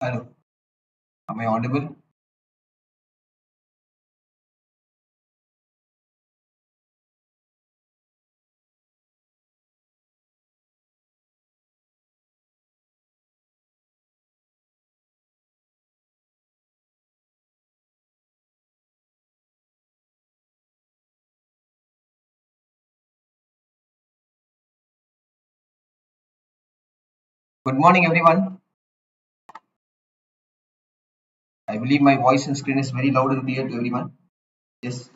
Hello, am I audible? Good morning, everyone. I believe my voice and screen is very loud and clear to everyone. Just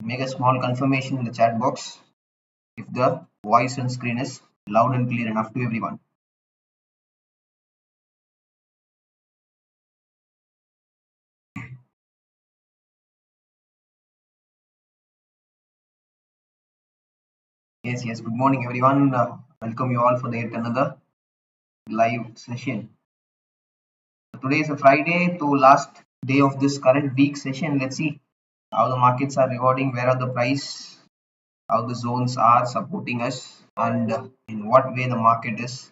make a small confirmation in the chat box if the voice and screen is loud and clear enough to everyone. Yes, yes. Good morning, everyone. Welcome you all for the yet another live session. So today is a Friday, to last day of this current week session. Let's see how the markets are rewarding, where are the price, how the zones are supporting us, and in what way the market is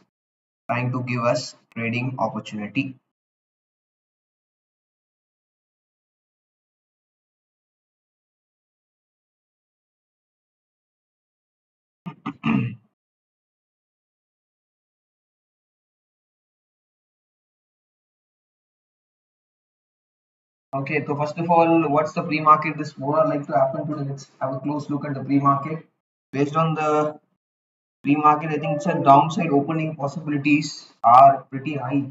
trying to give us trading opportunity. Okay, so first of all, what's the pre-market? This more like to happen today. Let's have a close look at the pre-market. Based on the pre-market, I think it's a downside opening possibilities are pretty high.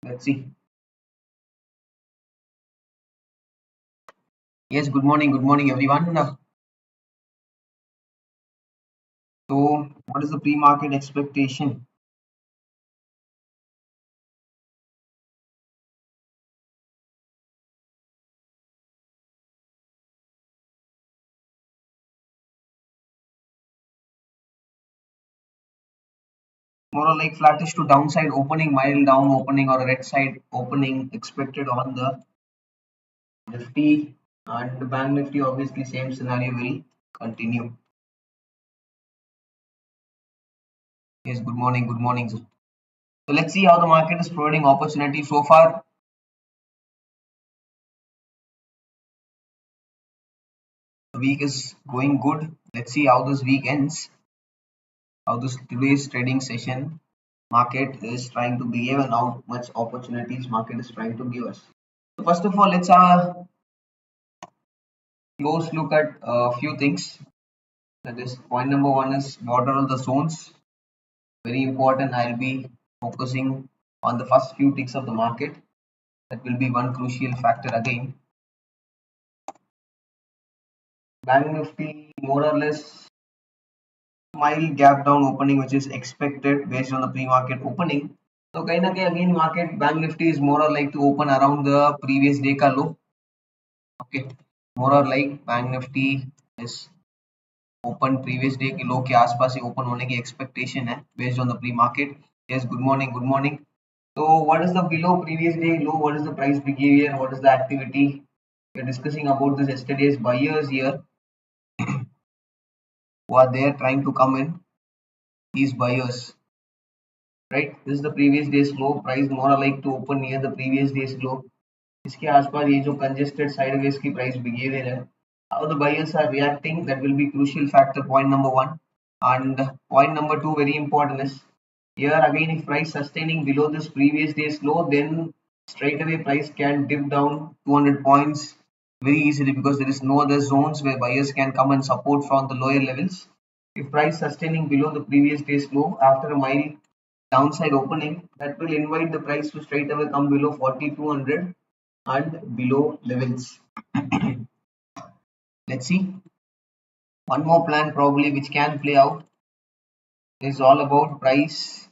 Let's see. Yes, good morning, everyone. So, what is the pre-market expectation? More or like flattish to downside opening, mild down opening, or a red side opening expected on the Nifty and the Bank Nifty. Obviously, same scenario will continue. Yes, good morning, sir. So let's see how the market is providing opportunity so far. The week is going good. Let's see how this week ends. How this today's trading session market is trying to behave and how much opportunities market is trying to give us. So first of all, let's have a close look at a few things. That is, point number one is what are the zones? Very important. I'll be focusing on the first few ticks of the market. That will be one crucial factor again. Bank Nifty more or less mild gap down opening, which is expected based on the pre-market opening. So kind of again market Bank Nifty is more or like to open around the previous day ka low. Okay, more or like Bank Nifty is open previous day के low के आसपास ही open होने की expectation है based on the pre-market. Yes, good morning, good morning. So what is the below previous day low? What is the price behavior? What is the activity? We are discussing about this yesterday's buyers here who are there trying to come in. These buyers, right? This is the previous day's low. Price more like to open near the previous day's low. इसके आसपास ये जो congested sideways की price behavior है, how the buyers are reacting, that will be crucial factor. Point number one. And point number two, very important, is here again if price sustaining below this previous day's low, then straight away price can dip down 200 points very easily because there is no other zones where buyers can come and support from the lower levels. If price sustaining below the previous day's low after a mild downside opening, that will invite the price to straight away come below 4200 and below levels. Let's see. One more plan probably which can play out is all about price.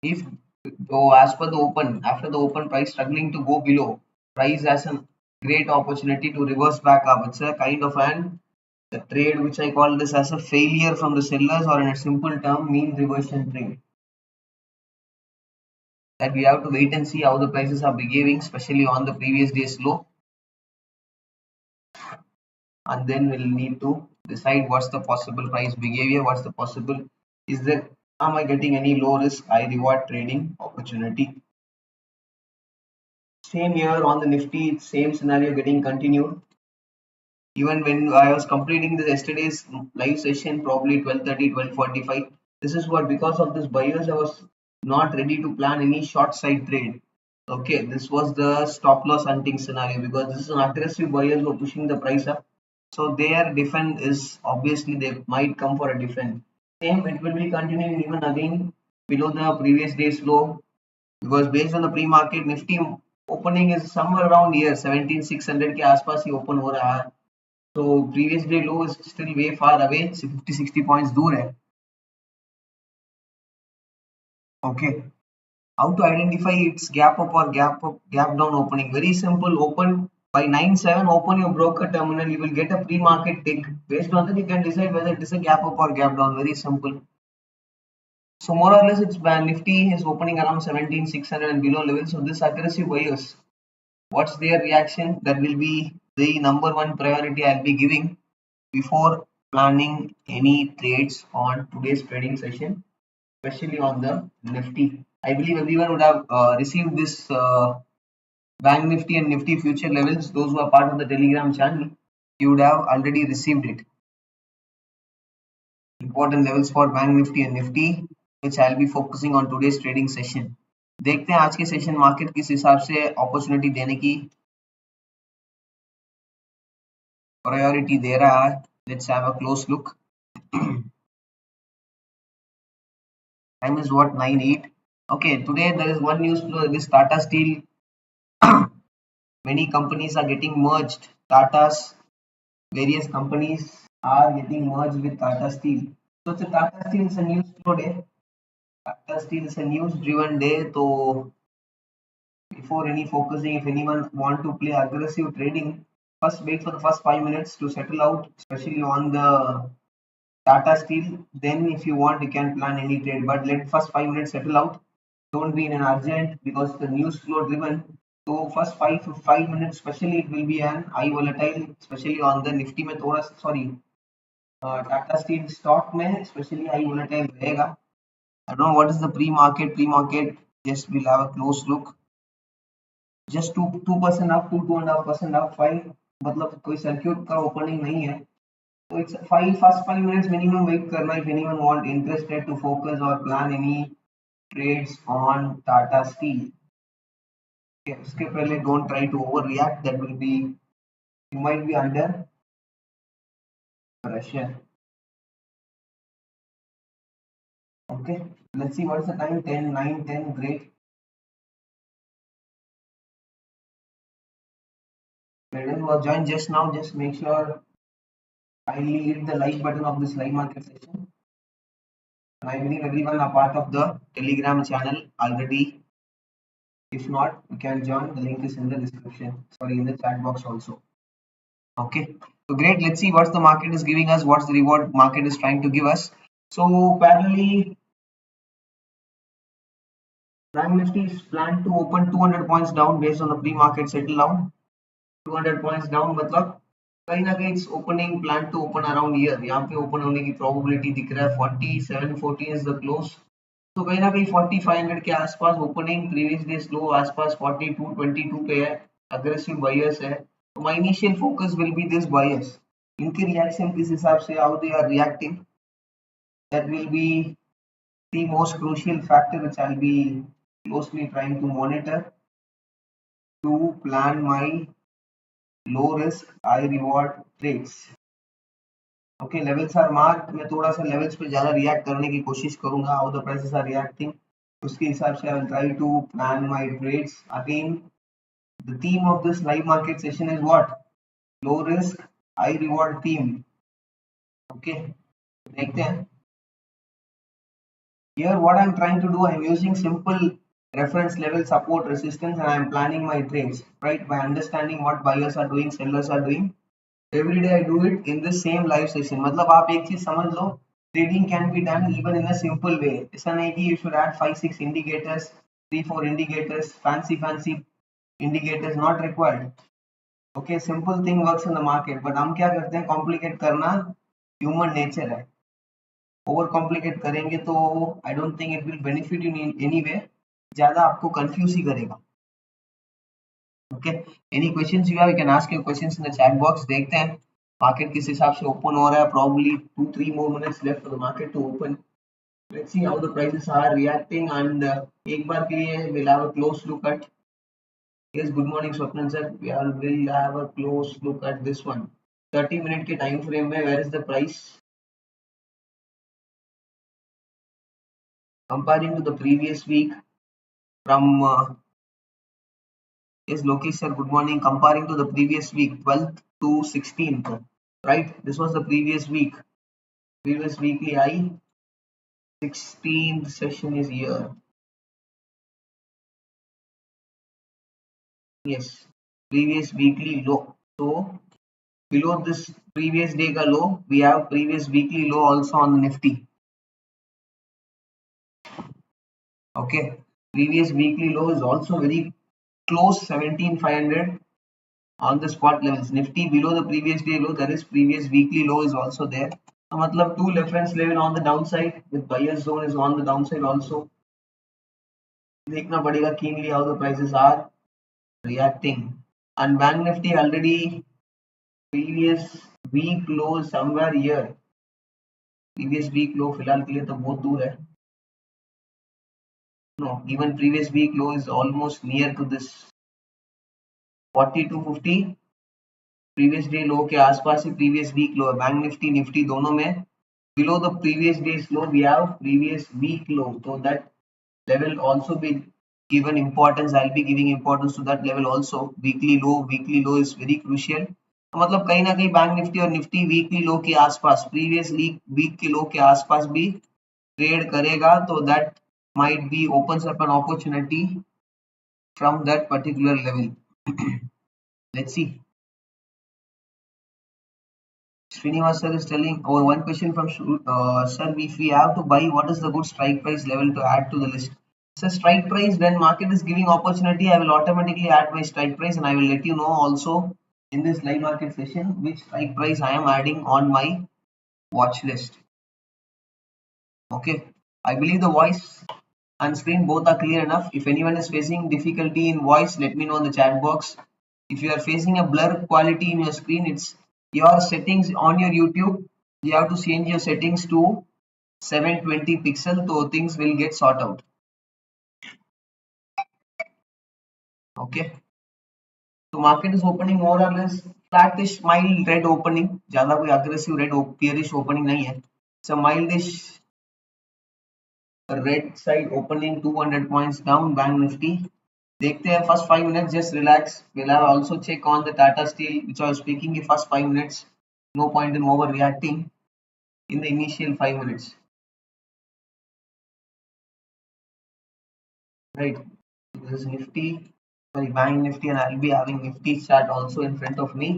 If as per the open, after the open price struggling to go below, price has a great opportunity to reverse back up. It's a kind of a trade which I call this as a failure from the sellers, or in a simple term, mean reversion trade. That we have to wait and see how the prices are behaving, especially on the previous day's low, and then we'll need to decide what's the possible price behavior, what's the possible, is there Am I getting any low risk, high reward trading opportunity? Same here on the Nifty, same scenario getting continued. Even when I was completing the yesterday's live session, probably 12:30, 12:45. This is what, because of this buyers, I was not ready to plan any short side trade. Okay, this was the stop loss hunting scenario because this is an aggressive buyers who are pushing the price up. So their defend is obviously they might come for a defend. Same, it will be continuing even again below the previous day's low because based on the pre-market Nifty opening is somewhere around here 17,600 के आसपास ही open हो रहा है. So previous day low is still way far away, 50-60 points दूर है. Okay. How to identify its gap up or gap down opening? Very simple. Open by 9-7. Open your broker terminal. You will get a pre-market tick. Based on that, you can decide whether it is a gap up or gap down. Very simple. So more or less, it's Nifty is opening around 17,600 and below level. So this aggressive buyers, what's their reaction? That will be the number one priority I'll be giving before planning any trades on today's trading session, especially on the Nifty. I believe everyone would have received this Bank Nifty and Nifty future levels. Those who are part of the Telegram channel, you would have already received it. Important levels for Bank Nifty and Nifty, which I'll be focusing on today's trading session. देखते हैं आज के session market किस हिसाब से opportunity देने की priority दे रहा है. Let's have a close look. Time is what, 9:08. Okay, today there is one news flow. This Tata Steel. Many companies are getting merged. Various companies are getting merged with Tata Steel. So Tata Steel is a news flow day. Tata Steel is a news driven day. So before any focusing, if anyone want to play aggressive trading, first wait for the first 5 minutes to settle out, especially on the Tata Steel. Then if you want, you can plan any trade, but let first 5 minutes settle out. Don't be in an urgent because the news flow driven. So first 5 minutes, especially it will be an high volatile, especially on the Nifty में थोड़ा sorry Tata Steel stock में especially high volatile रहेगा. I don't know what is the pre-market. Pre-market, just we'll have a close look. Just 2% up, 2.5% up, 5. मतलब कोई circuit का opening नहीं है. So it's first 5 minutes minimum wait करना if anyone want interested to focus or plan any trades on Tata Steel. Okay, उसके पहले don't try to overreact. That will be, you might be under pressure. Okay, let's see what's the time. 10, 9, 10. Great. Traders who have joined just now, just make sure kindly hit the like button of this live market session. And I believe everyone are part of the Telegram channel already. If not, you can join. The link is in the description. Sorry, in the chat box also. Okay, so great. Let's see what the market is giving us. What's the reward market is trying to give us. So parallelly, Bank Nifty is planned to open 200 points down based on the pre-market settle down. 200 points down मतलब कहीं ना कहीं it's opening plan to open around here. यहाँ पे open होने की probability दिख रहा है 4740 is the close. तो कहीं ना कहीं 4500 के आसपास opening, previous day slow आसपास 4222 पे है. Aggressive buyers है. So my initial focus will be this buyers. इनकी reaction किस हिसाब से how they are reacting. That will be the most crucial factor which I'll be closely trying to monitor to plan my low risk high reward trades. Okay, levels are marked. मैं थोड़ा सा levels पे ज़्यादा react करने की कोशिश करूँगा. How the prices are reacting, उसके हिसाब से I will try to plan my trades. Again, the theme of this live market session is what? Low risk high reward theme. Okay, देखते हैं. Here what I'm trying to do, I'm using simple reference level support resistance and I'm planning my trades, right, by understanding what buyers are doing, sellers are doing. Every day I do it in the same live session. मतलब आप एक चीज समझ लो, trading can be done even in a simple way. ऐसा नहीं कि you should add 5-6 indicators, 3-4 indicators, fancy indicators, not required. Okay, simple thing works in the market, but हम क्या करते हैं, complicate करना human nature है. ओवर कॉम्प्लिकेट करेंगे तो आई don't think it will benefit in any वे, ज्यादा आपको कंफ्यूज ही करेगा। Okay, any questions you have, you can ask your questions in the chat box. देखते हैं मार्केट किस हिसाब से ओपन हो रहा है। Probably 2-3 more minutes left for the market to open. Let's see how the prices are reacting and एक बार के लिए we'll have a close look at, yes, good morning Swapnil sir, we'll have a close look at this one 30 minute के time frame में where is the price comparing to the previous week from yes, Lokesh sir, good morning. Comparing to the previous week 12th to 16th, right, this was the previous week, previous weekly high, 16th session is here, yes, previous weekly low. So below this previous day ka low, we have previous weekly low also on the Nifty. Okay, previous weekly low is also very close, 17,500 on the spot levels. Nifty below the previous day low, that is previous weekly low is also there. So matlab two reference level on the downside with buyer's zone is on the downside also. देखना पड़ेगा keenly how the prices are reacting. And Bank Nifty already previous week low somewhere here. Previous week low फिलहाल के लिए तो बहुत दूर है. No, even previous week low is almost near to this 4250. Previous day low के आसपास ही previous week लो है बैंक निफ्टी निफ्टी दोनों में. Below the previous days low we have previous week low, so that level also be given importance. I'll be giving importance to that level also. Weekly low is very crucial. तो मतलब कहीं ना कहीं bank Nifty और Nifty weekly लो के आसपास previous week के लो के आसपास भी ट्रेड करेगा, तो that might be opens up an opportunity from that particular level. Let's see. Srinivas sir is telling, or one question from sir, if we have to buy, what is the good strike price level to add to the list? So strike price, when market is giving opportunity, I will automatically add my strike price and I will let you know also in this live market session which strike price I am adding on my watch list. Okay, I believe the voice and screen both are clear enough. If anyone is facing difficulty in voice, let me know in the chat box. If you are facing a blur quality in your screen, it's your settings on your YouTube. You have to change your settings to 720 pixel, so things will get sorted out. Okay, so market is opening more or less flatish, mild red opening. ज़्यादा कोई aggressive red bearish opening नहीं है. It's a mildish red side opening, 200 points down. Bank Nifty. देखते हैं first 5 minutes, just relax. We'll have also check on the Tata Steel which I was speaking in first 5 minutes. No point in overreacting in the initial 5 minutes. Right. This is Nifty, sorry, Bank Nifty, and I'll be having Nifty chart also in front of me.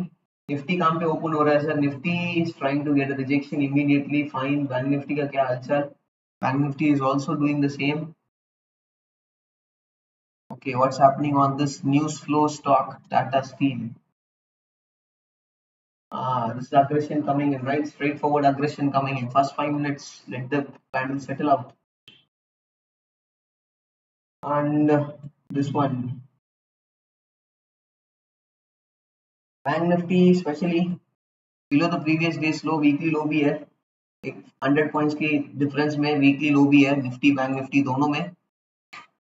Nifty कहाँ पे open हो रहा है sir? Nifty is trying to get a rejection immediately. Fine. Bank Nifty का क्या हालचाल? Bank Nifty is also doing the same. Okay, what's happening on this news flow stock Tata Steel? This is aggression coming in, right? Straightforward aggression coming in. First 5 minutes, let the candle settle out. And this one, Bank Nifty, especially below the previous day's low, weekly low भी है. 100 points की difference में weekly low भी है. Nifty, Bank Nifty दोनों में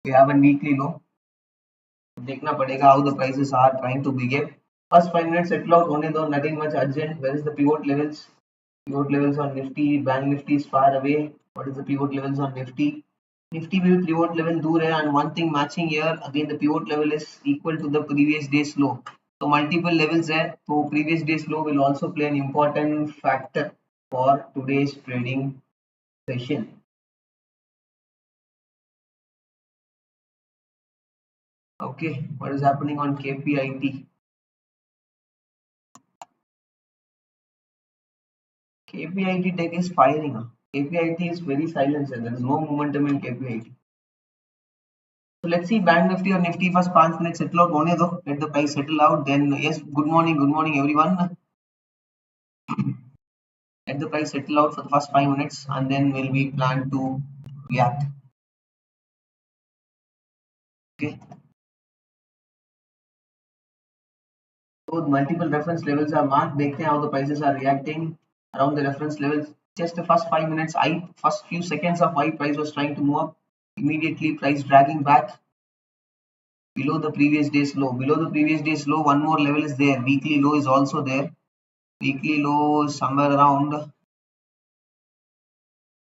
we have a weekly low. देखना पड़ेगा how the prices are trying to behave. First 5 minutes settle out होने दो. Nothing much urgent. Where is the pivot levels? Pivot levels on Nifty, Bank Nifty is far away. What is the pivot levels on Nifty? Nifty will pivot level दूर है, and one thing matching here again, the pivot level is equal to the previous day's low. So multiple levels है, so previous day's low will also play an important factor for today's trading session. Okay, what is happening on KPIT? KPIT tech is firing. KPIT is very silent, sir. There is no momentum in KPIT. So let's see Bank Nifty or Nifty first 5 minutes settle out होने दो. Let the price settle out. Then yes, good morning everyone. let the price settle out for the first 5 minutes and then will we plan to react. Okay, so multiple reference levels are marked. देखते हैं how the prices are reacting around the reference levels. Just the first 5 minutes, first few seconds of why price was trying to move up. Immediately price dragging back below the previous day's low. Below the previous day's low, one more level is there. Weekly low is also there. Weekly low is somewhere around,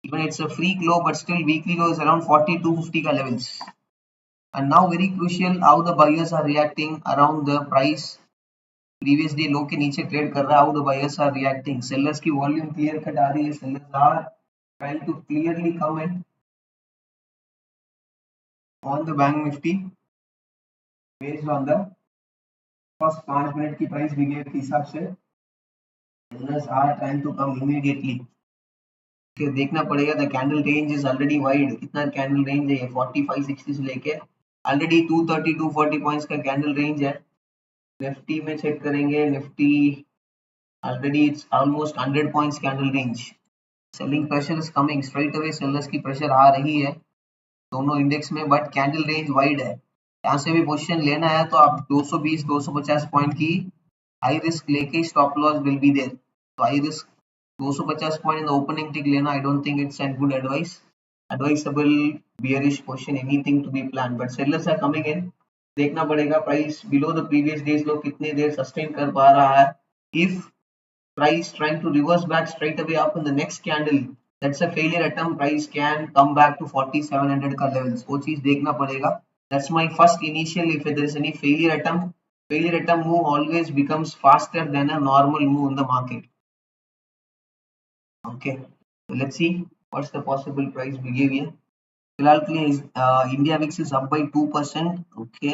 even it's a freak low, but still weekly low is around 40 to 50 ka levels. And now very crucial how the buyers are reacting around the price. Previous day low के नीचे trade कर रहा है, how the buyers are reacting. Sellers की volume clear cut आ रही है. Sellers are trying to clearly come in on the bank nifty based on the first 5 minute की price behaviour के हिसाब से. Sellers are trying to come immediately. Okay, देखना पड़ेगा. The candle range is already wide. कितना candle range है ये 45 60 से लेके ऑलरेडी 230 240 पॉइंट्स का कैंडल रेंज है. निफ्टी में चेक करेंगे. Nifty already it's almost 100 points candle range. Selling pressure is coming straight away. Sellers की प्रेशर आ रही है दोनों इंडेक्स में, बट कैंडल रेंज वाइड है. यहाँ से भी पोजीशन लेना है तो आप 220 250 पॉइंट की हाई रिस्क लेके stop loss will be there. तो high risk 250 point in the opening tick लेना, I don't think it's an good advice. Advisable bearish position, anything to be planned, but sellers are coming in. देखना पड़ेगा price below the previous days low कितने देर sustain कर पा रहा है. If price trying to reverse back straight away up in the next candle, that's a failure attempt. Price can come back to 4700 का levels. वो चीज देखना पड़ेगा. That's my first initial. If there is any failure attempt move always becomes faster than a normal move in the market. Okay, so let's see what's the possible price behavior. फिलहाल के लिए India VIX is up by 2%. Okay,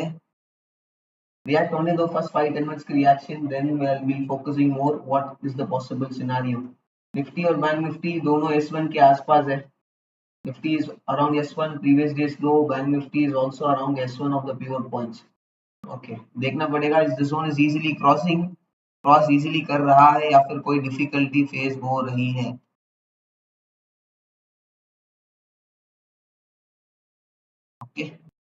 react only the first 5-10 minutes reaction, then we'll be focusing more what is the possible scenario. Nifty और Bank Nifty दोनों S1 के आसपास है. Nifty is around S1 previous day's low. Bank Nifty is also around S1 of the pivot points. Okay, देखना पड़ेगा इस zone is easily cross easily कर रहा है या फिर कोई difficulty face हो रही है. Okay,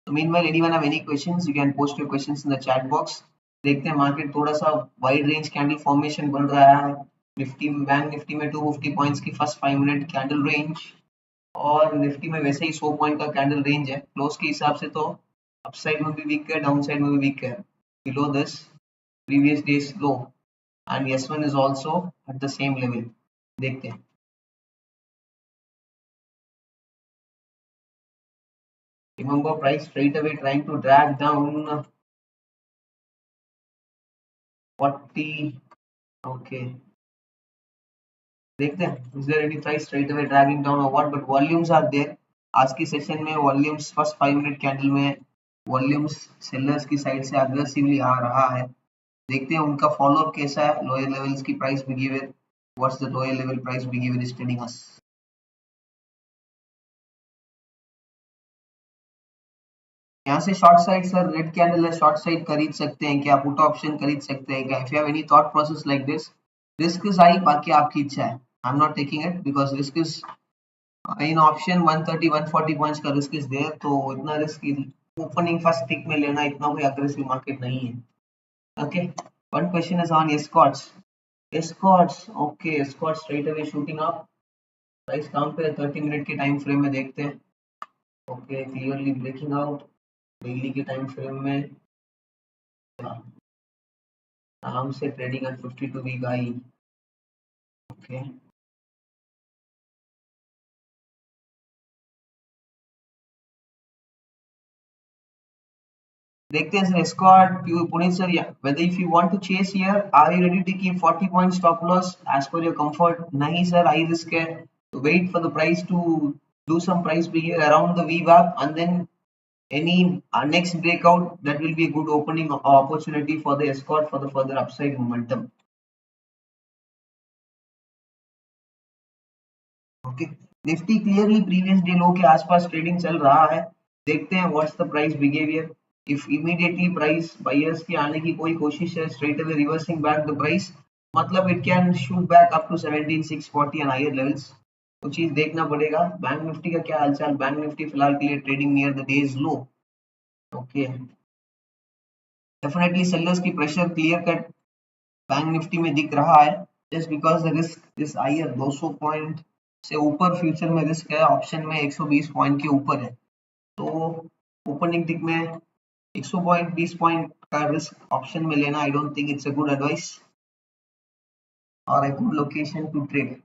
so meanwhile anyone have any questions, you can post your questions in the chat box. देखते हैं मार्केट थोड़ा सा वाइड रेंज कैंडल फॉर्मेशन बन रहा है. निफ्टी बैंक निफ्टी में 250 पॉइंट्स की फर्स्ट 5 मिनट कैंडल रेंज, और निफ्टी में वैसे ही 100 पॉइंट का कैंडल रेंज है. क्लोज के हिसाब से तो अपसाइड में भी वीक है, डाउन साइड में भी वीक है. Below this previous days low and S1 is also at the same level. देखते हैं. Remember price straight away trying to drag down 40. Okay, देखते हैं is there any price straight away dragging down or what, but volumes are there. आज की session में volumes first 5 minute candle में volumes sellers की side से aggressively आ रहा है. देखते हैं उनका फॉलोअप कैसा है. लोअर लेवल्स की price behaviour, what's the lower level price behaviour is telling us. यहाँ से short side sir red candle है, शॉर्ट साइड खरीद सकते हैं क्या, पुट ऑप्शन खरीद सकते हैं क्या? If you have any thought process like this, risk is high, बाकी आपकी इच्छा है. आई am not taking it because risk is in option 130 140 points का रिस्क इज देयर. तो इतना रिस्क ओपनिंग फर्स्ट टिक में लेना इतना कोई अग्रेसिव मार्केट नहीं है. Okay, one question is on Escorts. Okay, Escorts straight away shooting up. Price कहां पे है 30 मिनट के टाइम फ्रेम में देखते हैं. Okay, clearly breaking out. Daily के टाइम फ्रेम में आराम से trading at 52 week high. Okay, देखते हैं sir squad Pune sir. whether if you want to chase here, are you ready to keep 40 point stop loss as per your comfort? नहीं sir, high risk है. wait for the price to do some price behavior around the VWAP and then any next breakout, that will be a good opening opportunity for the escort for the further upside momentum. Okay, Nifty clearly previous day low के आसपास trading चल रहा है. देखते हैं what's the price behaviour. If immediately price buyers के आने की कोई कोशिश है, straight away reversing back the price, मतलब it can shoot back up to 17640 and higher levels. वो चीज देखना पड़ेगा। बैंक निफ्टी का क्या हालचाल? बैंक निफ्टी फिलहाल के लिए trading near the days low. Okay, definitely sellers की pressure clear cut bank Nifty में दिख रहा है, just because the risk is higher. 200 point से ऊपर फ्यूचर में रिस्क है, ऑप्शन में 120 पॉइंट के ऊपर है। तो ओपनिंग टिक में 100 पॉइंट 20 पॉइंट का रिस्क ऑप्शन में लेना, I don't think it's a good advice और a good location to trade.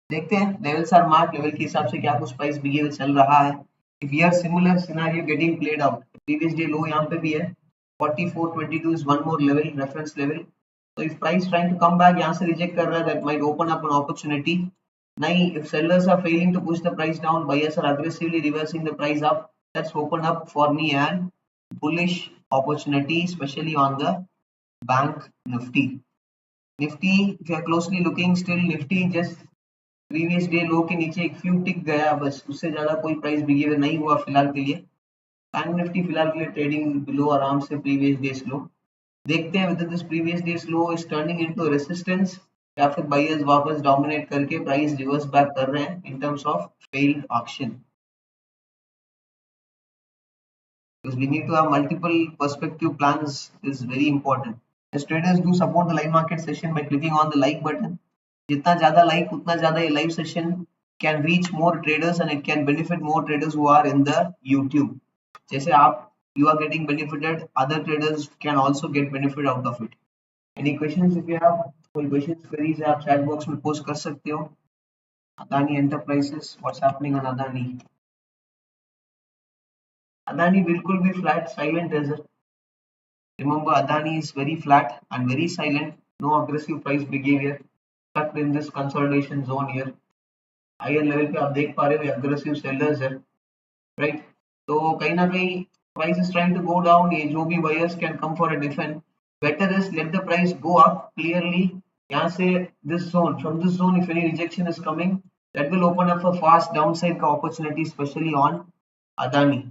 देखते हैं लेवल्स आर मार्क, लेवल के हिसाब से क्या कुछ प्राइस बिहेवियर चल रहा है। If we are similar scenario getting played out, previous day low यहाँ पे भी है 4422 is one more level, reference level. तो if price trying to come back यहाँ से रिजेक्ट कर रहा है, that might open up an opportunity. नहीं, if sellers are failing to push the price down, buyers are aggressively reversing the price up, that's open up for me an bullish opportunity, especially on the bank nifty. Nifty, if you are closely looking, still Nifty just previous day low के नीचे एक few टिक गया, बस उससे ज्यादा कोई price behaviour नहीं हुआ फिलहाल के लिए। बैंक निफ्टी फिलहाल के लिए ट्रेडिंग बिलो आराम से प्रीवियस डे स्लो। देखते हैं whether this previous day slow is turning into resistance या फिर बायर्स वापस डोमिनेट करके प्राइस रिवर्स बैक कर रहे हैं इन terms of failed auction. because we need to have multiple perspective plans is very important. As traders do support the live market session by clicking on the like button. जितना ज्यादा like उतना ज्यादा ये live session can reach more traders and it can benefit more traders who are in the YouTube. जैसे आप you are getting benefited, other traders can also get benefit out of it. Any questions? If you have कोई questions queries है, आप chat box में post कर सकते हो। Adani Enterprises, what's happening on Adani? Adani बिल्कुल भी फ्लैट साइलेंट है sir. Remember, Adani is very flat and very silent, no aggressive price behavior, stuck in this consolidation zone here. Higher level पे आप देख पा रहे हो aggressive sellers है, right? तो कहीं ना कहीं price is trying to go down, ये जो भी buyers can come for a defend. Better is let the price go up clearly. यहाँ से this zone, from this zone, if any rejection is coming, that will open up a fast downside का opportunity, especially on Adani.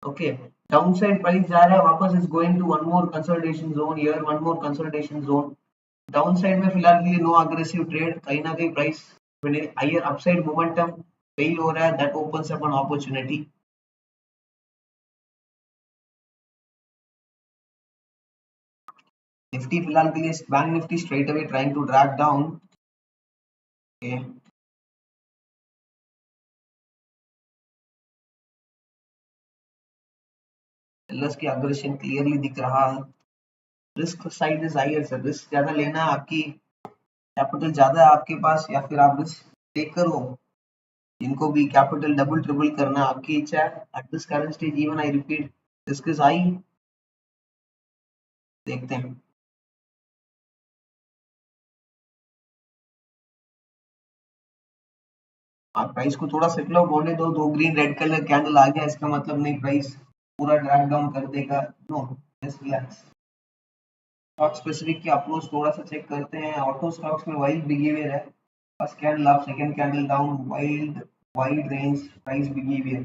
Okay, downside price जा रहा है वापस, is going to one more consolidation zone here, one more consolidation zone. Downside में फिलहाल के लिए no aggressive trade, कहीं ना कहीं price higher upside momentum fail हो रहा है, that opens up an opportunity. Nifty फिलहाल के लिए bank Nifty straight away trying to drag down. Okay. Sellers की aggression clearly दिख रहा है। Risk side is higher sir, risk ज्यादा लेना है, आपकी कैपिटल ज्यादा है आपके पास, या फिर आप रिस्क टेकर हो, इनको भी कैपिटल डबल ट्रिपल करना आपकी इच्छा है। At this current stage even I repeat, risk is high. देखते हैं। आप प्राइस को थोड़ा सेटल आउट होने दो, दो ग्रीन रेड कलर कैंडल आ गया, इसका मतलब नहीं प्राइस पूरा ड्रैग डाउन कर देगा, no, just relax. Stock specific की अप्रोच थोड़ा सा चेक करते हैं। ऑटो स्टॉक्स में वाइल्ड बिहेवियर है, first candle up, second candle down, wild wide range price behaviour.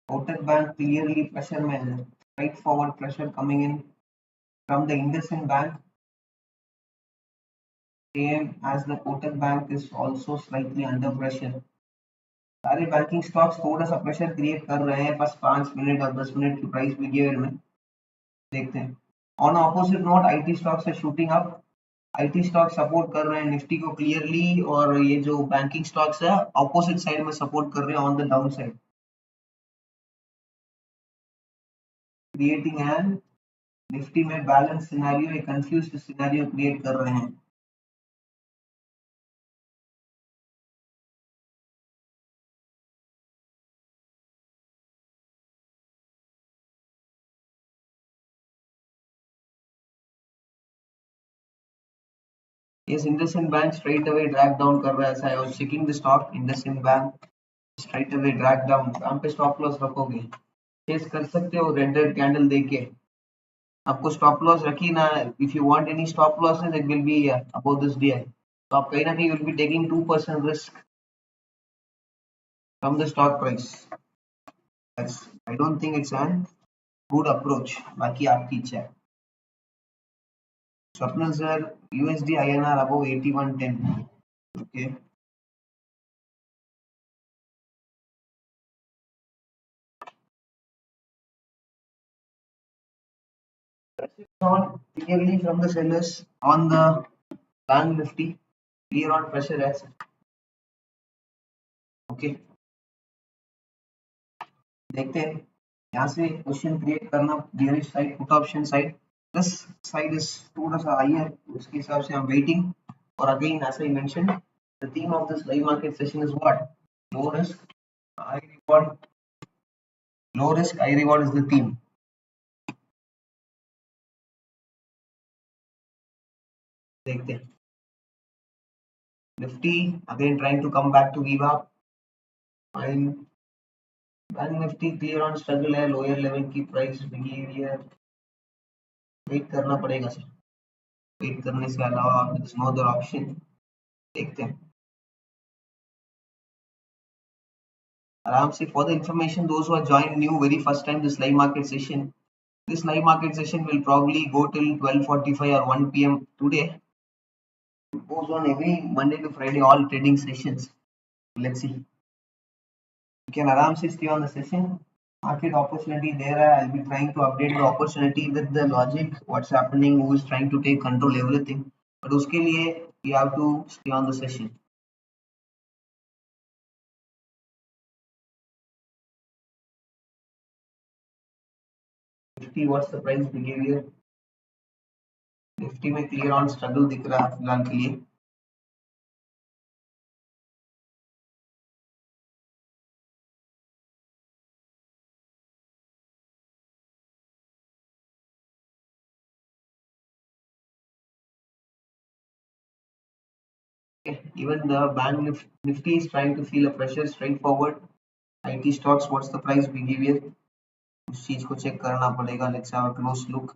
Kotak bank clearly pressure में है, straightforward pressure coming in from the IndusInd bank, same as the Kotak Bank is also slightly under pressure. सारे banking stocks थोड़ा सा pressure create कर रहे हैं बस 5 minute और 10 मिनट की प्राइस बिहेवियर में। देखते हैं। On opposite note, IT stocks है shooting up, IT stock support कर रहे हैं निफ्टी को क्लियरली, और ये जो बैंकिंग स्टॉक्स है ऑपोजिट साइड में सपोर्ट कर रहे हैं on the downside, creating an Nifty में बैलेंस सिनेरियो, एक कंफ्यूज्ड सिनेरियो क्रिएट कर रहे हैं। Yes, IndusInd Bank straight away drag down कर रहा है, ऐसा है। और checking the stock, IndusInd Bank straight away drag down। कहाँ पे स्टॉप लॉस रखोगे? चेस कर सकते हो रेड रेड कैंडल देके, आपको स्टॉप लॉस रखी ना। If you want any stop losses it will be about this day, तो आप कहीं ना कहीं will be taking 2% risk from the stock price. I don't think it's an good approach, बाकी आपकी इच्छा है। Swapnil sir, USD INR above 81.10. Okay. On clearly from the sellers on the Bank Nifty, clear on pressure as okay. देखते हैं यहाँ से question create करना bearish side put option side this side is थोड़ा सा हायर उसके हिसाब से I'm waiting और again as I mentioned the theme of this live market session is what low risk high reward low risk high reward is the theme देखते हैं Nifty again trying to come back to Viva and Bank Nifty clear on struggle है lower level की price behavior wait करना पड़ेगा sir wait करने से अलावा no other option देखते हैं आराम से for the information those who are joined new very first time this live market session this live market session will probably go till 12:45 or 1 p.m. today it goes on every Monday to Friday all trading sessions let's see you can aram se stay on the session market opportunity there I'll be trying to update the opportunity with the logic what's happening who is trying to take control everything but uske liye you have to stay on the session Nifty what's the price behavior Nifty में clear on struggle दिख रहा है फिलहाल के लिए even the bank nifty is trying to feel a pressure straightforward IT stocks what's the price behavior उस चीज को चेक करना पड़ेगा let's have a close look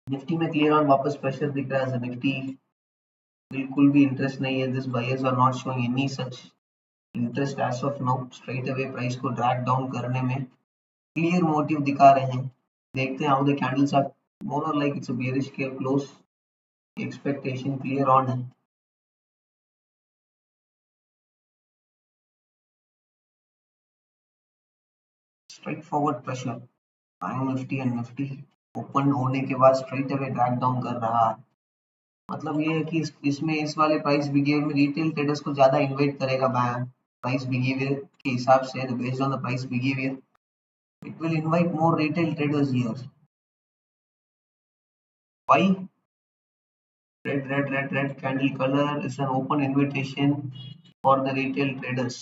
Nifty में क्लियर ऑन वापस प्रेशर दिख रहा है निफ्टी बिल्कुल भी इंटरेस्ट नहीं है this buyers are not showing any such interest as of now straight away price को ड्रैग डाउन करने में क्लियर मोटिव दिखा रहे हैं देखते हैं how the candles are more और लाइक इट्स अ बेयरिश के क्लोज एक्सपेक्टेशन क्लियर ऑन है straightforward pressure bank Nifty and Nifty open होने के बाद स्ट्रेट अवे ड्रैग डाउन कर रहा है मतलब ये है कि इसमें इस वाले प्राइस बिहेवियर में रिटेल ट्रेडर्स को ज्यादा इन्वाइट करेगा बैंक प्राइस बिहेवियर के हिसाब से based on the price behaviour it will invite more retail traders here why red candle color is an open invitation for the retail traders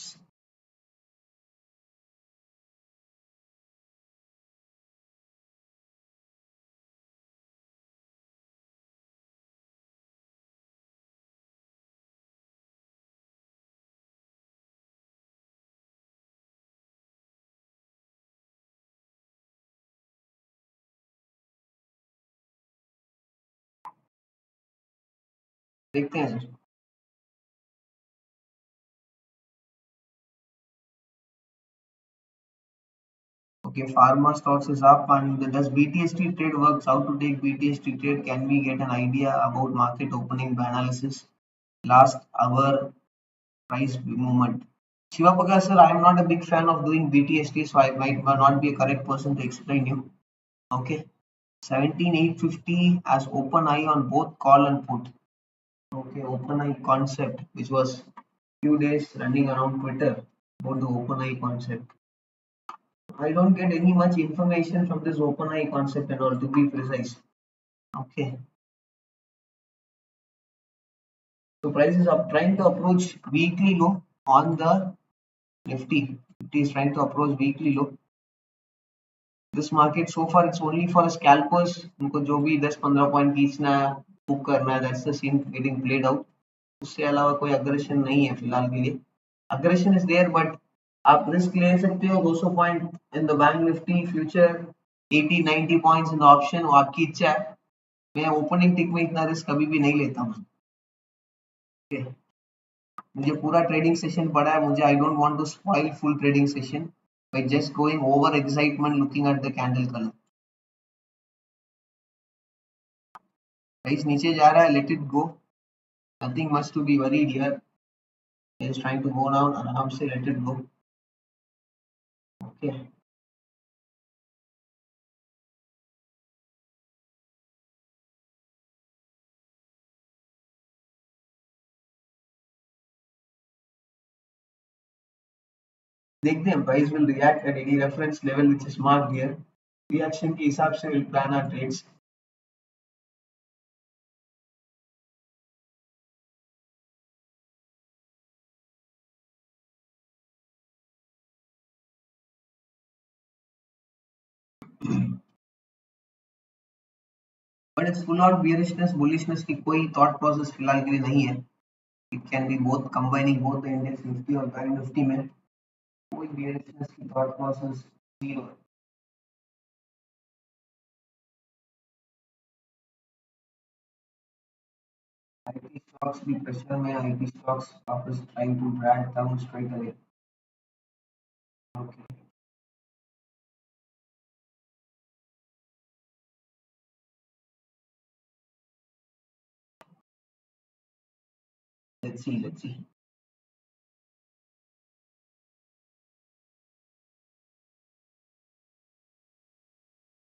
देखते हैं sir okay pharma stocks is up and does BTST trade works how to take BTST trade can we get an idea about market opening by analysis last hour price movement Shiva Prakash sir I am not a big fan of doing BTST so I might not be a correct person to explain you okay 17850 as open eye on both call and put okay open eye concept which was few days running around Twitter about the open eye concept I don't get any much information from this open eye concept at all to be precise okay so price is up trying to approach weekly low on the Nifty is trying to approach weekly low this market so far it's only for scalpers उनको जो भी 10-15 point खींचना है book करना है that's the scene getting played out उससे अलावा कोई अग्रेशन नहीं है फिलहाल के लिए अग्रेशन इज देयर बट आप रिस्क ले सकते हो 200 point in the bank Nifty future, 80-90 points in the option, वो आपकी इच्छा है। मैं ओपनिंग टिक में इतना रिस्क कभी भी नहीं लेता हूँ। Okay? मुझे पूरा ट्रेडिंग सेशन पड़ा है, मुझे I don't want to spoil full trading session by just going over excitement looking at the candle colour. Price नीचे जा रहा है, let it go, nothing much to be worried here, is trying to go down, आराम से let it go. Okay, देखते हैं price will react at any reference level which is marked here. Reaction के हिसाब से will plan our trades. But it's full of बियरिशनेस bullishness की कोई thought process फिलहाल के लिए नहीं है। It can be both, combining both the index Nifty और बैंक निफ्टी में कोई बियरिशनेस की thought process zero. IT stocks भी प्रेशर में, IT stocks वापस trying to drag down straight away. Okay, let's see, let's see.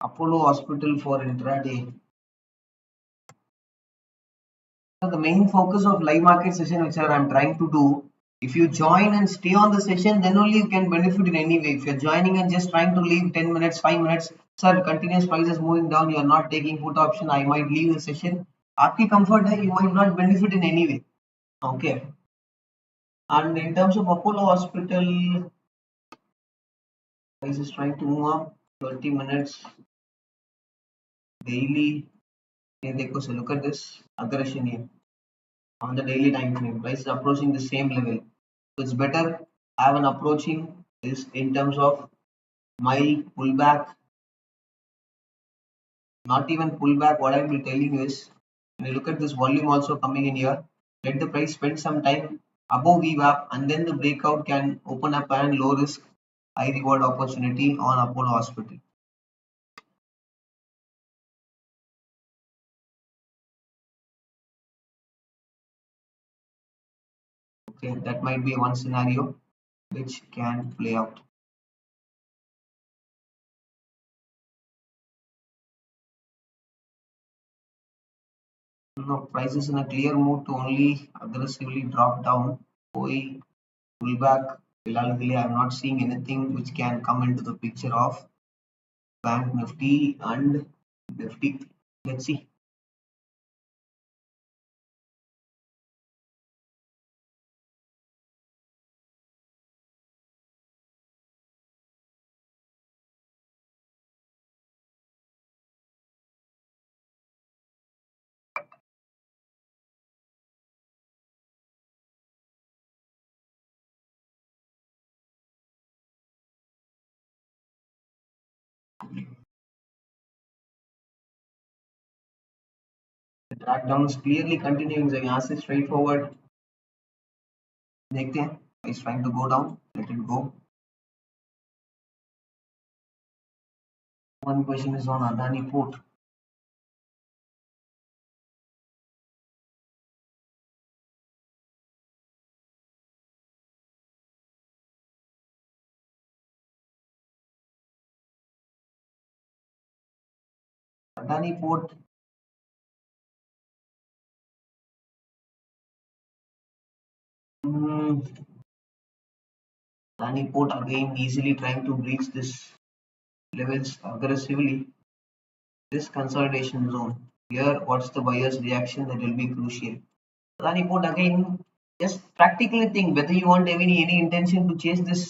Apollo Hospital for intraday. So the main focus of live market session which I'm trying to do, if you join and stay on the session, then only you can benefit in any way. If you're joining and just trying to leave 10 minutes, 5 minutes, sir, continuous prices moving down, you're not taking put option, I might leave the session. आपकी comfort है, you might not benefit in any way. Okay. And in terms of Apollo Hospital, price is trying to move up 30 minutes daily. So look at this aggression here on the daily time frame. Price is approaching the same level. So it's better have an approaching this in terms of mild pullback, not even pullback. What I will be telling you is when you look at this volume also coming in here, let the price spend some time above VWAP and then the breakout can open up and low risk, high reward opportunity on Apollo Hospital. Okay, that might be one scenario which can play out. No, price is in a clear mood to only aggressively drop down. कोई pullback फिलहाल के लिए I'm not seeing anything which can come into the picture of Bank Nifty and Nifty. Let's see. The track down is clearly continuing. So यहाँ से straight forward देखते हैं. It's trying to go down. Let it go. One question is on Adani Port. Adani Port. Adani Port again easily trying to breach this levels aggressively. This consolidation zone. Here, what's the buyer's reaction? That will be crucial. Adani Port again. Just practically think whether you want any intention to chase this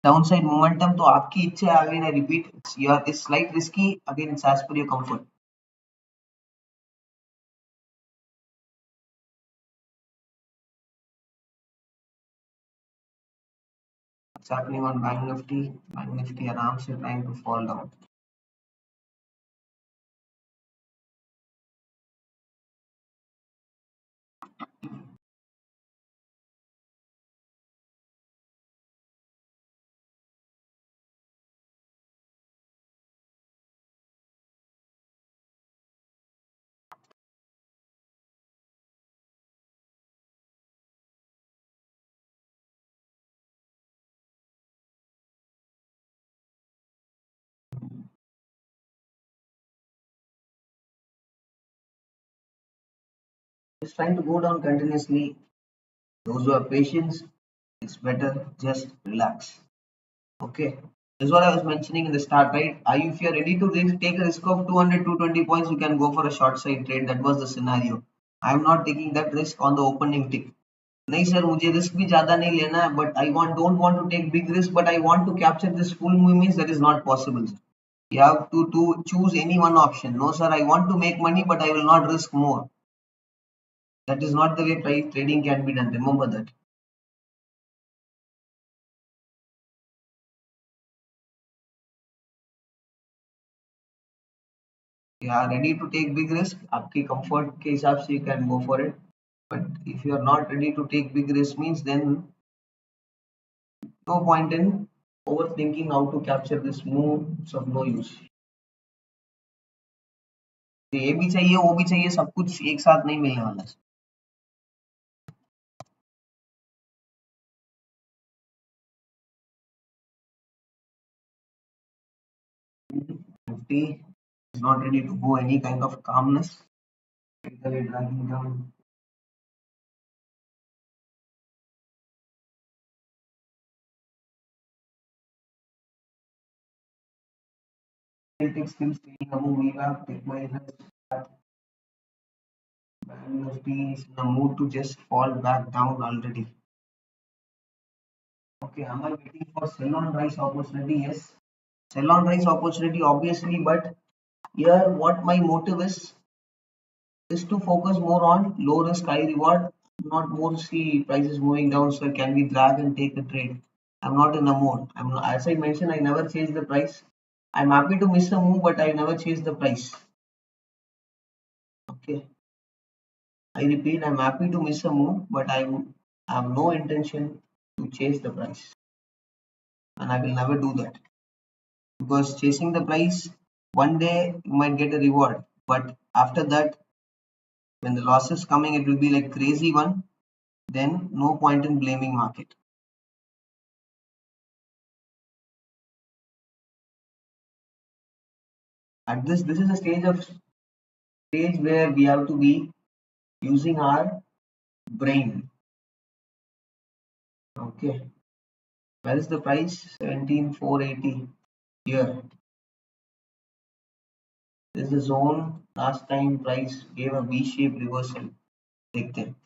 downside momentum तो आपकी इच्छा है. Again I repeat, it's slight risky, again it's as per your comfort. What's happening on Bank Nifty? Bank Nifty aram se trying to fall down. It's trying to go down continuously. Those who have patience, it's better just relax. Okay. That's what I was mentioning in the start, right? If you're ready to take a risk of 200, 220 points, you can go for a short side trade. That was the scenario. I'm not taking that risk on the opening tick. नहीं सर मुझे risk भी ज्यादा नहीं लेना है but I want don't want to take big risk but I want to capture this full means that is not possible you have to choose any one option. No sir, I want to make money but I will not risk more. That is not the way price trading can be done, remember that. You are ready to take big risk आपकी comfort के हिसाब से you can go for it, but if you are not ready to take big risk means then no point in overthinking how to capture this move. It's of no use. ये भी चाहिए वो भी चाहिए सब कुछ एक साथ नहीं मिलने वाला है. Nifty is not ready to go any kind of calmness. Typically dragging down. Celtics still staying above VWAP. Take my Bank Nifty is in the mood to just fall back down already. Okay, am I waiting for sell on rise opportunity? Yes, sell on rise opportunity obviously, but here what my motive is to focus more on low risk high reward, not more see prices moving down. So can we drag and take a trade? I'm not in a mode. As I mentioned, I never chase the price. I'm happy to miss a move, but I never chase the price. Okay. I repeat, I'm happy to miss a move, but I have no intention to chase the price. And I will never do that. Because chasing the price, one day you might get a reward. But after that, when the loss is coming, it will be like crazy one. Then no point in blaming market. At this is a stage where we have to be using our brain. Okay. Where is the price? 17,480 here. This is the zone. Last time price gave a V-shaped reversal. Take them.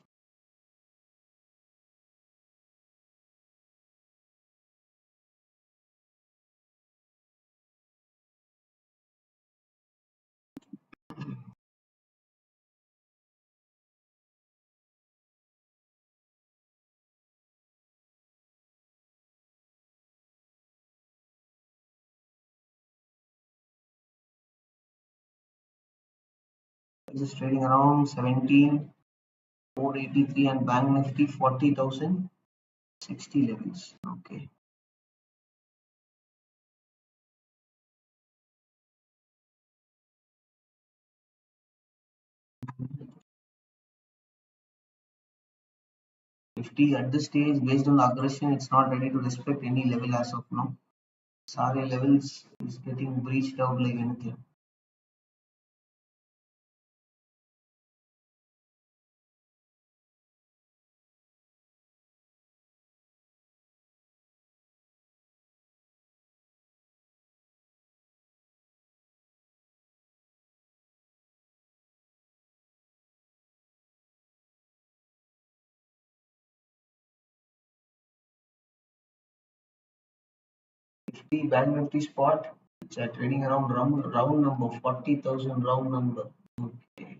This is trading around 17,483 and Bank Nifty 40,060 levels. Okay. Nifty at this stage, based on the aggression, it's not ready to respect any level as of now. Sorry, levels is getting breached out like anything. Nifty, Bank Nifty spot, it's trading around round number 40,000 round number. Okay.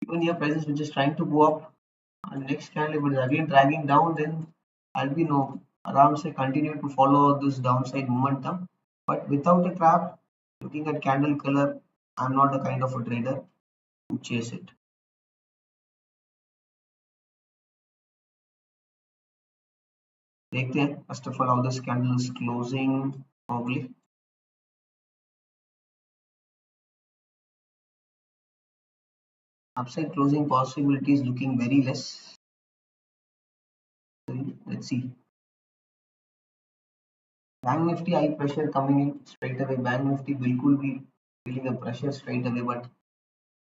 Even here prices which is trying to go up, and next candle if it is again dragging down, then I'll be no around say continue to follow this downside momentum. But without a trap, looking at candle color, I'm not the kind of a trader to chase it. देखते हैं first of all how this candle is closing probably. Upside closing possibility is looking very less. Let's see. Bank Nifty high pressure coming in straight away. Bank Nifty will be feeling a pressure straight away, but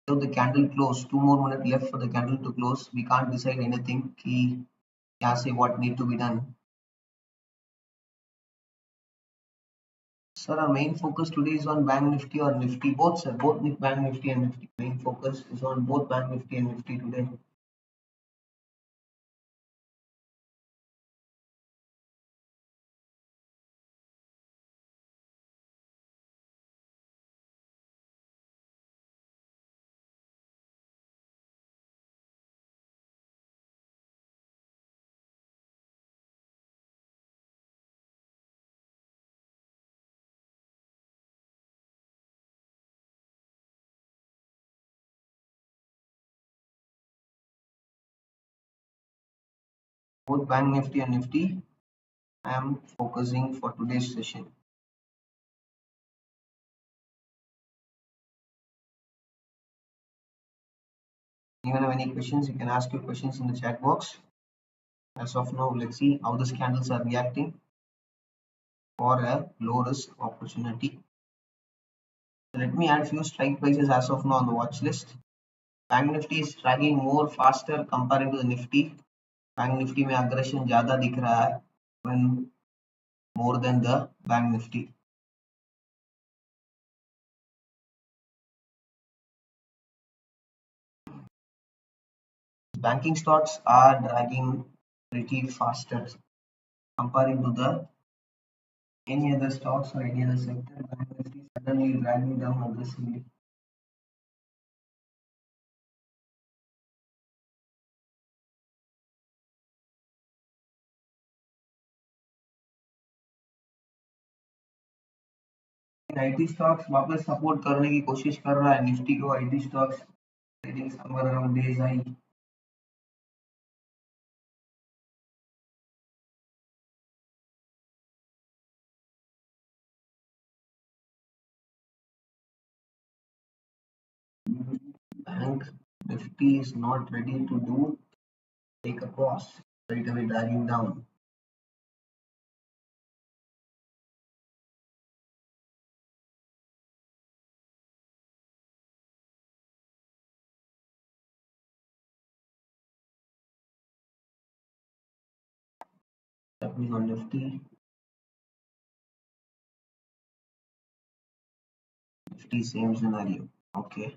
so the candle close. 2 more minutes left for the candle to close. We can't decide anything. Key, yeah, say what need to be done. Sir, our main focus today is on Bank Nifty or Nifty. Both, sir. Both Bank Nifty and Nifty. Main focus is on both Bank Nifty and Nifty today. Both Bank Nifty and Nifty. I am focusing for today's session. Even have any questions, you can ask your questions in the chat box. As of now, let's see how the candles are reacting for a low risk opportunity. So let me add few strike prices as of now on the watch list. Bank Nifty is tracking more faster comparing to the Nifty. Bank Nifty में aggression ज़्यादा दिख रहा है when more than the Bank Nifty. Banking stocks are dragging pretty faster comparing to the any other stocks or any other sector. Bank Nifty suddenly dragging down aggressively. IT stocks वापस support करने की कोशिश कर रहा है Nifty को. IT stocks trading somewhere around days high. Bank Nifty is not ready to do take a pause, straight away dragging down. Happening on Nifty. Nifty same scenario. Okay.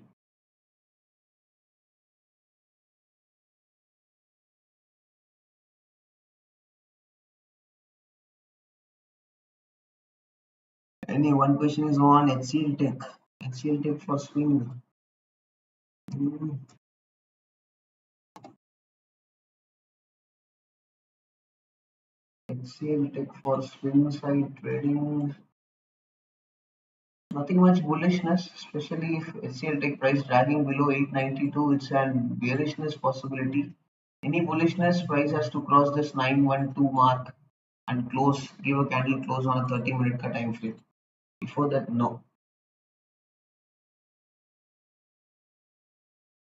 Any one question is on HCL Tech. HCL Tech for swing. HCL Tech for swing side trading. Nothing much bullishness, especially if HCL Tech price dragging below 892. It's a bearishness possibility. Any bullishness, price has to cross this 912 mark and close, give a candle close on a 30-minute time frame. Before that, no.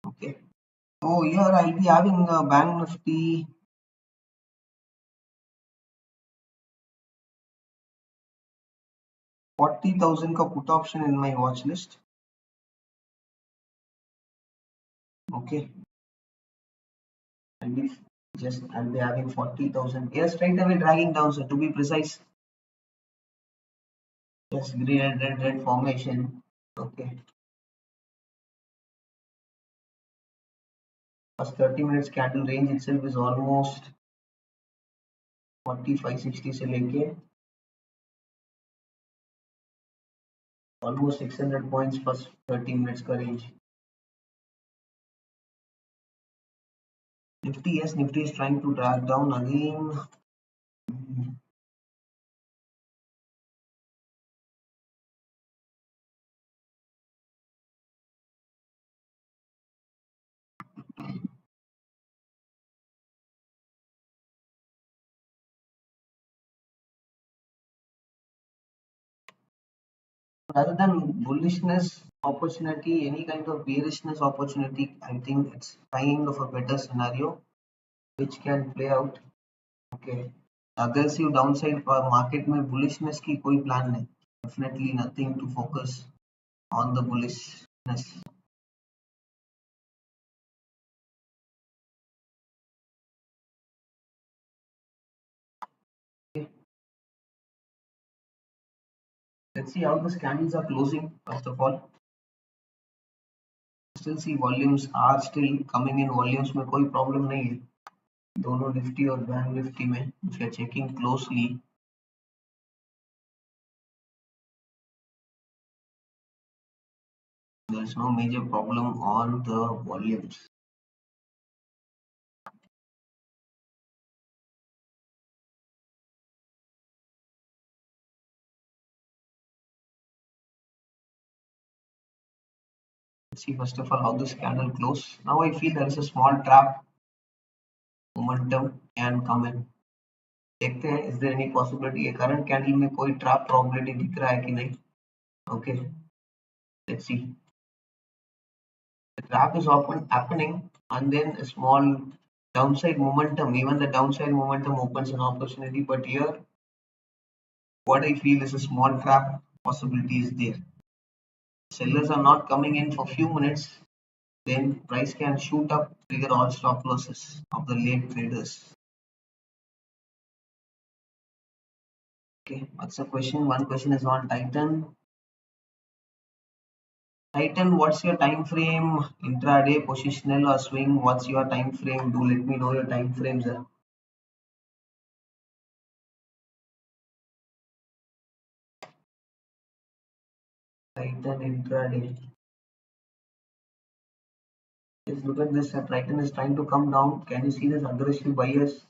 Okay. Oh, here I'll be having a Bank Nifty 40,000 ka put option in my watch list. Okay. I'll be having 40,000. Yes, straight away dragging down, so to be precise. Yes, green red formation. Okay. First 30 minutes candle range itself is almost 4560 से लेके almost 600 points first 30 minutes का range. Nifty, yes, Nifty is trying to drag down again. Rather than bullishness opportunity, any kind of bearishness opportunity, I think it's kind of a better scenario which can play out. Okay, aggressive downside पर market में bullishness की कोई plan नहीं. Definitely nothing to focus on the bullishness. Okay. Let's see how the candles are closing. First of all, still see volumes are still coming in. Volumes में कोई problem नहीं है. दोनों निफ्टी और बैंक निफ्टी में if you are checking closely, there is no major problem on the volumes. Let's see first of all how this candle close. Now I feel there is a small trap. Momentum can come in. देखते हैं is there any possibility है current candle में कोई trap probability दिख रहा है कि नहीं. Okay, let's see. The trap is often happening and then a small downside momentum, even the downside momentum opens an opportunity, but here what I feel is a small trap possibility is there. Sellers are not coming in for few minutes, then price can shoot up, trigger all stop losses of the late traders. Okay, what's the question? One question is on Titan. Titan, what's your time frame? Intraday, positional or swing? What's your time frame? Do let me know your time frames. Titan intraday. Let's look at this. Titan is trying to come down. Can you see this aggressive buyers?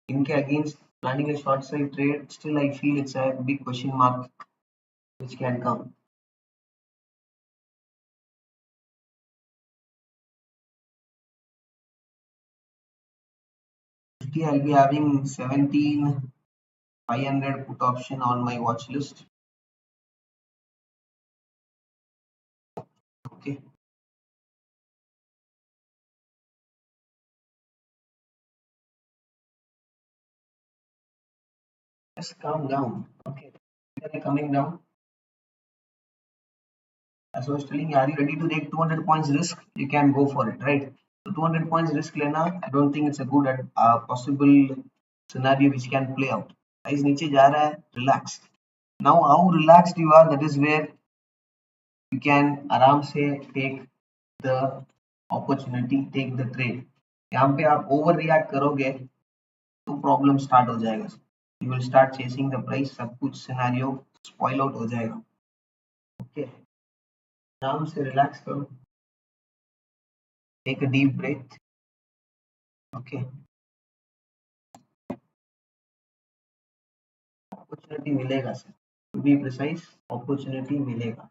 Inke against planning a short side trade. Still, I feel it's a big question mark which can come. Nifty, I'll be having 17,500 put option on my watch list. Okay. Just calm down. Okay. Are coming down? As I was telling you, are you ready to take 200 points risk? You can go for it, right? So 200 points risk lena, I don't think it's a good possible scenario which can play out. Price नीचे जा रहा है, relax. Now how relaxed you are, that is where you can आराम से take the opportunity, take the trade. यहाँ पे आप over react करोगे तो problem start हो जाएगा. You will start chasing the price, सब कुछ scenario spoil out हो जाएगा. Okay. आराम से relax करो. Take a deep breath. Okay. Opportunity मिलेगा sir. To be precise, opportunity मिलेगा.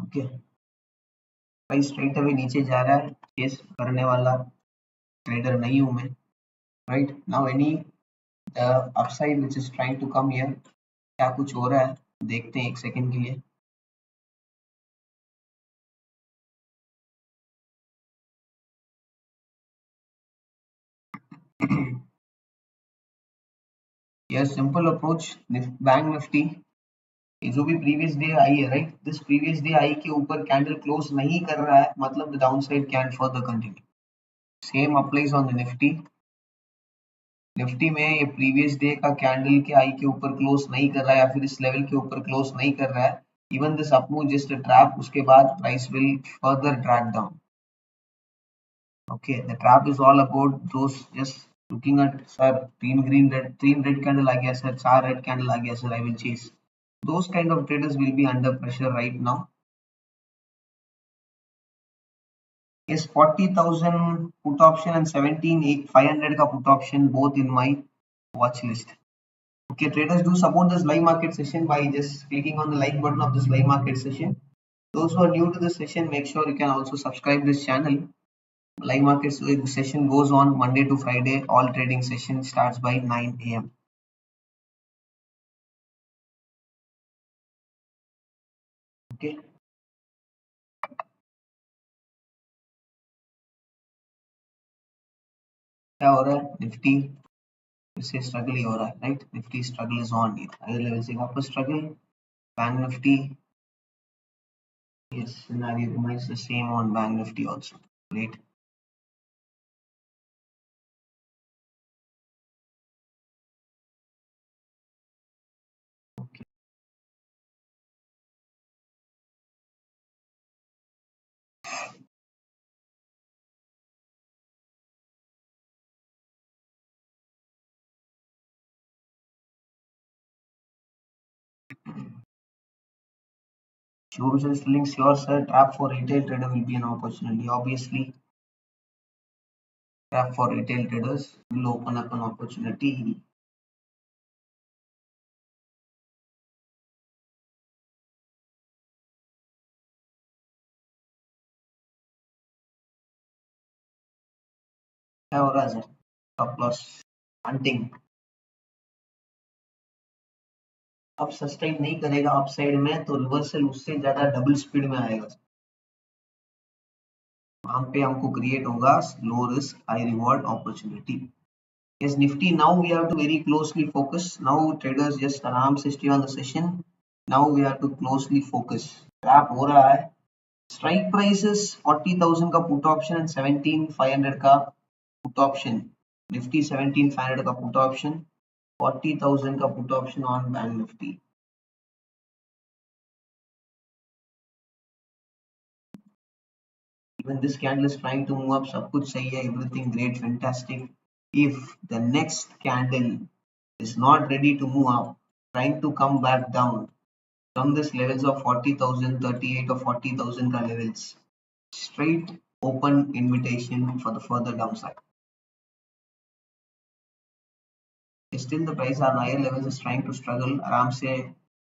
Okay. प्राइस स्ट्रेट अवे नीचे जा रहा है. चेस करने वाला ट्रेडर नहीं हूं मैं. Right now any upside which is trying to come here. क्या कुछ हो रहा है देखते हैं एक सेकंड के लिए. यह सिंपल अप्रोच. बैंक निफ्टी ये जो भी प्रीवियस डे आई है, right, this previous day I के ऊपर कैंडल क्लोज नहीं कर रहा है, मतलब the downside can further continue. Same applies on the Nifty. Nifty में ये प्रीवियस डे का कैंडल के आई के ऊपर क्लोज नहीं कर रहा है या फिर इस लेवल के ऊपर क्लोज नहीं कर रहा है. Even this up move just a trap. उसके बाद price will further drag down. Okay, the trap is all about those just looking at sir तीन red candle आ गया sir, चार red candle आ गया sir, I will chase. Those kind of traders will be under pressure right now. is 40,000 put option and 17,500 ka put option both in my watch list. Okay, traders, do support this live market session by just clicking on the like button of this live market session. Those who are new to this session, make sure you can also subscribe this channel. Live market session goes on Monday to Friday. All trading session starts by 9 a.m. Okay. क्या हो रहा है Nifty फिर से struggle ही हो रहा है right Nifty struggle is on higher level से वापस struggle bank Nifty yes scenario remains the same on bank nifty also great Shows is telling sure sir trap for retail trader will be an opportunity obviously trap for retail traders will open up an opportunity क्या हो रहा है sir stop loss hunting अब sustain नहीं करेगा upside में तो reversal उससे ज्यादा डबल स्पीड में आएगा वहां पे हमको क्रिएट होगा low risk high reward opportunity yes nifty now we have to very closely focus now traders just आराम से stay on the session now we have to closely focus trap हो रहा है strike price is 40,000 का put option and 17,500 का put option nifty 17,500 का put option 40,000 का put option on bank nifty even this candle is trying to move up सब कुछ सही है everything great fantastic if the next candle is not ready to move up trying to come back down from this levels of 40,000 38 or 40,000 ka levels straight open invitation for the further downside still the price on higher levels is trying to struggle aram se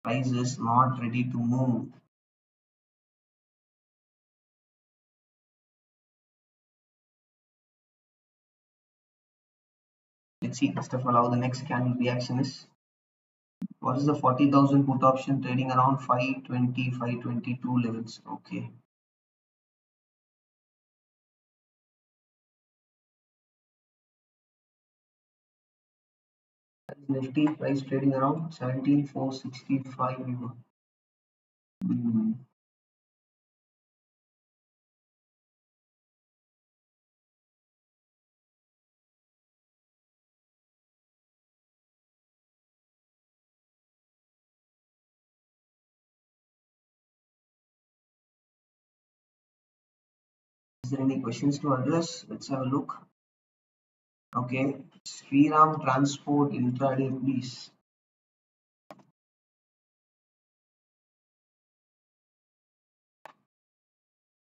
price is not ready to move let's see first of all how the next candle reaction is what is the 40,000 put option trading around 520 522 levels okay nifty price trading around 17,465 is there any questions to address let's have a look okay Sriram transport intraday please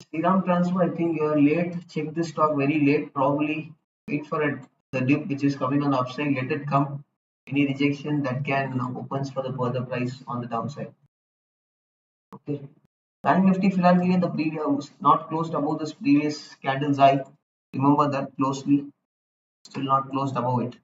Sriram transfer I think you're late check the stock very late probably wait for it the dip which is coming on the upside let it come any rejection that can opens for the further price on the downside okay Bank Nifty फिलहाल के लिए the previous not closed above this previous candle's high remember that closely still not closed above it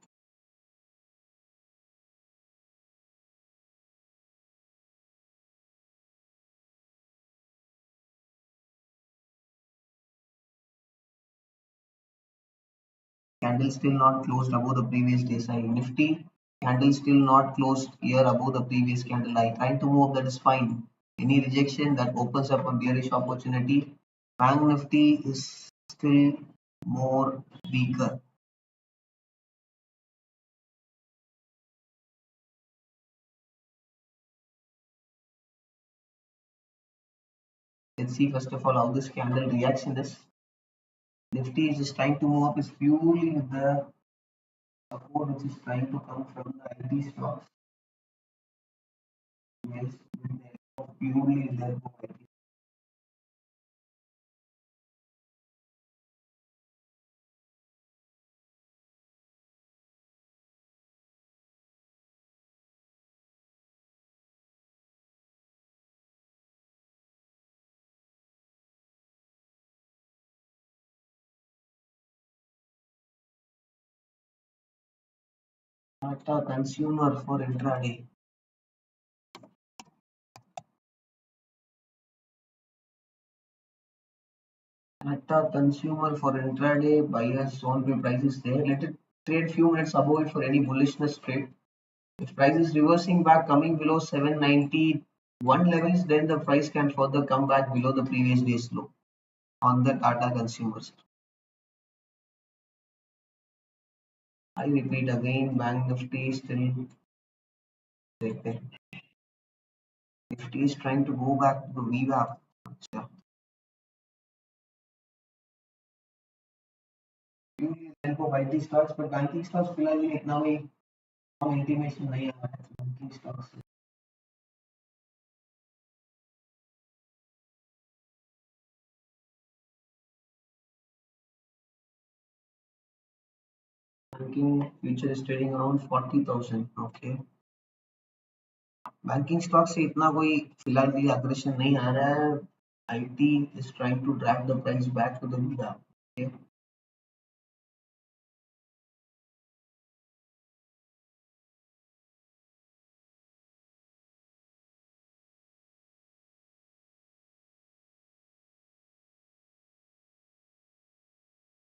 candle still not closed above the previous day's high nifty candle still not closed here above the previous candle high trying to move that is fine any rejection that opens up a bearish opportunity bank nifty is still more weaker let's see first of all how this candle reaction is nifty is just trying to move up is purely with the support which is trying to come from the IT stocks yes purely with the Tata Consumer for intraday. Tata Consumer for intraday. Buyers on the prices there. Let it trade few minutes above it for any bullishness trade. If price is reversing back, coming below 791 levels, then the price can further come back below the previous day's low on the Tata Consumers. I repeat again, Bank Nifty still there. Nifty is trying to go back to the VWAP. अच्छा, इनको IT stocks पर banking stocks फिलहाल ये इतना भी कम intimation नहीं आ रहा है banking stocks. Banking future is trading around 40,000. Okay. Banking stock से इतना कोई फिलहाल के लिए अग्रेशन नहीं आ रहा है. IT is trying to drag the price back to the VWAP. Okay.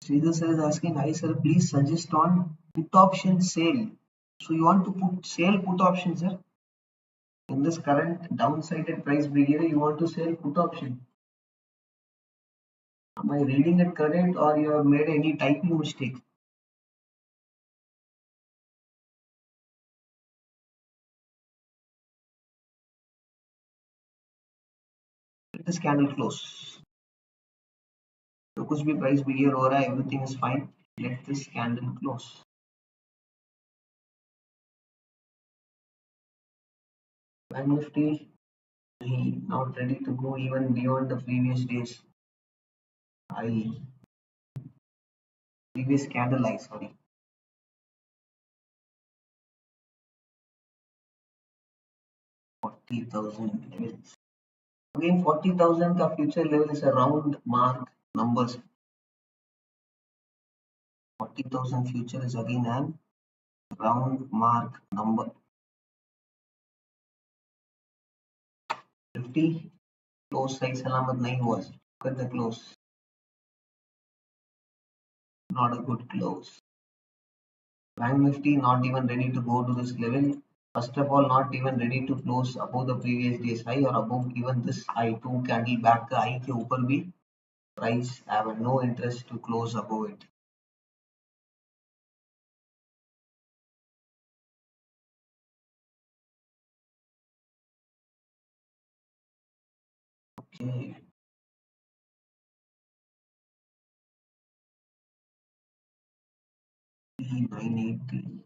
Sridhar sir is asking, hi sir, please suggest on put option sale. So you want to put sell put option, sir? In this current downside price behavior, you want to sell put option. Am I reading it correct or you have made any typing mistake? Let this candle close. तो कुछ भी price behavior हो रहा है, everything is fine. Let this candle close. Bank Nifty not ready to go even beyond the previous days. Previous candle I sorry. 40,000 levels. Again 40,000 का future level is a round mark numbers. 40,000 future is again an round mark number. 50 close सही सलामत नहीं हुआ. Look at the close. Not a good close. Bank Nifty not even ready to go to this level. First of all, not even ready to close above the previous day's high or above even this high. Two candle back का high के ऊपर भी price have no interest to close above it. Okay. E980.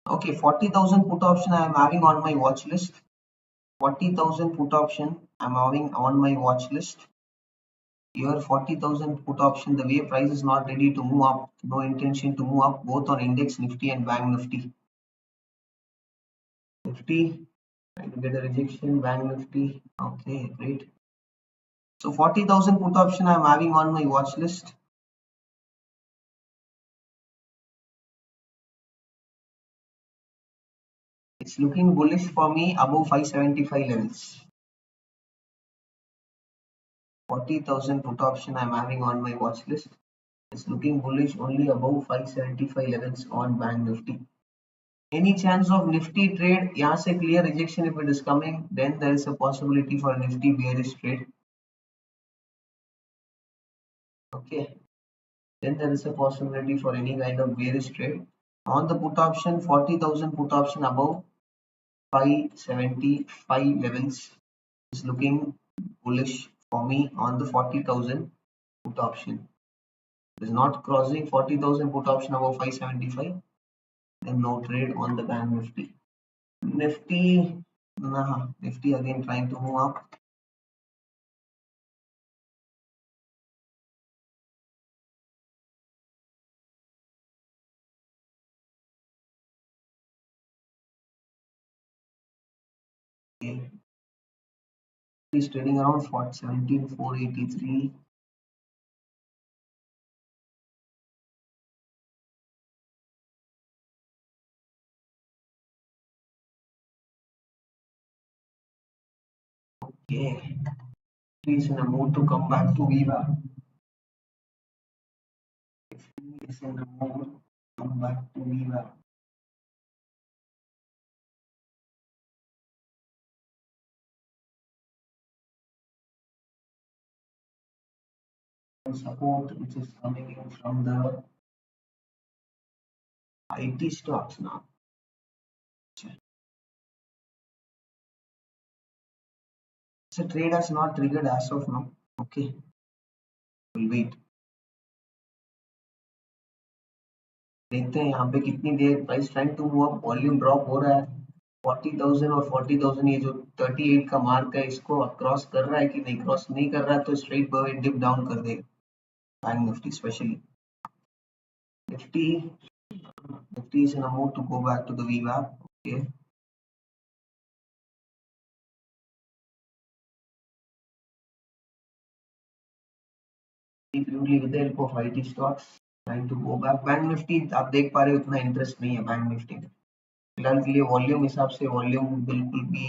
Okay, 40,000 put option I am having on my watch list. 40,000 put option I'm having on my watch list. Here 40,000 put option, the way price is not ready to move up, no intention to move up both on index Nifty and Bank Nifty. Nifty trying to get a rejection, Bank Nifty. Okay, great. So 40,000 put option I'm having on my watch list. It's looking bullish for me above 575 levels. 40,000 put option I'm having on my watch list. It's looking bullish only above 575 levels on Bank Nifty. Any chance of Nifty trade? यहाँ से clear rejection if it is coming, then there is a possibility for Nifty bearish trade. Okay, then there is a possibility for any kind of bearish trade. On the put option, 40,000 put option above 575 levels is looking bullish for me on the 40,000 put option. It is not crossing 40,000 put option above 575, then no trade on the Bank Nifty. Nifty, nah, Nifty again trying to move up. Okay. Is trading around 17,483. Okay, please in a mood to come back to Viva. If he is in a mood, come back to Viva. Support which is coming in from the IT stocks now. So trade has not triggered as of now. Okay, we'll wait. देखते हैं यहाँ पे कितनी देर price trying to move up, volume drop हो रहा है 40,000 और 40,000, ये जो 38 का मार्क है इसको क्रॉस कर रहा है कि नहीं, क्रॉस नहीं कर रहा है तो स्ट्रेट डिप डाउन कर देगा bank Nifty specially. Nifty Nifty is in a mood to go back to the VWAP. Okay, purely with the help of IT stocks trying to go back. Bank Nifty आप देख पा रहे हो उतना interest नहीं है बैंक निफ्टी में फिलहाल के लिए. वॉल्यूम हिसाब से वॉल्यूम बिल्कुल भी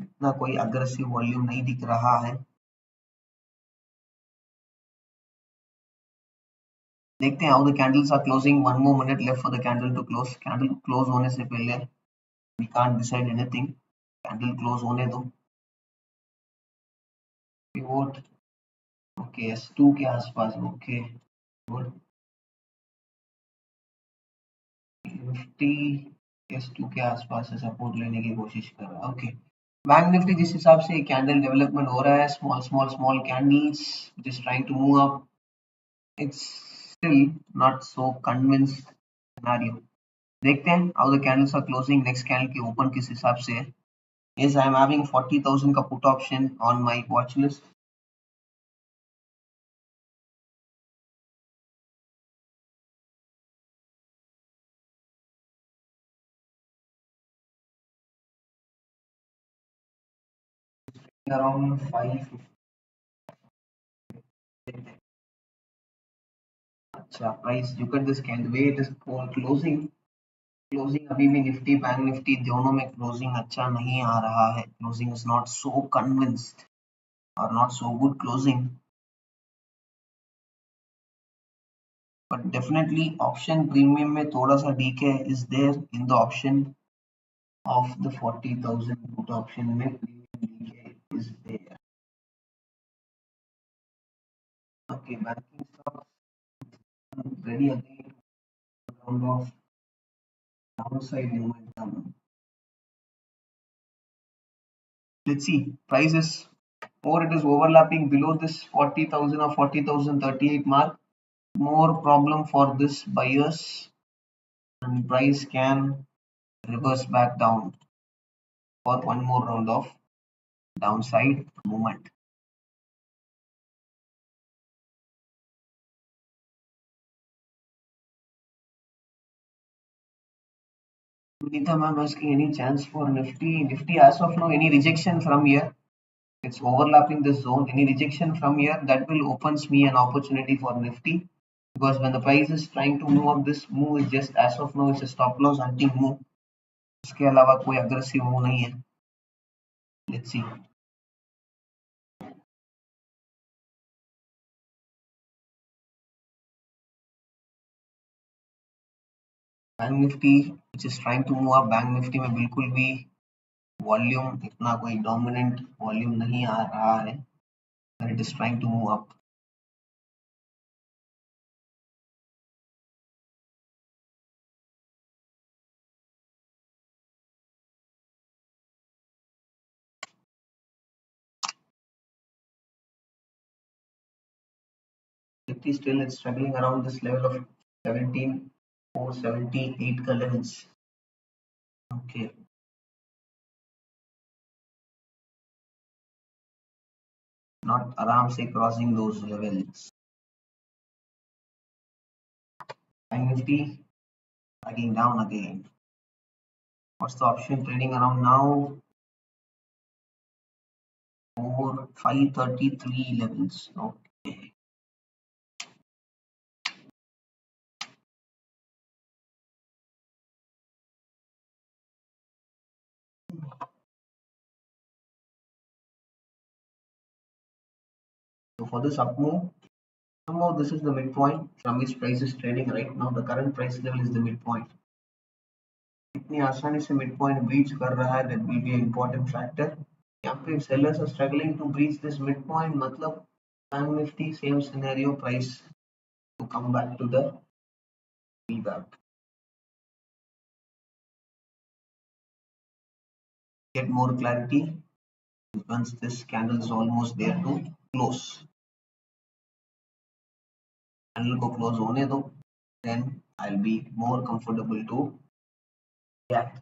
इतना कोई अग्रेसिव वॉल्यूम नहीं दिख रहा है. देखते हैं how the candles are closing. 1 more minute left for the candle to close. Candle close होने से पहले we can't decide anything. Candle close होने दो. पिवोट ओके S2 के आसपास. Okay good. निफ्टी S2 के आसपास से सपोर्ट लेने की कोशिश कर रहा है. ओके, बैंक निफ्टी जिस हिसाब से कैंडल डेवलपमेंट हो रहा है, small small small candles just trying to move up, it's still not so convinced scenario. देखते हैं how the candles are closing. Next candle की ओपन किस हिसाब से है. Yes, I am having 40,000 का put option on my watch list. Around 5. अच्छा price look at this candle way it is closing. Closing अभी भी निफ्टी बैंक निफ्टी दोनों में क्लोजिंग अच्छा नहीं आ रहा है. Closing is not so convinced और not so good closing. But definitely option premium में थोड़ा सा decay is there in the option of the 40,000 put option में. Premium decay is there. Okay, banking stock ready again round of downside momentum. Let's see prices or it is overlapping below this 40,000 or 40,038 mark. More problem for this buyers and price can reverse back down for one more round of downside movement. Sunita ma'am asking any chance for Nifty? Nifty as of now, any rejection from here? It's overlapping this zone. Any rejection from here that will opens me an opportunity for Nifty, because when the price is trying to move up, this move is just as of now it's a stop loss hunting move. इसके अलावा कोई aggressive move नहीं है. Let's see. Bank Nifty which is trying to move up. Bank Nifty में बिल्कुल भी volume इतना कोई डोमिनेंट वॉल्यूम नहीं आ रहा है. It is trying to move up. Nifty still is struggling around this level of 17,478 का levels. Okay, not आराम से crossing those levels. Bank Nifty lagging down again. What's the option trading around now? 533 levels. Okay. for this up move, somehow this is the midpoint from which price is trading right now. The current price level is the midpoint. इतनी आसानी से midpoint breach कर रहा है, that will be an important factor. यहाँ पे sellers are struggling to breach this midpoint, मतलब Bank Nifty same scenario, price to come back to the feedback. Get more clarity once this candle is almost there to close. Candle को close होने दो, then I'll be more comfortable to react.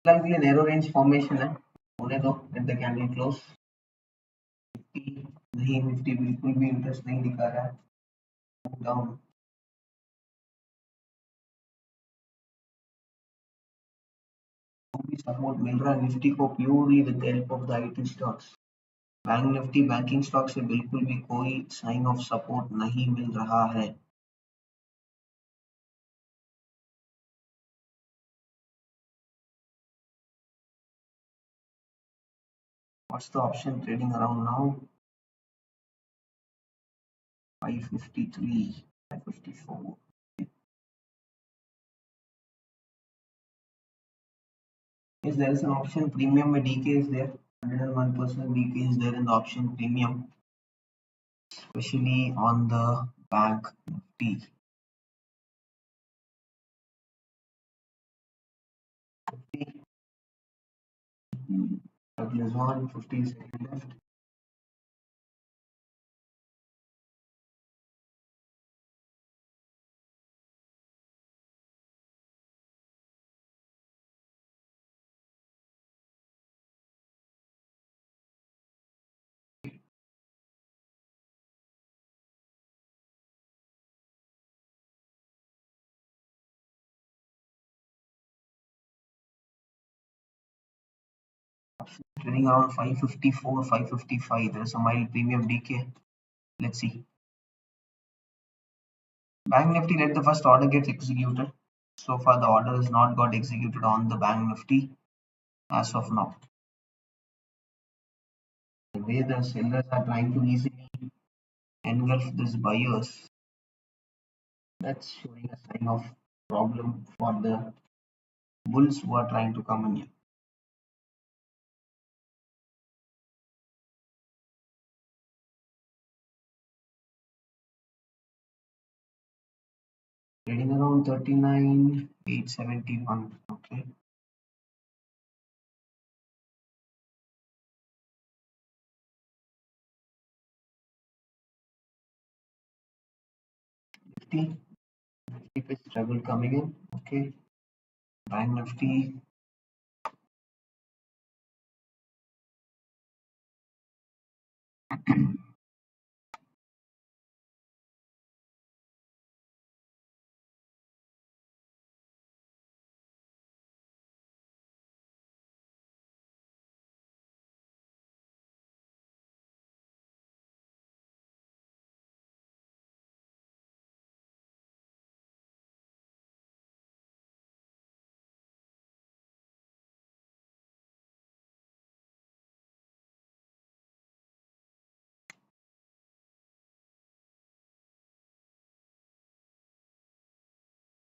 फिलहाल के लिए narrow range formation है, होने दो, let the candle close. नहीं, निफ्टी बिल्कुल भी इंटरेस्ट नहीं दिखा रहा है डाउन. सपोर्ट मिल रहा है निफ्टी को purely with the help of the IT stocks. Bank Nifty banking stock से बिल्कुल भी कोई साइन ऑफ सपोर्ट नहीं मिल रहा है. What's the option trading around now? 553, 554. Yes, there is an option premium where DK is there. 101% DK is there in the option premium, especially on the bank Nifty. 50. Circle is on, 50 seconds left. Trading around 554, 555. There is a mild premium DK. Let's see. Bank Nifty, let the first order get executed. So far, the order has not got executed on the Bank Nifty as of now. The way the sellers are trying to easily engulf these buyers, that's showing a sign of problem for the bulls who are trying to come in here. Trading around 39,871. Okay. Nifty, if it's trouble coming in. Okay. Bank Nifty.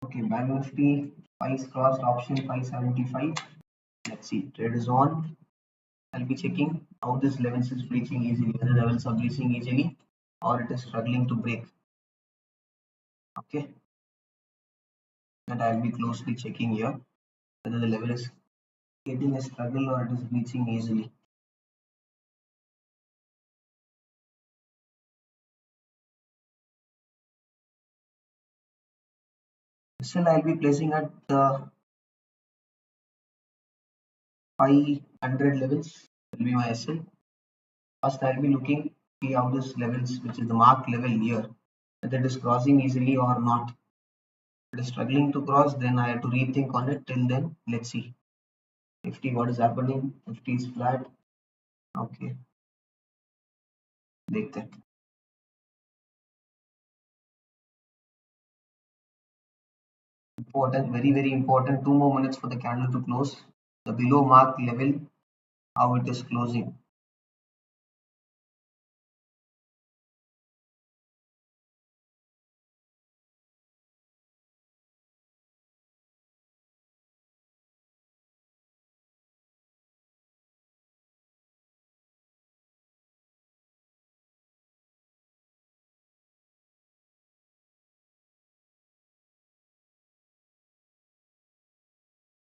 Okay, Bank Nifty, price crossed option 575. Let's see, trade is on. I'll be checking how this levels is breaching easily, whether levels are breaching easily or it is struggling to break. Okay, and I'll be closely checking here whether the level is getting a struggle or it is breaching easily. Still, I'll be placing at the 500 levels will be my SL. First, I'll be looking see how this levels, which is the mark level here, whether it is crossing easily or not. It is struggling to cross, then I have to rethink on it. Till then, let's see. Nifty, what is happening? Nifty is flat. Okay, देखते हैं. Important, very very important. 2 more minutes for the candle to close. The below mark level, how it is closing.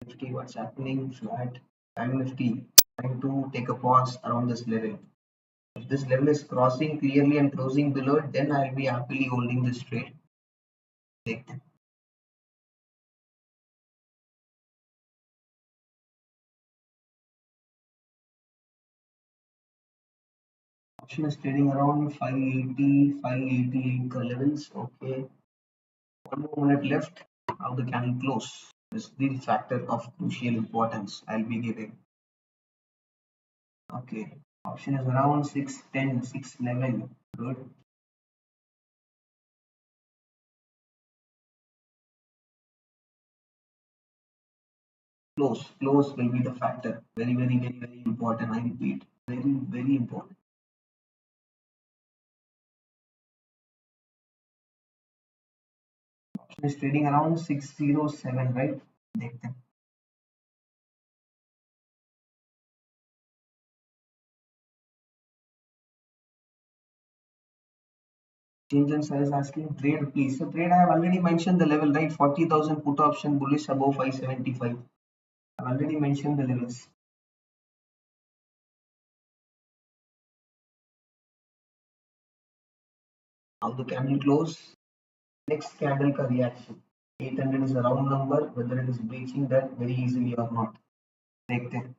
Nifty, what's happening? Flat. Bank Nifty trying to take a pause around this level. If this level is crossing clearly and closing below it, then I'll be happily holding this trade. देखते हैं. Option is trading around 580, 588 levels. Okay, 1 more minute left. How the candle close? This is the factor of crucial importance I'll be giving. Okay, option is around 610, 611. Good. Close will be the factor. Very, very, very, very important. I repeat, very, very important. Option is trading around 607, right? देखते हैं. Change and size asking trade, please. So trade, I have already mentioned the level, right? 40,000 put option bullish above 575. I've already mentioned the levels. How the candle close? Next candle ka reaction. 800 is a round number, whether it is breaching that very easily or not. देखते हैं.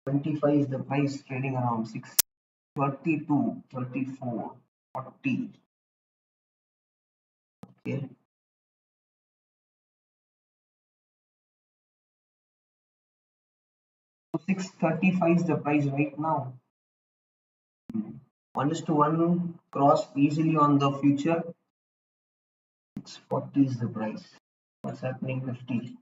25 is the price, trading around 632, 34, 40. Okay. So 635 is the price right now. 1:1 cross easily on the future. 640 is the price. What's happening? Nifty.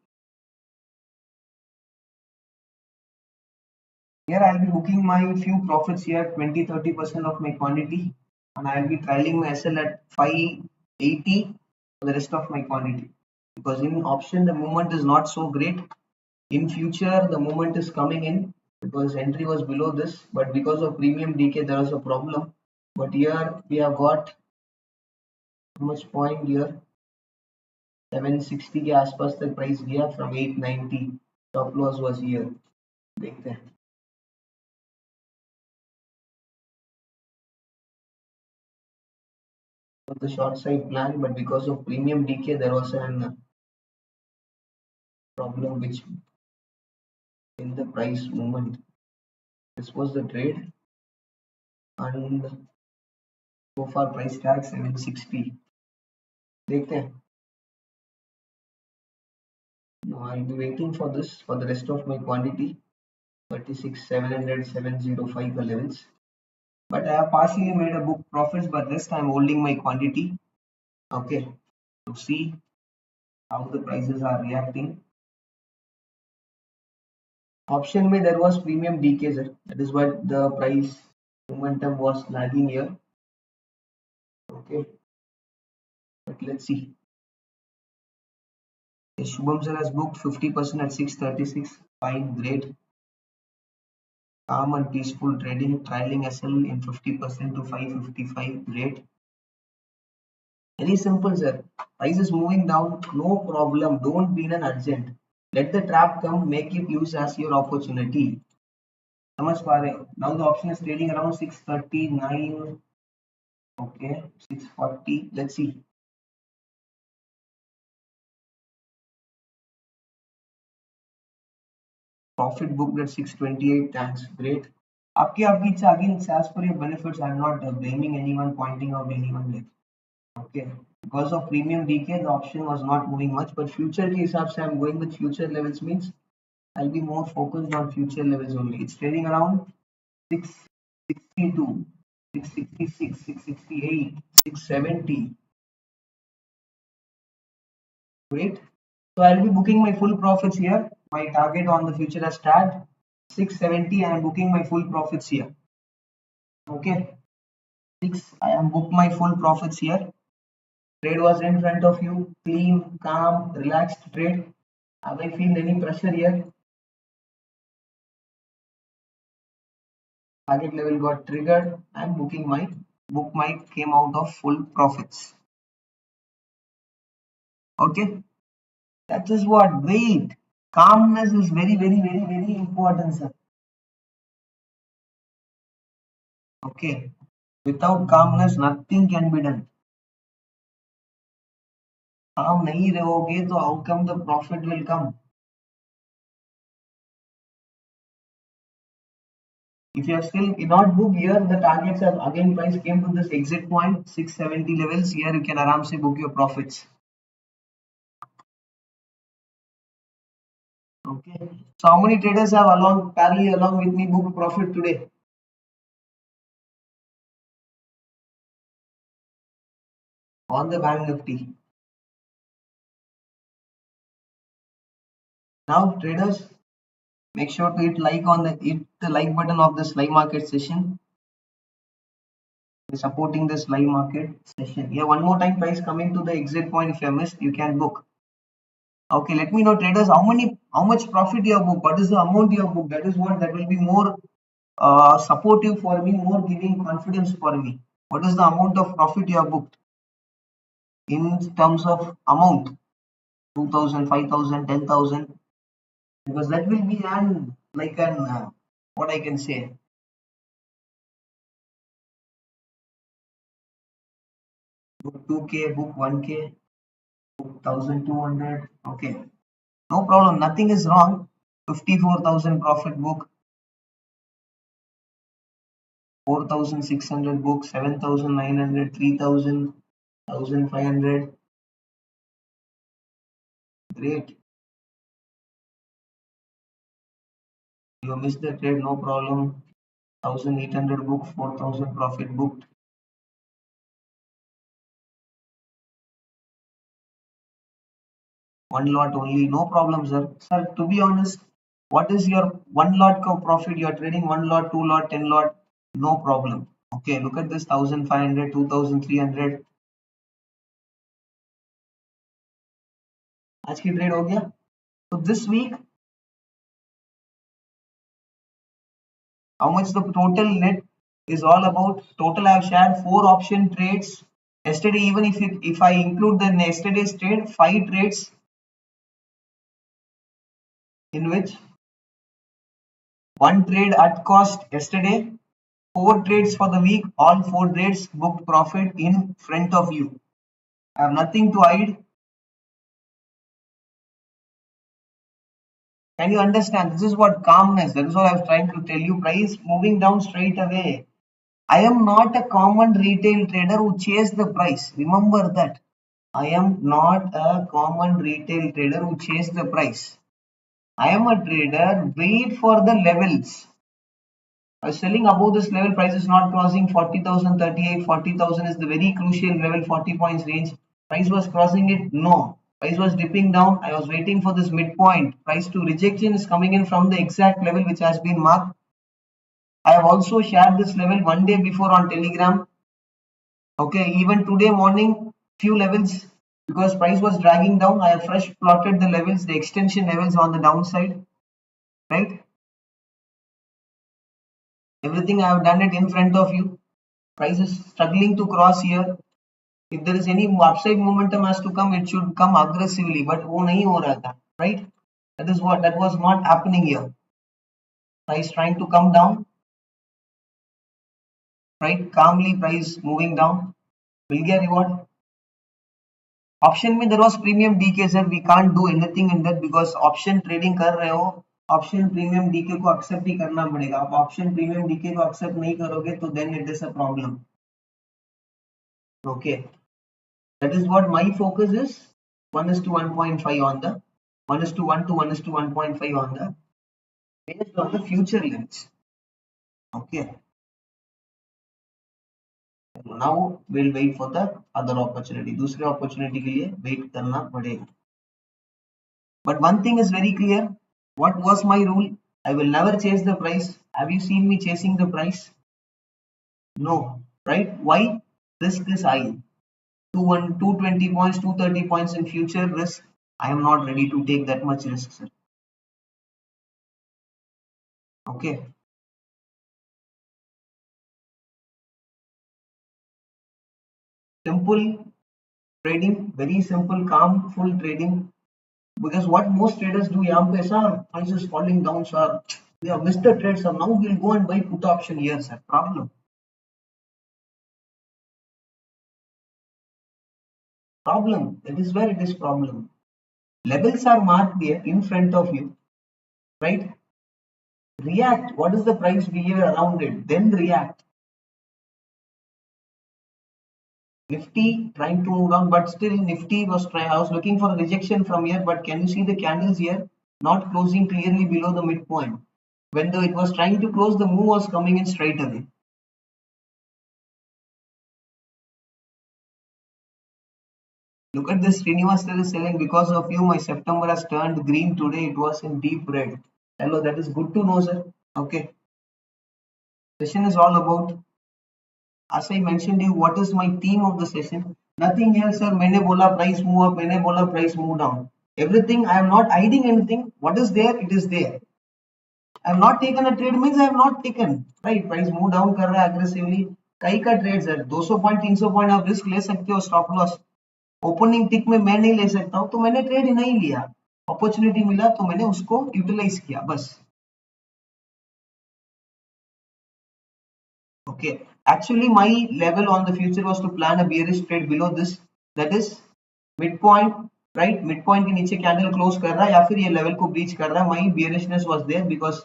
Here I'll be booking my few profits here, 20-30% of my quantity, and I'll be trialing my SL at 580 for the rest of my quantity. Because in option the movement is not so great. In future the movement is coming in because entry was below this, but because of premium decay there was a problem. But here we have got how much point here? 760 के आसपास तक price गया from 890. Stop loss was here. देखते हैं. The short side plan, but because of premium decay there was a problem which in the price movement. This was the trade, and so far price tag 760. देखते हैं. No, I'll be waiting for this for the rest of my quantity. 36, 700, 705 levels. But I have partially made a book profits, but rest I'm holding my quantity. Okay, to see how the prices are reacting. Option में there was premium decay, sir. That is what the price momentum was lagging here. Okay, but let's see. Shubham sir has booked 50% at 636. Fine, great. Calm and peaceful trading, trailing SL in 50% to 555. Great. Very simple, sir. Price is moving down, no problem. Don't be in an urgent. Let the trap come, make it use as your opportunity. समझ पा रहे हो? Now the option is trading around 639. Okay, 640. Let's see. Profit booked at 628. Thanks. Great. आपकी इच्छा, again as per your benefits. I'm not blaming anyone, pointing out anyone there. Okay, because of premium decay the option was not moving much, but future के हिसाब से I'm going with future levels, means I'll be more focused on future levels only. It's trading around 662, 666, 668, 670. Great. So I'll be booking my full profits here. My target on the future has tagged 670. I am booking my full profits here. Okay. I am booked my full profits here. Trade was in front of you. Clean, calm, relaxed trade. Have I feel any pressure here? Target level got triggered. I am booking my book might came out of full profits. Okay. That is what. Wait. Calmness is very important, sir. Okay. Without calmness, nothing can be done. Calm नहीं रहोगे तो how come the profit will come? If you have still not booked here, the targets have again price came to this exit point 670 levels. Here you can aram se book your profits. Okay. So how many traders have parallelly along with me booked profit today? On the Bank Nifty. Now traders, make sure to hit the like button of this live market session. We're supporting this live market session. Yeah, one more time price coming to the exit point. If you have missed, you can book. Okay, let me know traders how much profit you have booked, what is the amount you have booked. That will be more supportive for me, more giving confidence for me. What is the amount of profit you have booked in terms of amount? 2,000, 5,000, 10,000, because that will be what I can say. Book 2K, book 1K, book 1,200. Okay, no problem. Nothing is wrong. 54,000 profit book. 4,600 book, 7,900, 3,000, 1,500. Great. You missed the trade, no problem. 1,800 book, 4,000 profit booked. One lot only, no problem, sir. Sir, to be honest, what is your one lot profit? You are trading one lot, two lot, 10 lot, no problem. Okay, look at this 1,500, 2,300. आज की trade हो गया. So this week, how much the total net is all about? Total I have shared 4 option trades. Yesterday, even if I include the yesterday's trade, 5 trades in which 1 trade at cost yesterday, 4 trades for the week, all 4 trades booked profit in front of you. I have nothing to hide. Can you understand? This is what calmness, that is what I was trying to tell you. Price moving down straight away. I am not a common retail trader who chase the price. Remember that. I am not a common retail trader who chase the price. I am a trader, wait for the levels. I was selling above this level, price is not crossing 40,038. 40,000 is the very crucial level, 40 points range. Price was crossing it, no. Price was dipping down. I was waiting for this midpoint. Price to rejection is coming in from the exact level which has been marked. I have also shared this level one day before on Telegram. Okay, even today morning, few levels, because price was dragging down, I have fresh plotted the levels, the extension levels on the downside, right? Everything I have done it in front of you. Price is struggling to cross here. If there is any upside momentum has to come, it should come aggressively, but वो नहीं हो रहा था, right? That was not happening here. Price trying to come down, right? Calmly price moving down. Will get reward. Option में there was premium decay, sir. We can't do anything in that because option trading कर रहे हो. Option premium decay को accept ही करना पड़ेगा. आप option premium decay को एक्सेप्ट नहीं करोगे तो then it is a problem. Okay, that is what my focus is. 1 is to 1.5 on the 1 is to 1 to 1 is to 1.5 on the based on the future levels. Okay, now we'll wait for the other opportunity. दूसरे opportunity के लिए wait करना पड़ेगा. But one thing is very clear. What was my rule? I will never chase the price. Have you seen me chasing the price? No, right? Why? Risk is high. 220 points, 230 points in future risk. I am not ready to take that much risk, sir. Okay. Simple trading, very simple, calm, full trading. Because what most traders do, यहाँ पे sir, price is falling down, sir. We have missed the trade, sir. Now we'll go and buy put option here, sir. Problem. Problem. That is where it is problem. Levels are marked there in front of you, right? React. What is the price behavior around it? Then react. Nifty trying to move down, but still Nifty was trying. I was looking for a rejection from here, but can you see the candles here? Not closing clearly below the midpoint. When it was trying to close, the move was coming in straight away. Look at this. Srinivas still is selling because of you. My September has turned green today. It was in deep red. Hello, that is good to know, sir. Okay. Session is all about. As I mentioned you, what is my theme of the session? Nothing else, sir. मैंने बोला price move up, मैंने बोला price move down. Everything, I am not hiding anything. What is there, it is there. I have not taken a trade means I have not taken. Right, price move down कर रहा है aggressively. कई का trade sir 200 point 300 point आप risk ले सकते हो stop loss. Opening tick में मैं नहीं ले सकता हूँ तो मैंने ट्रेड ही नहीं लिया. अपॉर्चुनिटी मिला तो मैंने उसको यूटिलाइज किया बस. Okay, actually my level on the future was to plan a bearish trade below this, that is midpoint, right? Midpoint के नीचे candle close कर रहा है या फिर ये level को breach कर रहा है. My bearishness was there because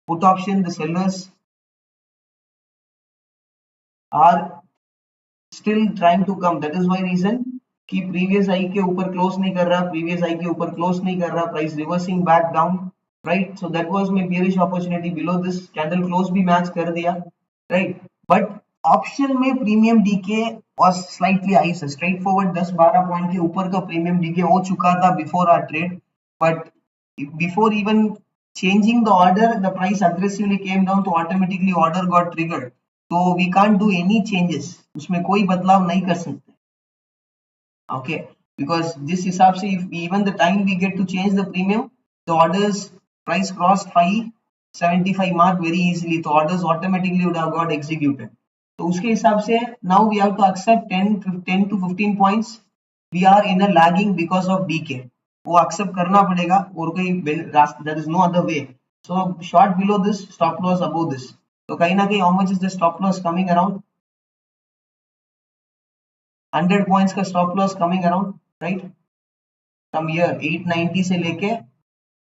put option the sellers are still trying to come. That is why reason कि previous high के ऊपर close नहीं कर रहा, previous high के ऊपर close नहीं कर रहा, price reversing back down, right? So that was my bearish opportunity below this. Candle close भी match कर दिया, right? But ऑप्शन में premium decay was slightly high, sir straightforward 10-12 point के ऊपर का प्रीमियम डीके हो चुका था before our trade. But before even changing the order, the price aggressively came down, तो automatically order got triggered. तो we can't do any changes, उसमें कोई बदलाव नहीं कर सकते. Okay, because जिस हिसाब से even the time we get to change the premium, the orders price crossed 575 mark very easily, तो orders automatically would have got executed. तो उसके हिसाब से now we have to accept 10 to 15 points we are in a lagging because of DK. वो accept करना पड़ेगा और कोई there is no other way. So short below this, stop loss above this. तो कहीं ना कहीं how much is the stop loss coming around? 100 points का stop loss coming around, right? From here 890 से लेके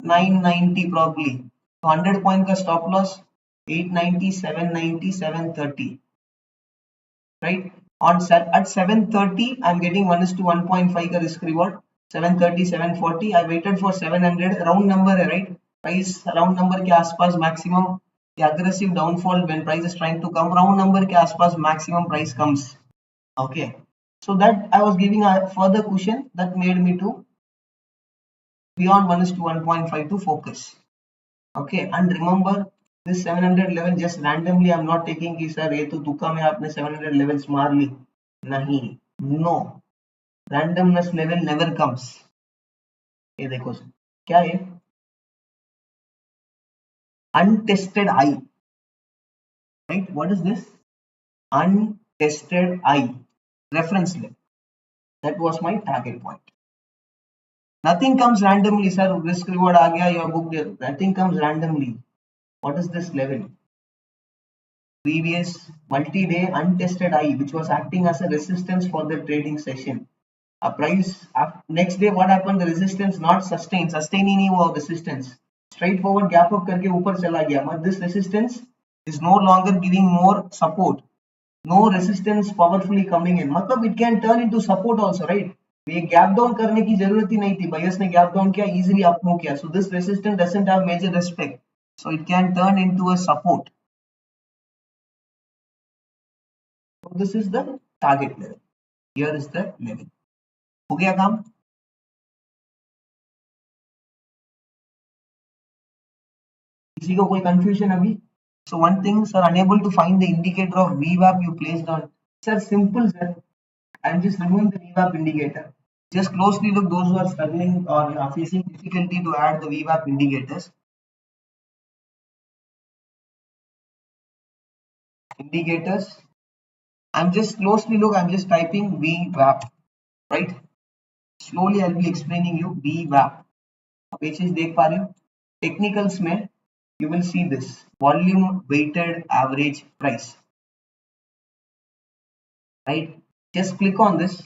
990 probably. तो 100 point का stop loss 890, 790, 730, right? At 730 I'm getting 1:1.5 का risk reward. 730, 740. I waited for 700. Round number है, right? Price round number के आसपास maximum. The aggressive downfall when price is trying to come, round number के आसपास maximum price comes. Okay, so that I was giving a further cushion that made me to beyond 1:1.5 to focus. Okay, and remember this 700 level just randomly I'm not taking कि sir ये तो तुक्का में आपने 700 levels मार ली. नहीं, no, randomness level never comes. ये देखो सर क्या है, untested high, right? What is this? Untested high reference level. That was my target point. Nothing comes randomly, sir. Risk reward आ गया, you are booked. Nothing comes randomly. What is this level? Previous multi-day untested high, which was acting as a resistance for the trading session. A price next day, what happened? The resistance not sustained. Sustaining नहीं हुआ resistance. Straightforward gap up करके ऊपर चला गया, but this resistance is no longer giving more support, no resistance powerfully coming in, मतलब it can turn into support also, right? ये gap down करने की जरूरत ही नहीं थी, बायर्स ने गैप डाउन किया, इजीली अप मूव किया, so this resistance doesn't have major respect, so it can turn into a support, so this is the target level, here is the level. हो गया काम? किसी को कोई कंफ्यूजन अभी? So one thing, sir, unable to find the indicator of VWAP you placed on. Sir, simple, sir. I'm just removing the VWAP indicator. Just closely look those who are struggling or are facing difficulty to add the VWAP indicators. Indicators. I'm just closely look. I'm just typing VWAP, right? Slowly I'll be explaining you VWAP. आप ये चीज देख पा रहे हो? Technicals में you will see this volume weighted average price, right? Just click on this.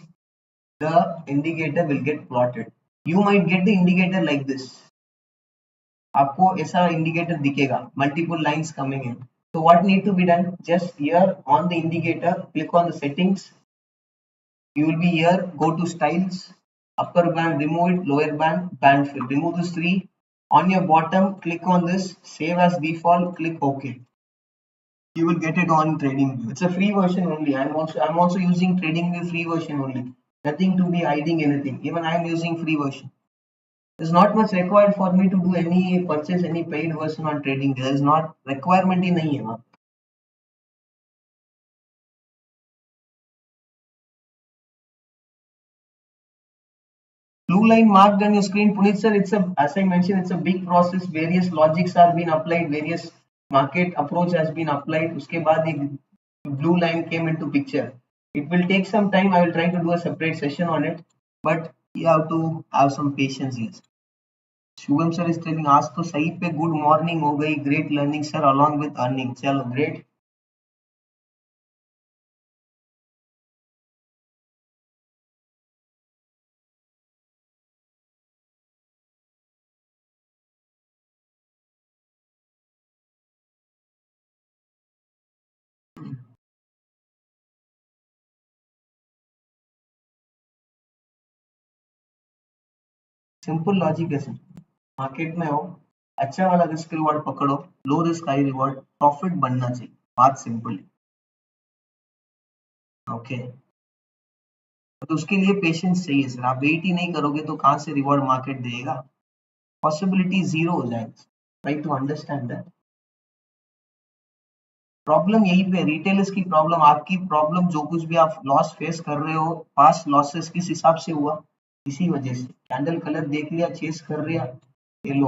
The indicator will get plotted. You might get the indicator like this. आपको ऐसा indicator दिखेगा, multiple lines coming in. So what need to be done? Just here on the indicator, click on the settings. You will be here, go to styles, upper band, remove it, lower band, band fill. Remove this three. On your bottom, click on this, save as default, click OK. You will get it on TradingView. It's a free version only. I'm also using TradingView free version only. Nothing to be hiding anything. Even I'm using free version. There's not much required for me to do any purchase any paid version on trading. There is not requirement ही नहीं है वहाँ. Blue line marked on your screen, Puneet sir. It's a, as I mentioned, it's a big process. Various logics are being applied. Various market approach has been applied. उसके बाद एक blue line came into picture. It will take some time. I will try to do a separate session on it, but you have to have some patience here. Shubham sir is telling आज तो सही पे good morning हो गई, great learning sir along with earning, चलो great. Simple logic है sir. Market में हो, अच्छा वाला रिस्क रिवॉर्ड पकड़ो, low risk high reward, profit बनना चाहिए, बात सिंपल है. ओके, तो उसके लिए पेशेंस चाहिए सर. आप वेट ही नहीं करोगे तो कहाँ से रिवॉर्ड मार्केट देगा? पॉसिबिलिटी जीरो हो जाएगा. Try to understand that. Problem यही पे, रिटेलर्स की प्रॉब्लम, आपकी प्रॉब्लम, जो कुछ भी आप लॉस फेस कर रहे हो, पास्ट लॉसेस किस हिसाब से हुआ, इसी वजह से. कैंडल कलर देख लिया, चेस कर रहा, ये लो.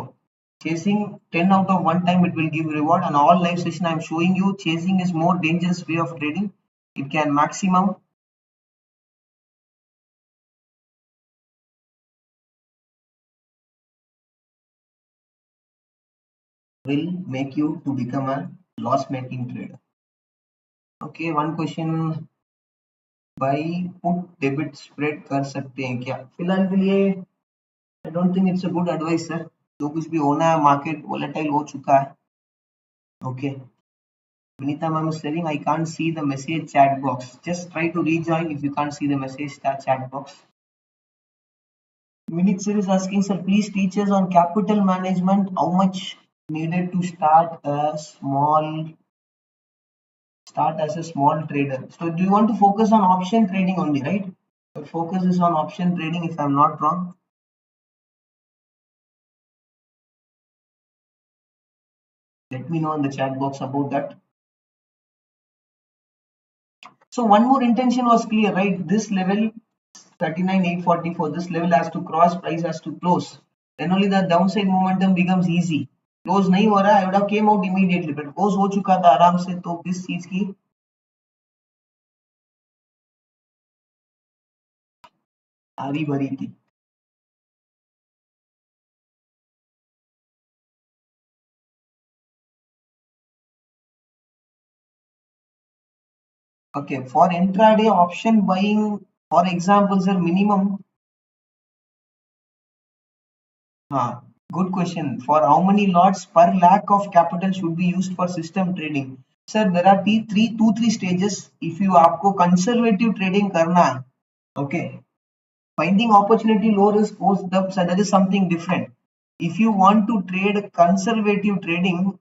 Chasing 10 out of 1 time it will give reward. And all live session I am showing you, chasing is more dangerous way of trading. It can maximum will make you to become a loss making trader. Okay, one question, by put debit spread कर सकते हैं क्या? फिलहाल के लिए आई don't think it's a good advice sir. जो कुछ भी होना है, मार्केट वोलेटाइल हो चुका है. Okay, Vinita ma'am is telling I can't see the message chat box. Just try to rejoin if you can't see the message chat box. Minute sir is asking, sir, please teach us on capital management. How much needed to start as a small trader? So do you want to focus on option trading only, right? The focus is on option trading, if I'm not wrong. Let me know in the chat box about that. So one more intention was clear, right? This level 39,844, this level has to cross, price has to close. Then only the downside momentum becomes easy. Close नहीं हो रहा, I would have came out immediately, but close हो चुका था आराम से, तो किस चीज की हरी भरी थी. Okay, for intraday option buying, for example, sir, minimum, हाँ, Good question. For how many lots per lakh of capital should be used for system trading? Sir, there are three stages. If you आपको conservative trading करना है, okay, finding opportunity low risk post the so that is something different. If you want to trade conservative trading,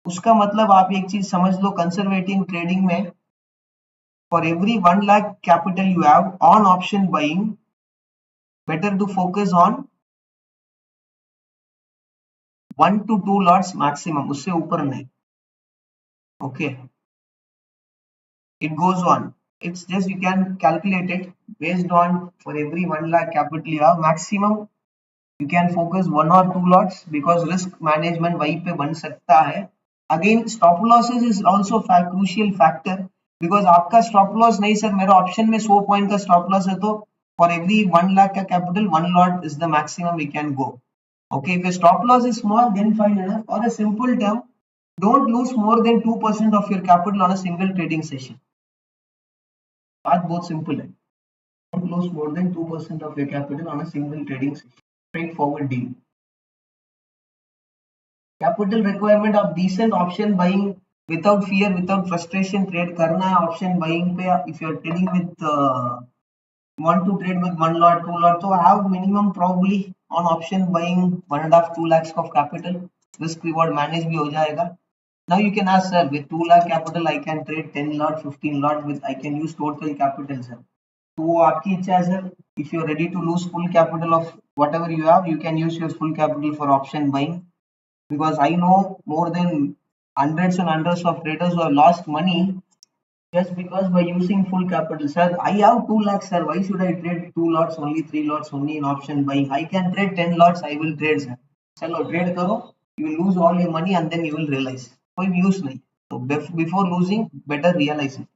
उसका मतलब आप एक चीज समझ लो, conservative trading में for every 1 lakh capital you have on option buying, better to focus on 1 to 2 lots maximum, उससे ऊपर नहीं. Okay, it goes on. It's just you can calculate it based on for every 1 lakh capital you have maximum you can focus 1 or 2 lots because risk management वहीं पे बन सकता है. Again stop losses is also crucial factor because आपका stop loss नहीं sir मेरा option में 100 point का stop loss है तो for every 1 lakh का capital 1 lot is the maximum we can go. Okay, if your stop loss is small then fine enough. Or a simple term, don't lose more than 2% of your capital on a single trading session. बात बहुत simple है. Don't lose more than 2% of your capital on a single trading session. Straightforward deal. Capital requirement of decent option buying without fear, without frustration. Trade करना है option buying पे. If you are trading with want to trade with 1 lot, 2 lot, so have minimum probably on option buying 1.5 2 lakhs of capital. Risk reward manage भी हो जाएगा. Now you can ask sir, with 2 lakh capital I can trade 10 lot, 15 lot with I can use total capital sir. तो वो आपकी इच्छा है sir. If you are ready to lose full capital of whatever you have, you can use your full capital for option buying. Because I know more than hundreds and hundreds of traders who have lost money just because by using full capital. Sir, I have 2 lakhs sir. Why should I trade 2 lots only, 3 lots only in option buying? I can trade 10 lots. I will trade sir. चलो trade करो. You will lose all your money and then you will realize. कोई use नहीं. So before losing, better realize it.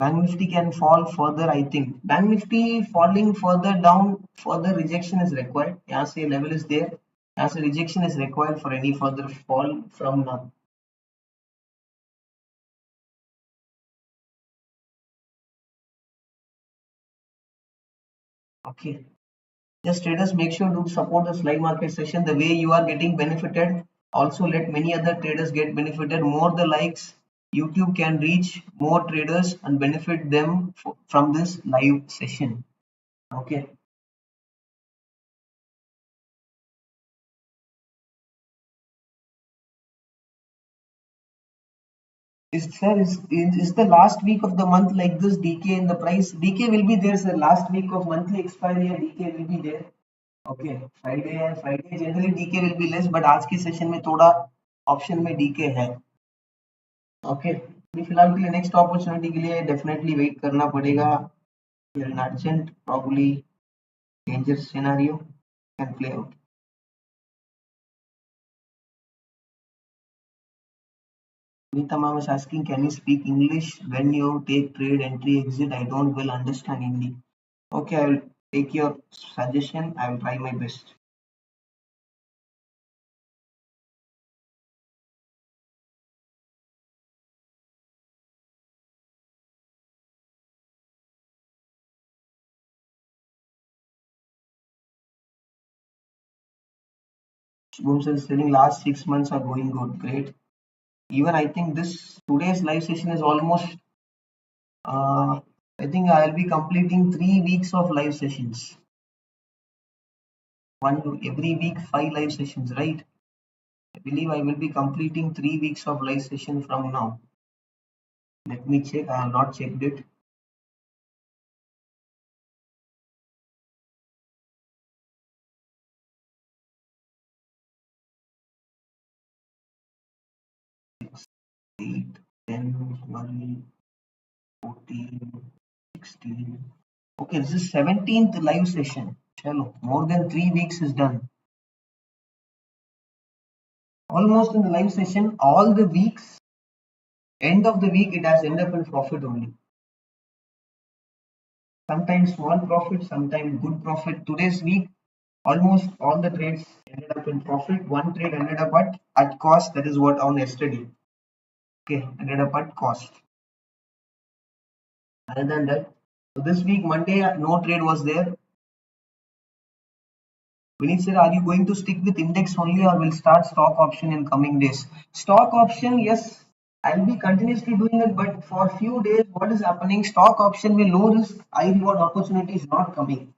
Banknifty can fall further, I think. Banknifty falling further down, further rejection is required. यहाँ से level is there. यहाँ से rejection is required for any further fall from now. Okay. Just traders make sure to support the live market session the way you are getting benefited. Also let many other traders get benefited. More the likes, YouTube can reach more traders and benefit them from this live session. Okay. Is the last week of the month like this DK in the price? DK will be there, sir. Last week of monthly expiry DK will be there. Okay, Friday generally DK will be less, but आज की session में थोड़ा option में DK है. Okay, अभी फिलहाल के लिए नेक्स्ट अपॉर्चुनिटी के लिए डेफिनेटली वेट करना पड़ेगा. An urgent, probably dangerous scenario can play out. Nita Ma'am is asking, can you speak English when you take trade, entry, exit? I don't well understand Hindi. Okay, I will take your suggestion. I will try my best. Shubham says selling last 6 months are going good. Great. Even I think this today's live session is almost. I think I'll be completing 3 weeks of live sessions. Every week 5 live sessions, right? I believe I will be completing 3 weeks of live session from now. Let me check. I have not checked it. Eight, 10, 12, 14, 16. Okay, this is 17th live session. Chalo, more than 3 weeks is done. Almost in the live session, all the weeks, end of the week, it has ended up in profit only. Sometimes small profit, sometimes good profit. Today's week, Almost all the trades ended up in profit. One trade ended up at cost. That is what on yesterday. Okay, ended up at cost. Other than that, so this week Monday no trade was there. Vinith said, are you going to stick with index only or will start stock option in coming days? Stock option, yes, I'll be continuously doing it, but for a few days, what is happening? Stock option with low risk, high reward opportunity is not coming.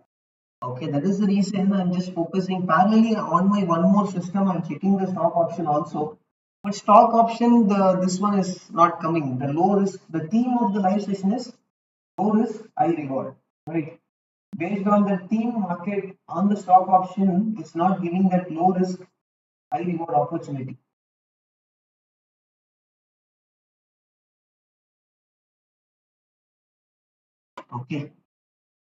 Okay, that is the reason I'm just focusing parallelly on my one more system. I'm checking the stock option also. But stock option, this one is not coming. The low risk, the theme of the live session is low risk, high reward. Right. Based on the theme market on the stock option, it's not giving that low risk, high reward opportunity. Okay.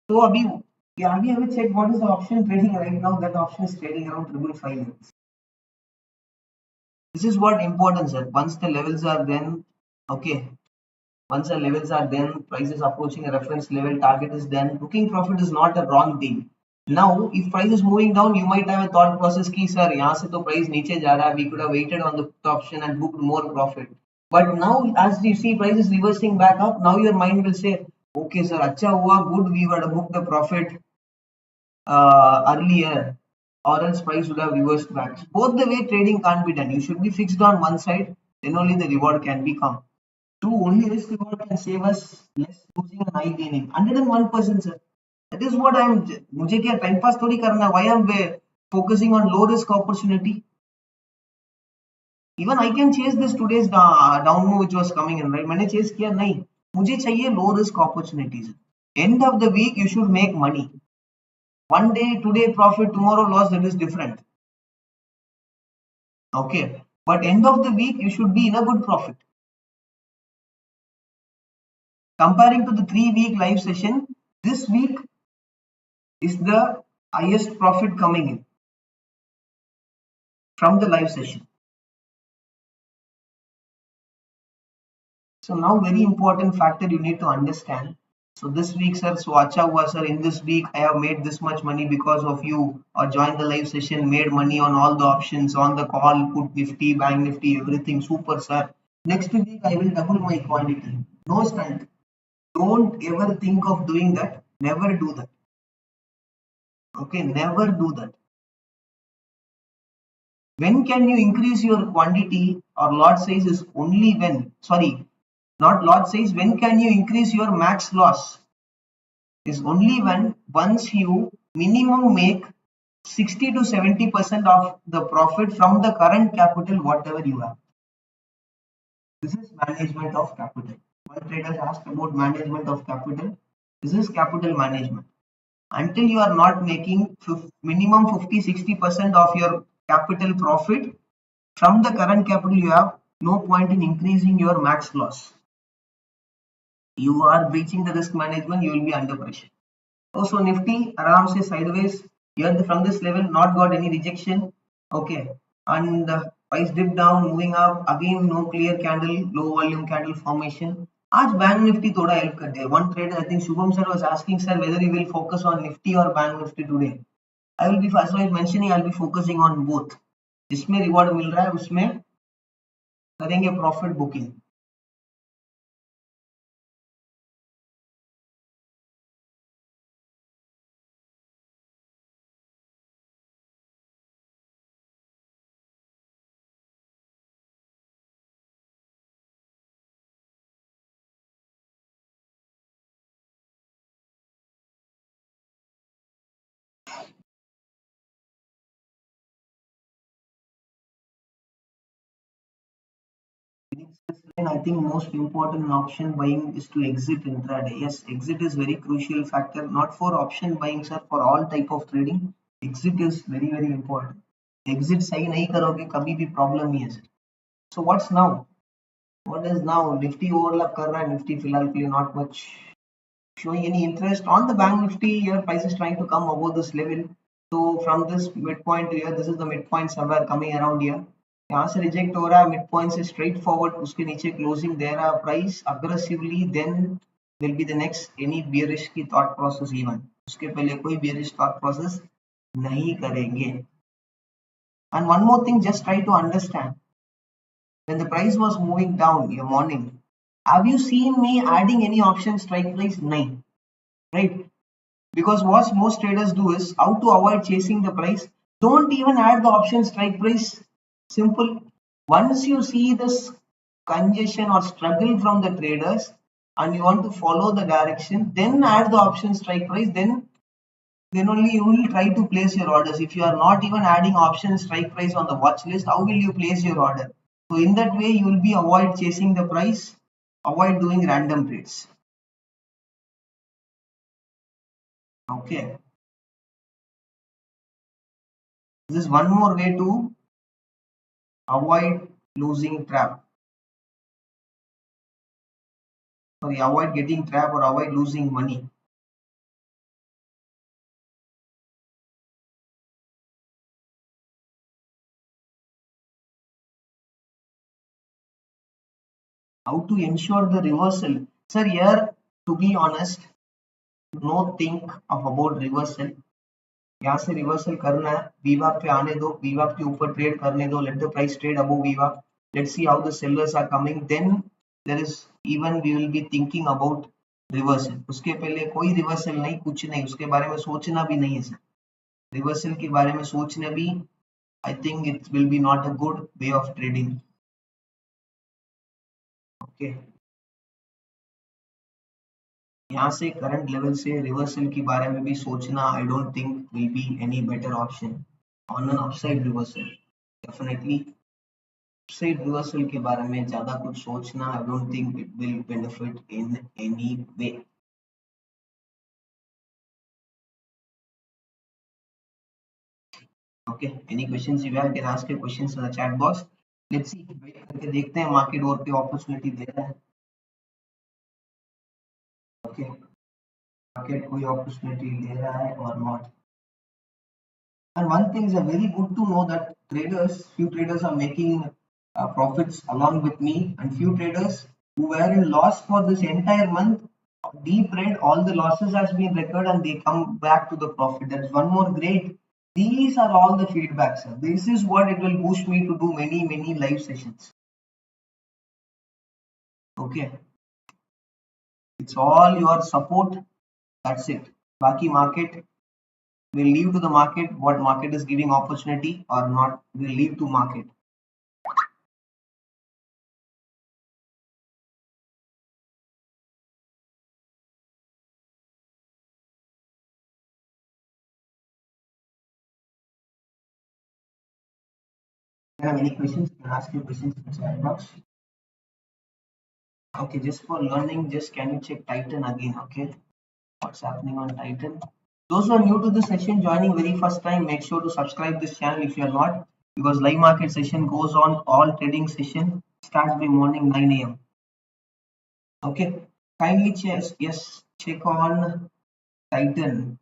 So Abhi, yeah, have you ever checked what is the option trading right now? That option is trading around 555. This is what important, sir. Once the levels are then okay. Once the levels are then, price is approaching a reference level, target is then, booking profit is not a wrong thing. Now, if price is moving down, you might have a thought process ki sir, यहाँ से तो price नीचे जा रहा है, we could have waited on the put option and booked more profit. But now, as you see price is reversing back up, now your mind will say, okay sir, अच्छा हुआ, good, we would have booked the profit earlier, or else price would have reversed back. So both the way trading can't be done. You should be fixed on one side, then only the reward can be come. True, only risk reward can save us less losing and high gaining. 101%, sir. That is what I'm. मुझे क्या time pass थोड़ी करना है? Why I'm focusing on low risk opportunity? Even I can chase this today's down move which was coming in, right? मैंने chase किया नहीं. मुझे चाहिए low risk opportunities. End of the week you should make money. One day, today profit, tomorrow loss. That is different. Okay, but end of the week you should be in a good profit. Comparing to the 3-week live session, this week is the highest profit coming in from the live session. So now very important factor you need to understand. So this week, sir, so acha hua, sir, in this week I have made this much money because of you, or joined the live session, made money on all the options, on the call, put Nifty, Bank Nifty, everything super, sir. Next week I will double my quantity. No stunt. Don't ever think of doing that. Never do that. Okay, never do that. When can you increase your quantity or lot size is only when, sorry, not lot size, when can you increase your max loss is only when once you minimum make 60 to 70% of the profit from the current capital whatever you have. This is management of capital. One trader asked about management of capital. This is capital management. Until you are not making minimum 50-60% of your capital profit from the current capital you have, no point in increasing your max loss. You are breaching the risk management, you will be under pressure. Also Nifty aram se sideways here from this level, not got any rejection. Okay, and price dip down, moving up again, no clear candle, low volume candle formation. आज bank Nifty थोड़ा help कर दिया. One trader, I think Shubham sir was asking sir whether you will focus on Nifty or Bank Nifty today. I will be first while mentioning I'll be focusing on both. जिसमें reward मिल रहा है उसमें करेंगे profit booking. I think most important in option buying is to exit intraday. Yes, exit is very crucial factor, not for option buying, sir, for all type of trading. Exit is very important. Exit सही नहीं करोगे कभी भी problem ही है sir. So what's now? What is now? Nifty overlap कर रहा है. Nifty फिलहाल के लिए not much showing any interest on the bank Nifty. Here price is trying to come above this level. So from this midpoint here, this is the midpoint somewhere coming around here. यहाँ से reject हो रहा है mid point से straightforward उसके नीचे closing दे रहा है price aggressively then will be the next any bearish की थॉट प्रोसेस इवन उसके पहले कोई बियरिश थॉट प्रोसेस नहीं करेंगे. And one more thing, just try to understand. When the price was moving down in the morning, have you seen me adding any option strike price? No, right? Because what most traders do is how to avoid chasing the price. Don't even add the option strike price. Simple. Once you see this congestion or struggle from the traders and you want to follow the direction, then add the option strike price. Then only you will try to place your orders. If you are not even adding option strike price on the watch list, how will you place your order? So in that way, you will be avoid chasing the price, avoid doing random trades. Okay. This is one more way to avoid losing trap. Sorry, avoid getting trap or avoid losing money. How to ensure the reversal? Sir, here to be honest, no think of about reversal. यहाँ से reversal करना है, Viva पे आने दो, Viva के ऊपर trade करने दो, let the price trade above वीवा, let's see how the sellers are coming, then there is even we will be thinking about reversal. उसके पहले कोई रिवर्सल नहीं, कुछ नहीं, उसके बारे में सोचना भी नहीं है सर. रिवर्सल के बारे में सोचना भी, I think it will be not a good way of trading. Okay, यहाँ से करंट लेवल से रिवर्सल के बारे में भी सोचना I don't think will be any better option on an upside reversal. Definitely upside reversal के बारे में ज्यादा कुछ सोचना I don't think it will benefit in any way. Okay, any questions you have can ask your questions in the chat box. Let's see, wait करके देखते हैं market और पे अपॉर्चुनिटी दे रहा है. ओके, मार्केट कोई अपॉर्चुनिटी दे रहा है और not. And one thing is very good to know that few traders are making profits along with me, and few traders who were in loss for this entire month, deep red, all the losses has been recorded and they come back to the profit. That is one more great. These are all the feedbacks. Sir. This is what it will push me to do many live sessions. Okay, it's all your support. That's it. Baki market. We'll leave to the market what market is giving opportunity or not. We'll leave to market. If you have any questions, you can ask your questions in the chat box. Okay, just for learning, just can you check Titan again? Okay, what's happening on Titan? Those who are new to the session, joining very first time, make sure to subscribe this channel if you are not, because live market session goes on. All trading session starts by morning 9 a.m. Okay, kindly check on Titan.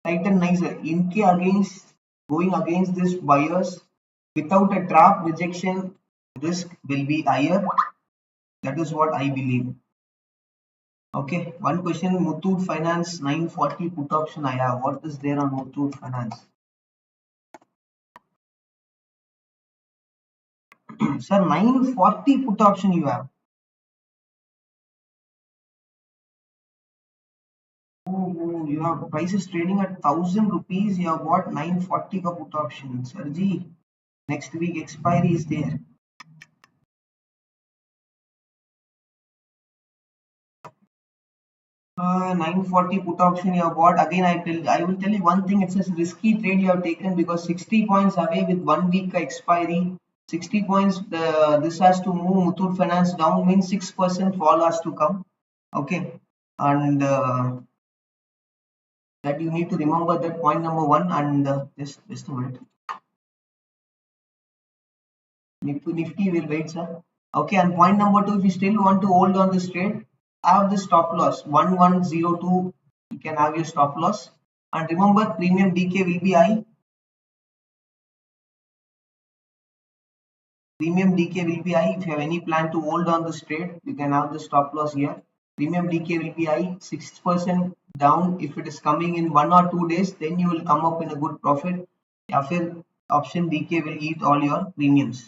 Titan nice. Inke against going against this buyers without a trap rejection, risk will be higher. That is what I believe. Okay, one question. Muthoot Finance 940 put option I have. What is there on Muthoot Finance? Sir, 940 put option you have. Oh, you have prices trading at 1000 rupees. You have bought 940 ka put option. Sir ji, next week expiry is there. 940 put option you have bought. Again, I will tell you one thing. It's a risky trade you have taken because 60 points away with 1 week expiry. 60 points. This has to move Muthoot Finance down. Means 6% fall has to come. Okay, and that you need to remember that point number one. And just a minute. Nifty will wait, sir. Okay, and point number two. If you still want to hold on this trade, have the stop loss 1102. You can have your stop loss, and remember premium DK will be high. Premium DK will be high. If you have any plan to hold on this trade, you can have the stop loss here. Premium decay will be high, 6% down. If it is coming in 1 or 2 days, then you will come up in a good profit. या फिर option decay will eat all your premiums.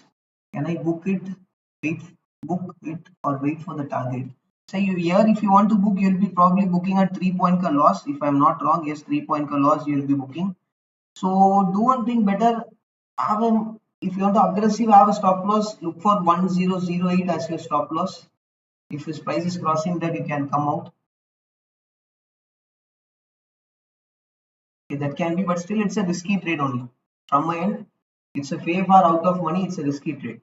Can I book it? Wait, book it or wait for the target. So here, if you want to book, you'll be probably booking at 3 point ka loss. If I'm not wrong, yes, 3 point ka loss you'll be booking. So do one thing better. Have a, if you want to aggressive, have a stop loss. Look for 1008 as your stop loss. If his price is crossing that, you can come out. Okay, that can be, but still it's a risky trade only. From my end, it's a far out of money, it's a risky trade.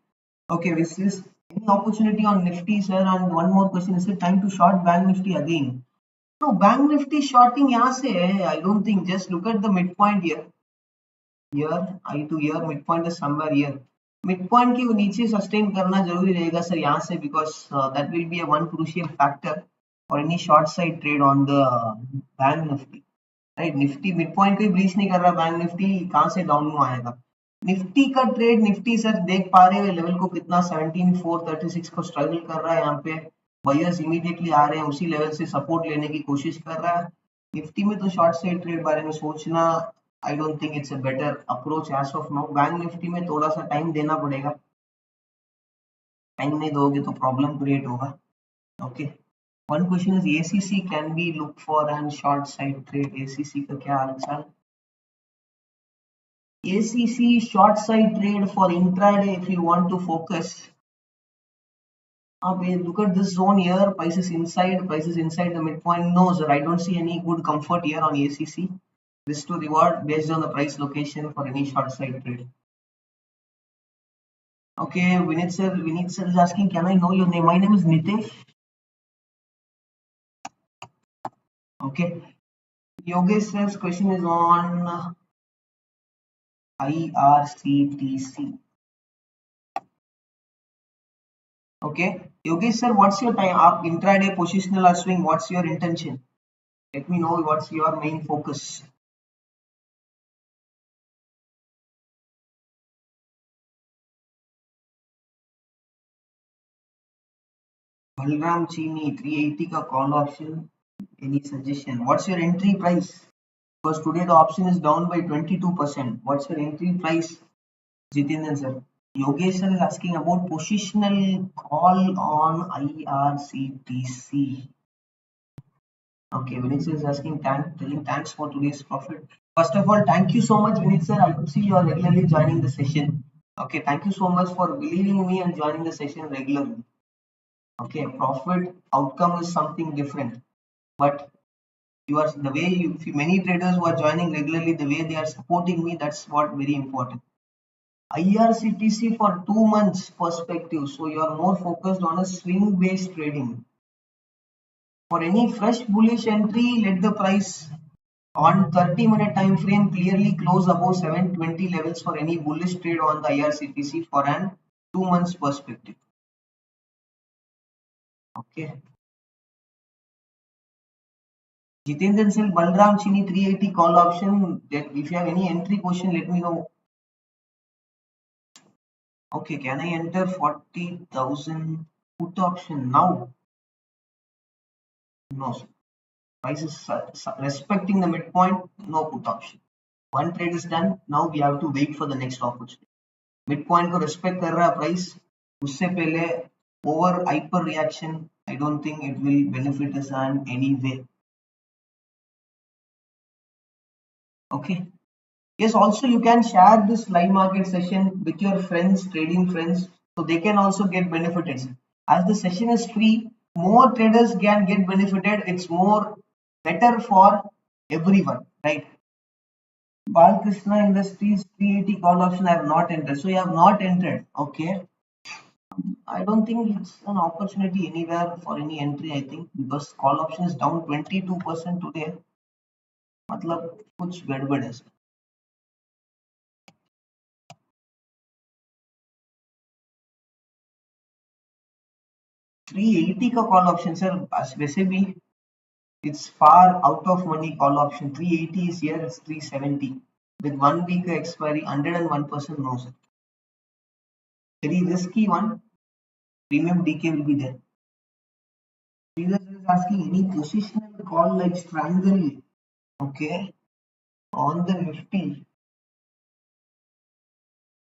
Okay, this is any opportunity on Nifty, sir. And one more question, is it time to short Bank Nifty again? No, Bank Nifty shorting yahan se hai. I don't think. Just look at the midpoint here. Here, I to here, midpoint is somewhere here. Midpoint की नीचे sustain करना जरूरी रहेगा sir यहाँ से, because that will be a one crucial factor for any short side trade on the Bank Nifty. Right, Nifty mid point को breach नहीं कर रहा, बैंक निफ्टी कहां से डाउन में आएगा? निफ्टी का ट्रेड, निफ्टी सर देख पा रहे हैं लेवल को कितना, 17436 को स्ट्रगल कर रहा है। यहाँ पे बायर्स इमीडिएटली आ रहे हैं, उसी लेवल से सपोर्ट लेने की कोशिश कर रहा है। निफ्टी में तो शॉर्ट साइड ट्रेड बारे में सोचना, I don't think it's a better approach as of now. Bank Nifty में थोड़ा सा टाइम देना पड़ेगा, टाइम नहीं दोगे तो प्रॉब्लम क्रिएट होगा। Okay, one question is ACC can be looked for and short side trade. ACC का क्या हाल चाल? ACC short side trade for intraday if you want to focus. Look at this zone here. Price is inside the midpoint. No sir, I don't see any good comfort here on ACC. This to reward based on the price location for any short side trade. Okay, Vinit sir is asking, can I know your name? My name is Nitesh. Okay, Yogesh sir's question is on IRCTC. Okay, Yogesh sir, what's your time up intraday positional or swing? What's your intention? Let me know what's your main focus. Balram Chini 380 का call option. Any suggestion? What's your entry price? Because today the option is down by 22%. What's your entry price, Jitendran sir? Yogesh sir is asking about positional call on IRCTC. Okay, Vinit sir is asking, telling thanks for today's profit. First of all, thank you so much, Vinit sir. I could see you are regularly joining the session. Okay, thank you so much for believing me and joining the session regularly. Okay, profit outcome is something different, but you are the way you, many traders who are joining regularly, the way they are supporting me, that's what very important. IRCTC for 2 months perspective, so you are more focused on a swing based trading. For any fresh bullish entry, let the price on 30-minute time frame clearly close above 720 levels for any bullish trade on the IRCTC for an 2 months perspective. Okay. Jitendran Sel, Balram Chini 380 call option. If you have any entry question, let me know. Okay, can I enter 40,000 put option now? No, sir. Price is respecting the midpoint, no put option. One trade is done, now we have to wait for the next opportunity. Midpoint को respect कर रहा है price, उससे पहले over hyper reaction, I don't think it will benefit us in any way. Okay. Yes, also you can share this live market session with your friends, trading friends, so they can also get benefited. As the session is free, more traders can get benefited. It's more better for everyone, right? Balkrishna Industries 380 call option I have not entered. So you have not entered. Okay. I don't think it's an opportunity anywhere for any entry, I think, because call option is down 22% today. मतलब कुछ गड़बड़ है. 380 का call option sir, वैसे भी it's far out of money call option. 380 is here, it's 370 with 1 week expiry, 101% no sir. Very risky one. Premium decay will be there. Sridhar is asking any positional call like strangle, okay, on the Nifty.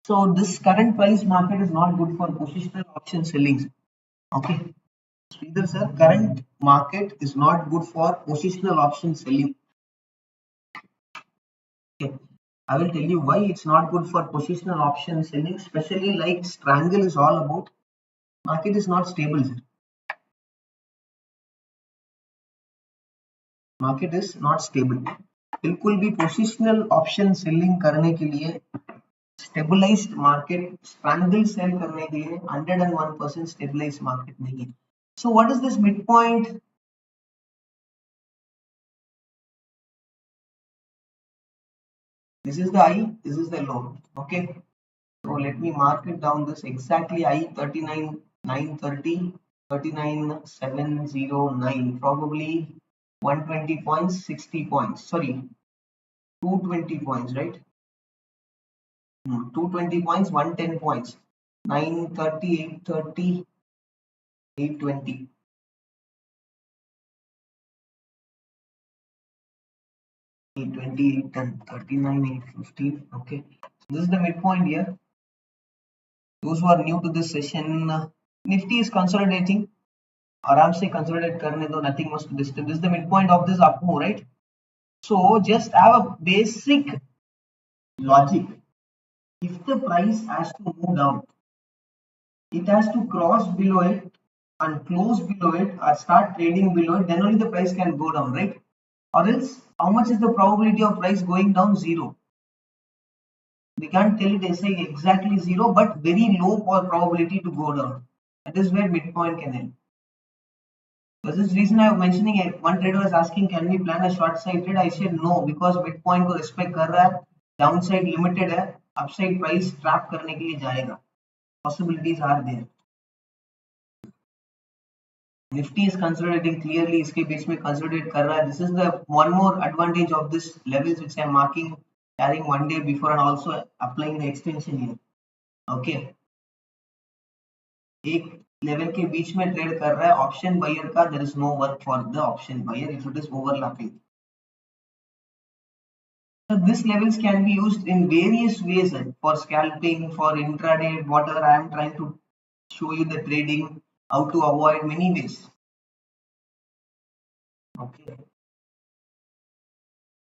So this current price market is not good for positional option selling. Okay, Sridhar sir, current market is not good for positional option selling. Okay, I will tell you why it's not good for positional option selling, especially like strangle is all about. Market is not stable, sir. Market is not stable. बिल्कुल भी positional option selling करने के लिए stabilised market strangle cell करने के लिए 101% stabilised market नहीं है. So what is this mid point? This is the high, this is the low. Okay, so let me mark it down. This exactly high 39,930, 39,709, probably 120 points, 60 points, sorry, 220 points, right? 220 points, 110 points, 930, 830, 820. 820, 810, 39, 815. Okay, so this is the midpoint here. Those who are new to this session, Nifty is consolidating. आराम से consolidate करने दो, nothing much to disturb. This is the midpoint of this up move, right? So just have a basic logic. If the price has to move down, it has to cross below it and close below it or start trading below it, then only the price can go down, right? Or else, how much is the probability of price going down? Zero. We can't tell it exactly zero, but very low probability to go down. That is where midpoint can help. For this reason, I am mentioning one trader was asking, can we plan a short side trade? I said no, because midpoint को respect कर रहा है, downside limited है, upside price trap करने के लिए जाएगा. Possibilities are there. Nifty is consolidating clearly, इसके बीच में consolidate कर रहा है. This is the one more advantage of this levels which I am marking, carrying one day before and also applying the extension here. Okay. एक level के बीच में trade कर रहा है ऑप्शन बायर का. There is no work for the option buyer if it is overlapping. So these levels can be used in various ways for scalping, for intraday, whatever. I am trying to show you the trading, how to avoid many ways. Okay,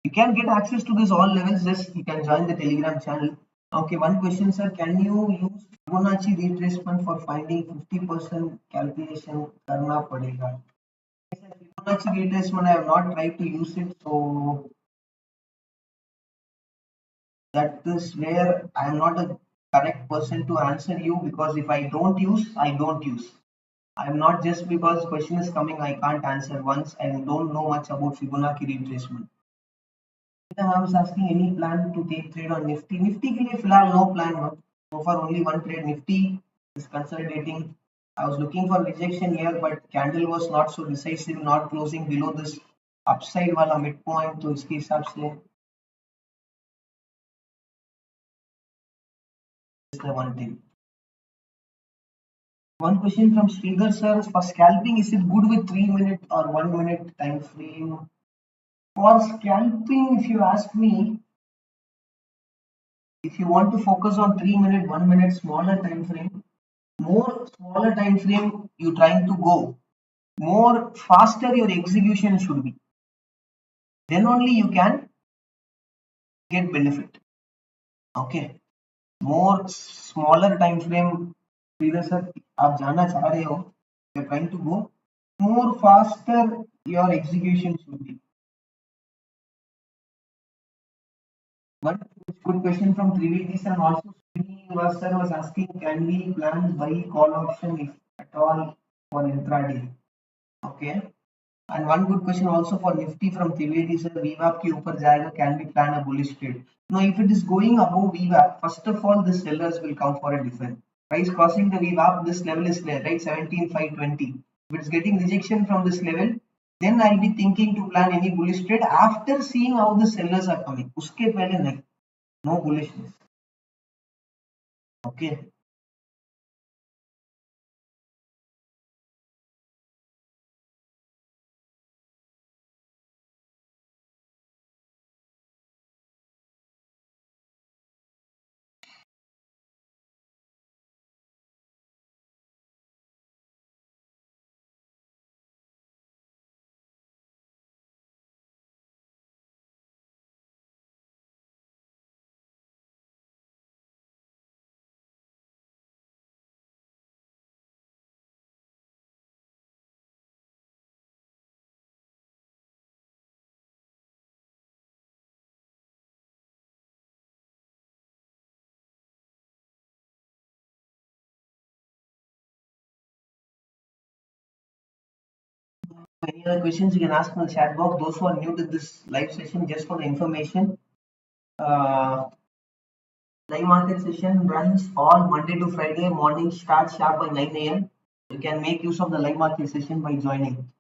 you can get access to this all levels. Just you can join the Telegram channel. Okay, one question, sir, can you use Fibonacci retracement for finding 50% calculation? करना पड़ेगा. Fibonacci retracement I have not tried to use it, so that is where I am not a correct person to answer you, because if I don't use, I don't use. I am not just because question is coming I can't answer once I don't know much about Fibonacci retracement. I was asking any plan to take trade on Nifty. Nifty के लिए फिलहाल no plan. So far only one trade. Nifty is consolidating. I was looking for rejection here, but candle was not so decisive, not closing below this upside वाला midpoint. तो इसके हिसाब से is the one thing. One question from Sridhar sir: for scalping, is it good with 3-minute or 1-minute time frame? For scalping, if you ask me, if you want to focus on 3-minute, 1-minute, smaller time frame, more smaller time frame you trying to go, more faster your execution should be. Then only you can get benefit. Okay, more smaller time frame. Sridhar sir, आप जाना चाह रहे हो, you're trying to go more faster, your execution should be. One good question from Trivedi sir, and also Srinivas sir was asking, can we plan buy call option if at all for intraday? Okay. And one good question also for Nifty from Trivedi sir, VWAP के ऊपर जाएगा, can we plan a bullish trade? Now, if it is going above VWAP, first of all, the sellers will come for a defense. Price crossing the VWAP, this level is there, right? 17,520. If it's getting rejection from this level, then I'll be thinking to plan any bullish trade after seeing how the sellers are coming. उसके पहले नहीं, no bullishness. Okay. Any other questions you can ask in the chat box. Those who are new to this live session, just for the information, live market session runs all Monday to Friday. Morning starts sharp by 9 a.m. You can make use of the live market session by joining.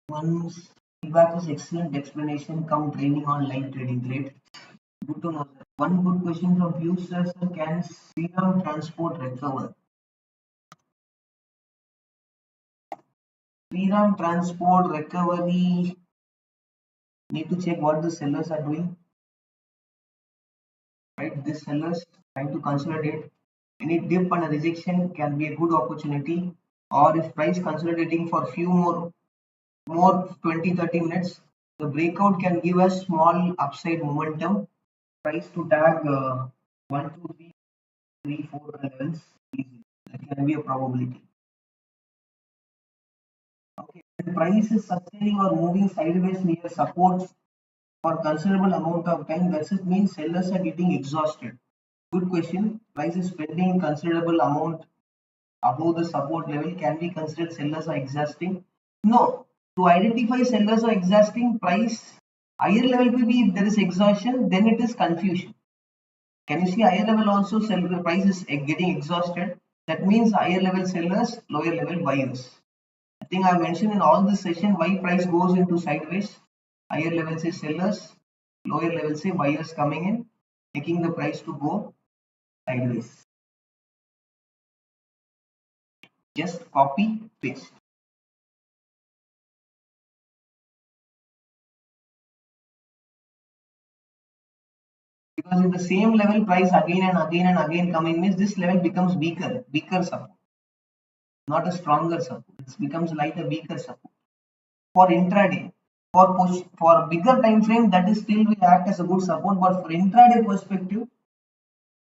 One feedback is excellent explanation. Come training on live trading. Great. Good to know. One good question from Piyush sir. Can Sriram Transport recover? Sriram Transport recovery. Need to check what the sellers are doing. Right, these sellers trying to consolidate. Any dip and a rejection can be a good opportunity, or if price consolidating for few more 20-30 minutes, the breakout can give us small upside momentum. Price to tag 1 2 3 3 4 levels easy. That can be a probability. Okay, the price is sustaining or moving sideways near support for considerable amount of time, does it mean sellers are getting exhausted? Good question. Price is spending considerable amount above the support level. Can we consider sellers are exhausting? No. To identify sellers are exhausting, price higher level will be if there is exhaustion, then it is confusion. Can you see higher level also seller price is getting exhausted? That means higher level sellers, lower level buyers. I think I mentioned in all this session why price goes into sideways. Higher level say sellers, lower level say buyers coming in, making the price to go sideways. Just copy, paste. Because in the same level price again and again and again coming means this level becomes weaker support, not a stronger support. It becomes like a weaker support. For intraday, for bigger time frame, that is still will act as a good support, but for intraday perspective,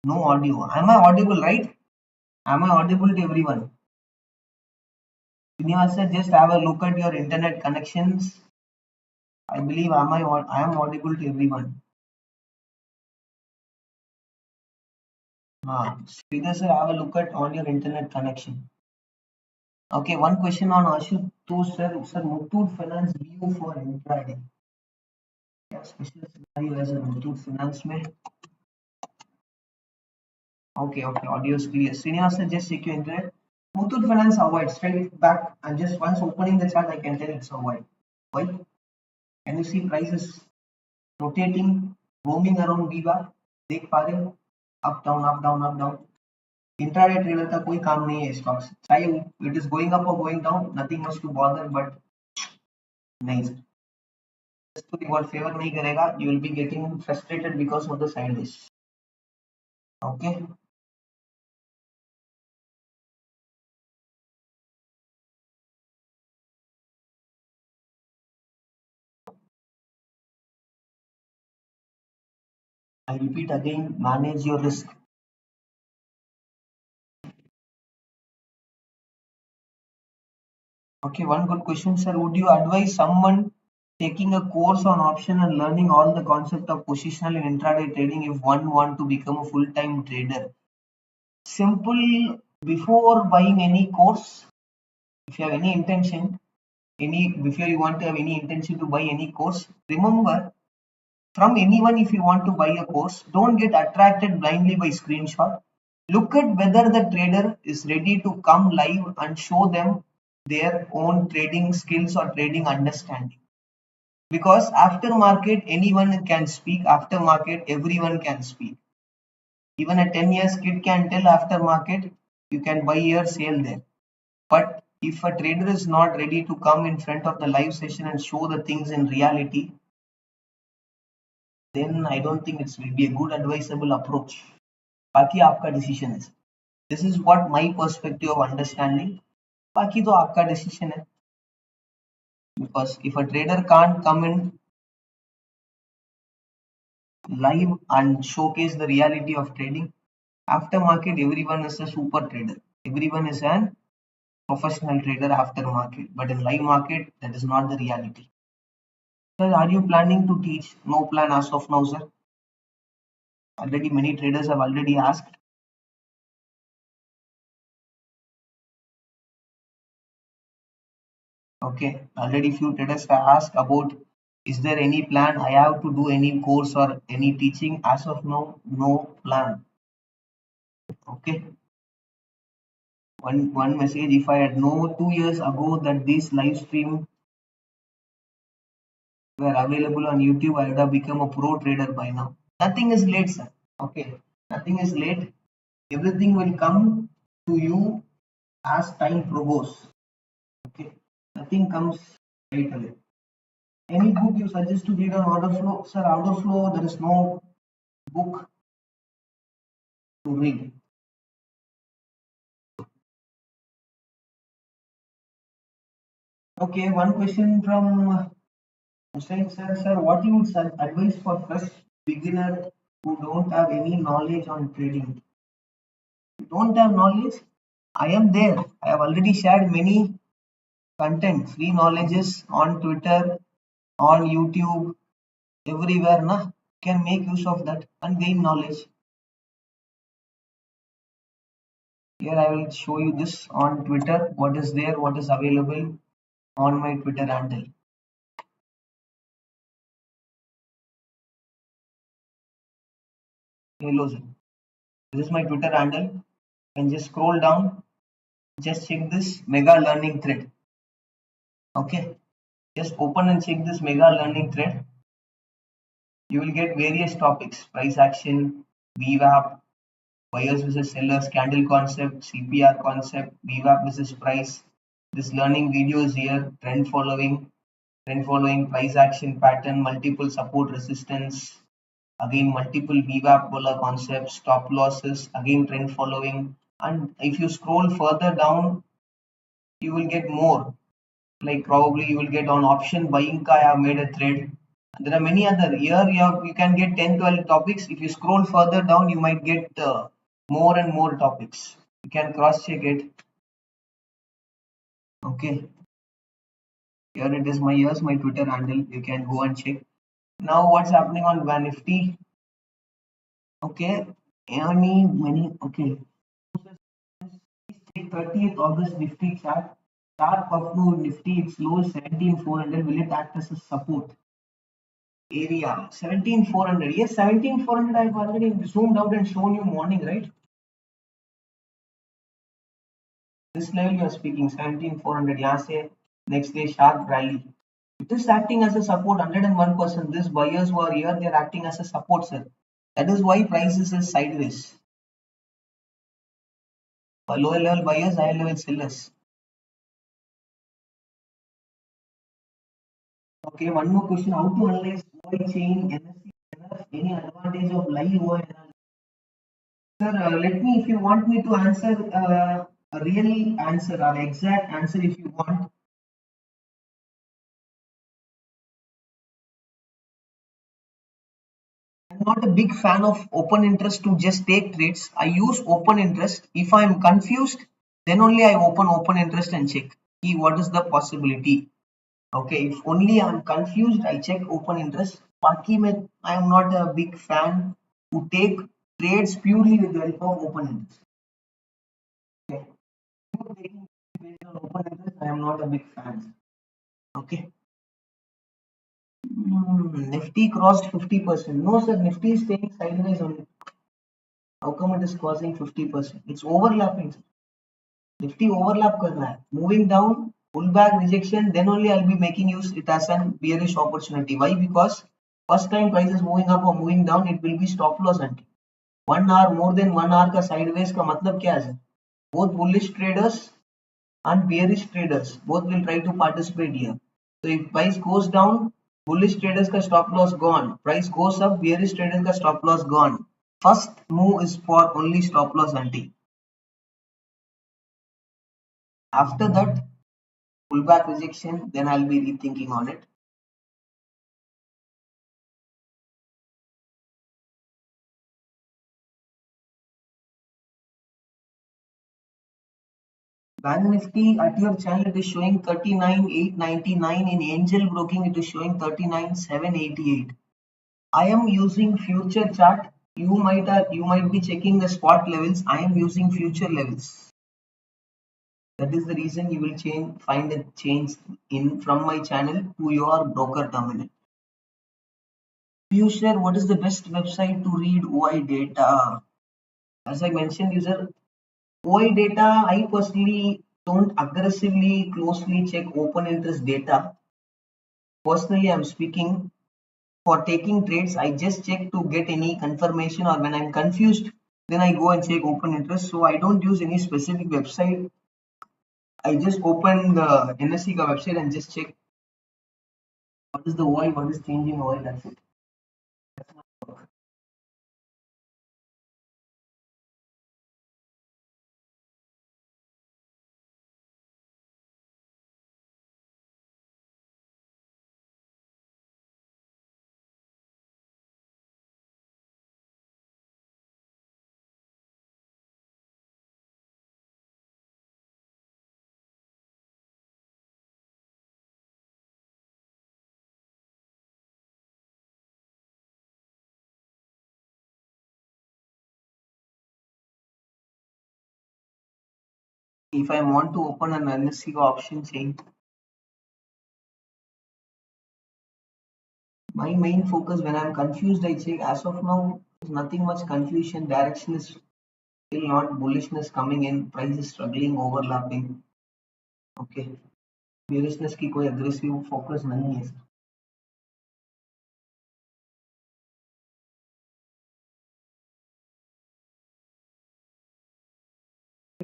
no audio. Am I audible, right? Am I audible to everyone? Srinivasa, just have a look at your internet connections. I believe I am audible to everyone. Sridhar sir, have a look at on your internet connection. Okay, one question on Ashutosh sir. Sir, Muthoot Finance view for intraday. क्या special scenario है sir Muthoot Finance में? Okay, audio is clear. Srinivas sir, just check your internet. Muthoot Finance avoid straight back and just once opening the chart, I can tell it's avoid. Why? Can you see prices rotating, roaming around V-bar? देख पा रहे हो? Up down, up down, up down. Intraday trader का कोई काम नहीं है stocks, चाहे इट इज गोइंग अप और going down, nothing much to bother, but नहीं सर, वर्ड फेवर नहीं करेगा. You will be getting frustrated because of the sideways. Okay, I repeat again, manage your risk. Okay, one good question, sir. Would you advise someone taking a course on option and learning all the concept of positional and intraday trading if one want to become a full-time trader? Simple. Before buying any course, if you have any intention, before you want to have any intention to buy any course, remember, from anyone, if you want to buy a course, don't get attracted blindly by screenshot. Look at whether the trader is ready to come live and show them their own trading skills or trading understanding. Because after market, anyone can speak. After market, everyone can speak. Even a 10 years kid can tell after market, you can buy here, sell there. But if a trader is not ready to come in front of the live session and show the things in reality, then I don't think it will be a good advisable approach. बाकी आपका decision है. This is what my perspective of understanding. बाकी तो आपका decision है. Because if a trader can't come in live and showcase the reality of trading, after market everyone is a super trader. Everyone is an professional trader after market. But in live market, that is not the reality. Sir, are you planning to teach? No plan as of now, sir. Already many traders have already asked. Okay, already few traders have asked about, is there any plan I have to do any course or any teaching? As of now, no plan. Okay, one message, if I had known 2 years ago that these live stream were available on YouTube, I would have become a pro trader by now. Nothing is late, sir. Okay, nothing is late. Everything will come to you as time progresses. Okay, nothing comes right away. Any book you suggest to read on order flow? Sir, order flow, there is no book to read. Okay, one question from Hussein sir. Sir, what you would advise for fresh beginner who don't have any knowledge on trading? Don't have knowledge? I am there. I have already shared many content, free knowledges on Twitter, on YouTube, everywhere. Na? Can make use of that and gain knowledge. Here I will show you this on Twitter. What is there? What is available on my Twitter handle. Hello, sir. This is my Twitter handle. And just scroll down. Just check this mega learning thread. Okay. Just open and check this mega learning thread. You will get various topics: price action, VWAP, buyers versus sellers, candle concept, CPR concept, VWAP versus price. This learning videos here, trend following, price action pattern, multiple support resistance, again multiple VWAP bola concepts, stop losses, again trend following. And if you scroll further down, you will get more. Like probably you will get on option buying ka I have made a thread. There are many other. Here you can get 10 12 topics. If you scroll further down, you might get more and more topics. You can cross check it. Okay. Here it is. Here's my Twitter handle. You can go and check. Now what's happening on Banknifty? Okay. Many. Okay. 30th August Nifty chart. Sharp up to Nifty. Its low 17,400. Will it act as a support area? 17,400. Yes, 17,400. I've already zoomed out and shown you morning, right? This level you are speaking 17,400. यहाँ से next day sharp rally. It is acting as a support 101%. These buyers who are here, they are acting as a support, sir. That is why prices is sideways. Lower level buyers, higher level sellers. Okay, one more question. How to analyze OI chain, NSE, any advantage of live OI analysis? Sir, let me, if you want me to answer a real answer or exact answer, if you want. I'm not a big fan of open interest to just take trades. I use open interest. If I'm confused, then only I open interest and check. What is the possibility? Okay, if only I'm confused, I check open interest. Baki mein, I am not a big fan to take trades purely with the help of open interest. Okay, taking based on open interest, I am not a big fan. Okay. Nifty crossed 50%. No, sir, Nifty is staying sideways only. How come it is crossing 50%? It's overlapping. Nifty overlap कर रहा है. Moving down, pullback rejection, then only I'll be making use it as an bearish opportunity. Why? Because first time price is moving up or moving down, it will be stop loss hunting. 1 hour, more than 1 hour का sideways का मतलब क्या है? Both bullish traders and bearish traders both will try to participate here. So if price goes down, bullish traders का stop loss gone. Price goes up, bearish traders का stop loss gone. First move is for only stop loss hunting. After that, pullback rejection, then I'll be rethinking on it. Banknifty at your channel it is showing 39,899. In angel broking it is showing 39,788. I am using future chart. You might be checking the spot levels. I am using future levels. That is the reason you will find a change in from my channel to your broker terminal. User, what is the best website to read OI data? As I mentioned, user, OI data, I personally don't aggressively closely check open interest data. Personally, I'm speaking, for taking trades, I just check to get any confirmation, or when I'm confused, then I go and check open interest. So I don't use any specific website. I just open the NSE website and just check what is the OI, what is changing OI, that's it. If I want to open an NSE option chain, my main focus when I'm confused, I check. As of now, there's nothing much confusion. Direction is still not bullishness coming in. Price is struggling, overlapping. Okay, bearishness की कोई aggressive focus नहीं है.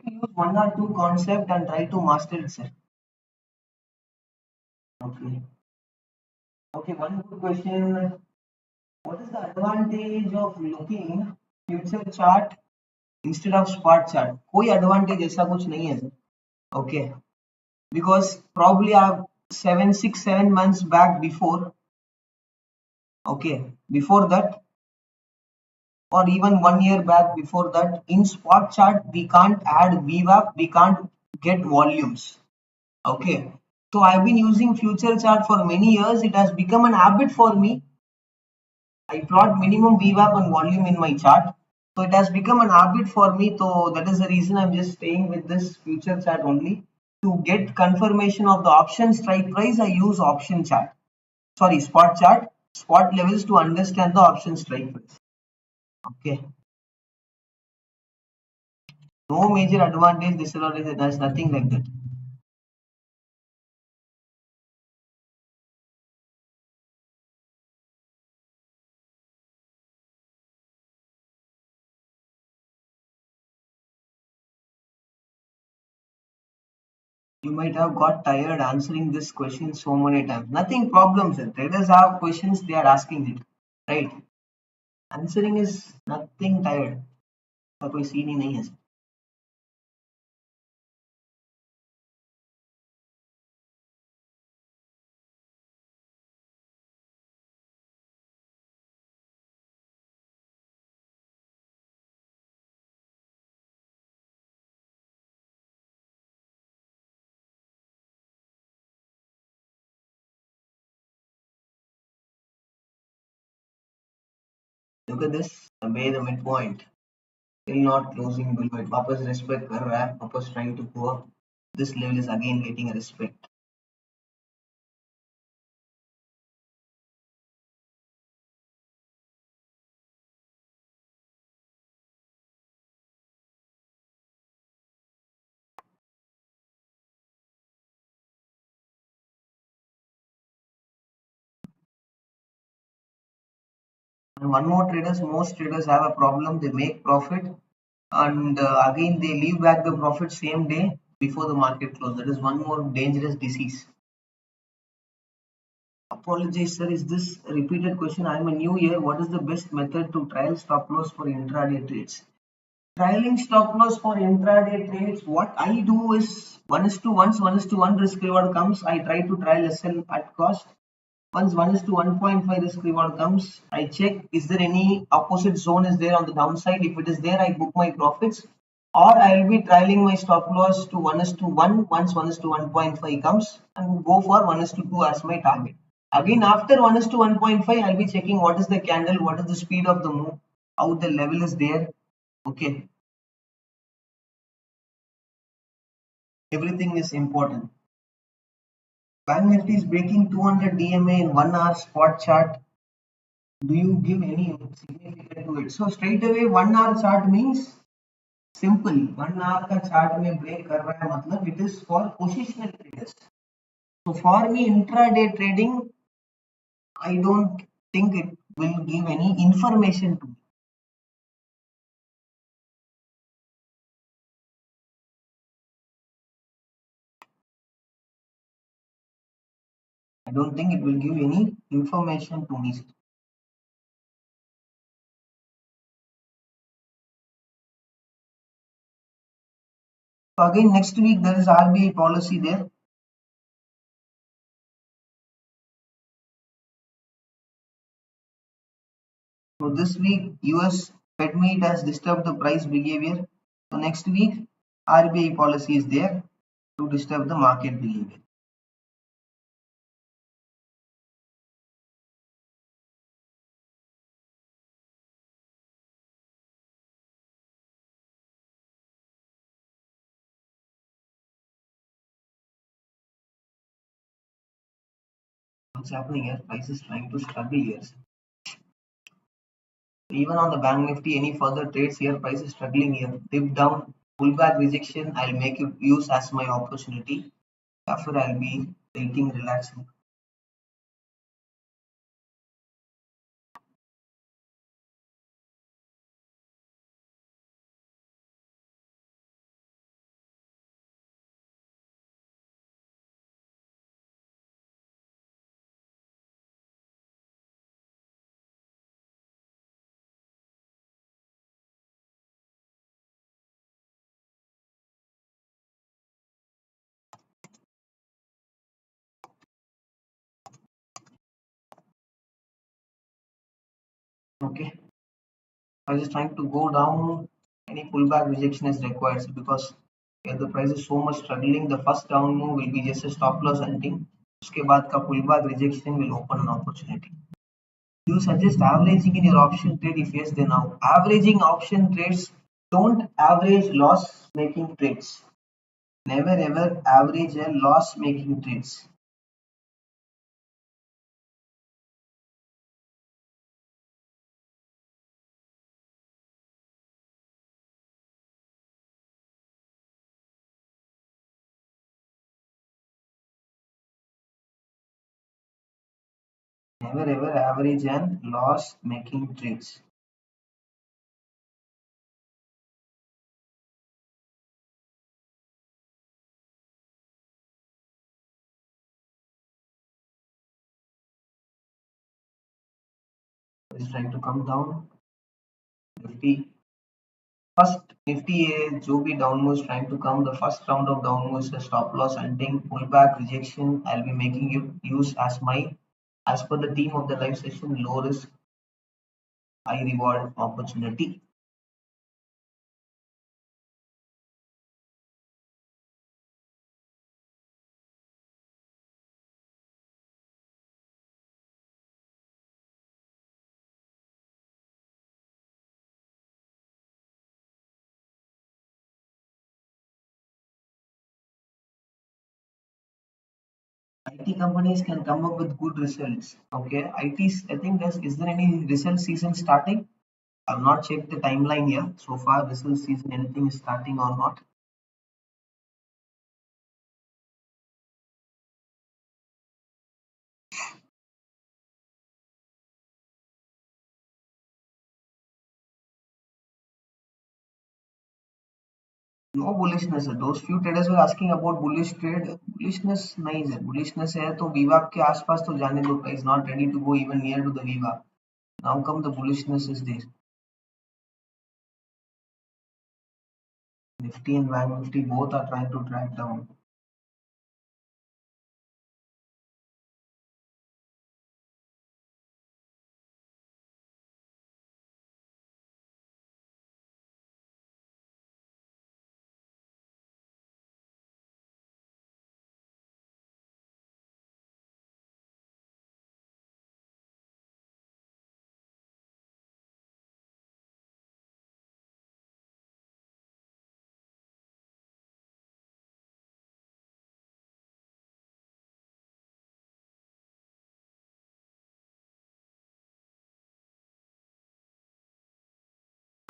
Use one or two concept and try to master it, sir. Okay. Okay, one good question. What is the advantage of looking future chart instead of spot chart? कोई advantage ऐसा कुछ नहीं है, sir. Okay. Because probably I have 6-7 months back before, okay, before that, or even 1 year back before that, in spot chart we can't add VWAP, we can't get volumes. Okay, so I've been using future chart for many years. It has become an habit for me. I plot minimum VWAP and volume in my chart, so it has become an habit for me. So that is the reason I'm just staying with this future chart only. To get confirmation of the option strike price, I use option chart. Sorry, spot chart, spot levels to understand the option strike price. Okay. No major advantage, disadvantage, there's nothing like that. You might have got tired answering this question so many times. Nothing problems. Traders have questions, they are asking it. Right? Answering is nothing tired. कोई scene ही नहीं है. Look at this, away the midpoint. Still not closing below it. वापस respect कर रहा है. वापस trying to go up. This level is again getting a respect. And one more traders, most traders have a problem. They make profit and again they leave back the profit same day before the market close. That is one more dangerous disease. Apologies, sir. Is this a repeated question? I am a new year. What is the best method to trial stop loss for intraday trades? Trialing stop loss for intraday trades, what I do is 1:1 risk reward comes, I try to trial SL at cost. Once 1:1.5 risk reward comes, I check is there any opposite zone is there on the downside. If it is there, I book my profits, or I will be trialing my stop loss to 1:1 once 1:1.5 comes and go for 1:2 as my target. Again, after 1:1.5, I'll be checking what is the candle, what is the speed of the move, how the level is there. Okay. everything is important. Bank Nifty is breaking 200 DMA in 1 hour spot chart. Do you give any significance to it? So straight away 1 hour chart means simple. 1 hour का chart में break कर रहा है मतलब it is for positional traders. So for me intraday trading, I don't think it will give any information to me. I don't think it will give any information to me. So again next week there is RBI policy there. So this week US Fed meet has disturbed the price behavior. So next week RBI policy is there to disturb the market behavior. What's happening here? Price is trying to struggle here. Even on the Bank Nifty, any further trades here, price is struggling here. Dip down, pullback rejection, I'll make it use as my opportunity. After I'll be waiting, relaxing. Okay. Price is trying to go down. Any pullback rejection is required because if the price is so much struggling, the first down move will be just a stop loss hunting. उसके बाद का pullback rejection will open an opportunity. Do you suggest averaging in your option trade? If yes, then now. Averaging option trades, don't average loss making trades. Never ever average a loss making trades. Never ever average and loss making trades. It's trying to come down. Nifty. First Nifty जो भी downwards trying to come, the first round of downwards is stop loss hunting, pullback rejection. I'll be making it use as my, as per the theme of the live session, low risk, high reward opportunity. IT companies can come up with good results. Okay, ITs, I think is there any result season starting? I've not checked the timeline here so far. Result season, anything is starting or not? No bullishness है. Those few traders were asking about bullish trade. Bullishness नहीं है. Bullishness है तो VWAP के आसपास तो जाने दो. Price not ready to go even near to the VWAP. Now come the bullishness is there. Nifty and Bank Nifty both are trying to drag down.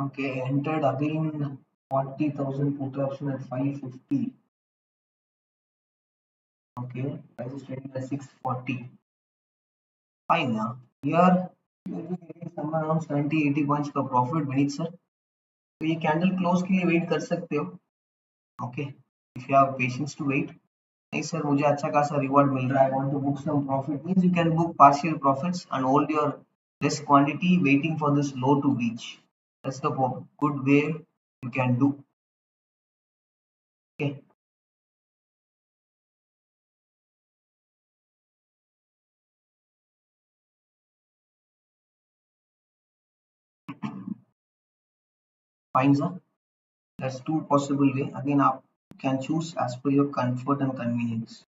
Okay, entered again 40,000 put option at 550. Okay, price is trading at 640. Fine now. Here you will be getting somewhere around 70-80 points का profit Vineet sir. तो ये candle close के लिए wait कर सकते हो. Okay, if you have patience to wait. नहीं सर मुझे अच्छा खासा रिवॉर्ड मिल रहा है. I want to book some profit means you can book partial profits and hold your less quantity waiting for this low to reach. That's the good way you can do. Okay, fine sir. That's two possible way. Again, you can choose as per your comfort and convenience.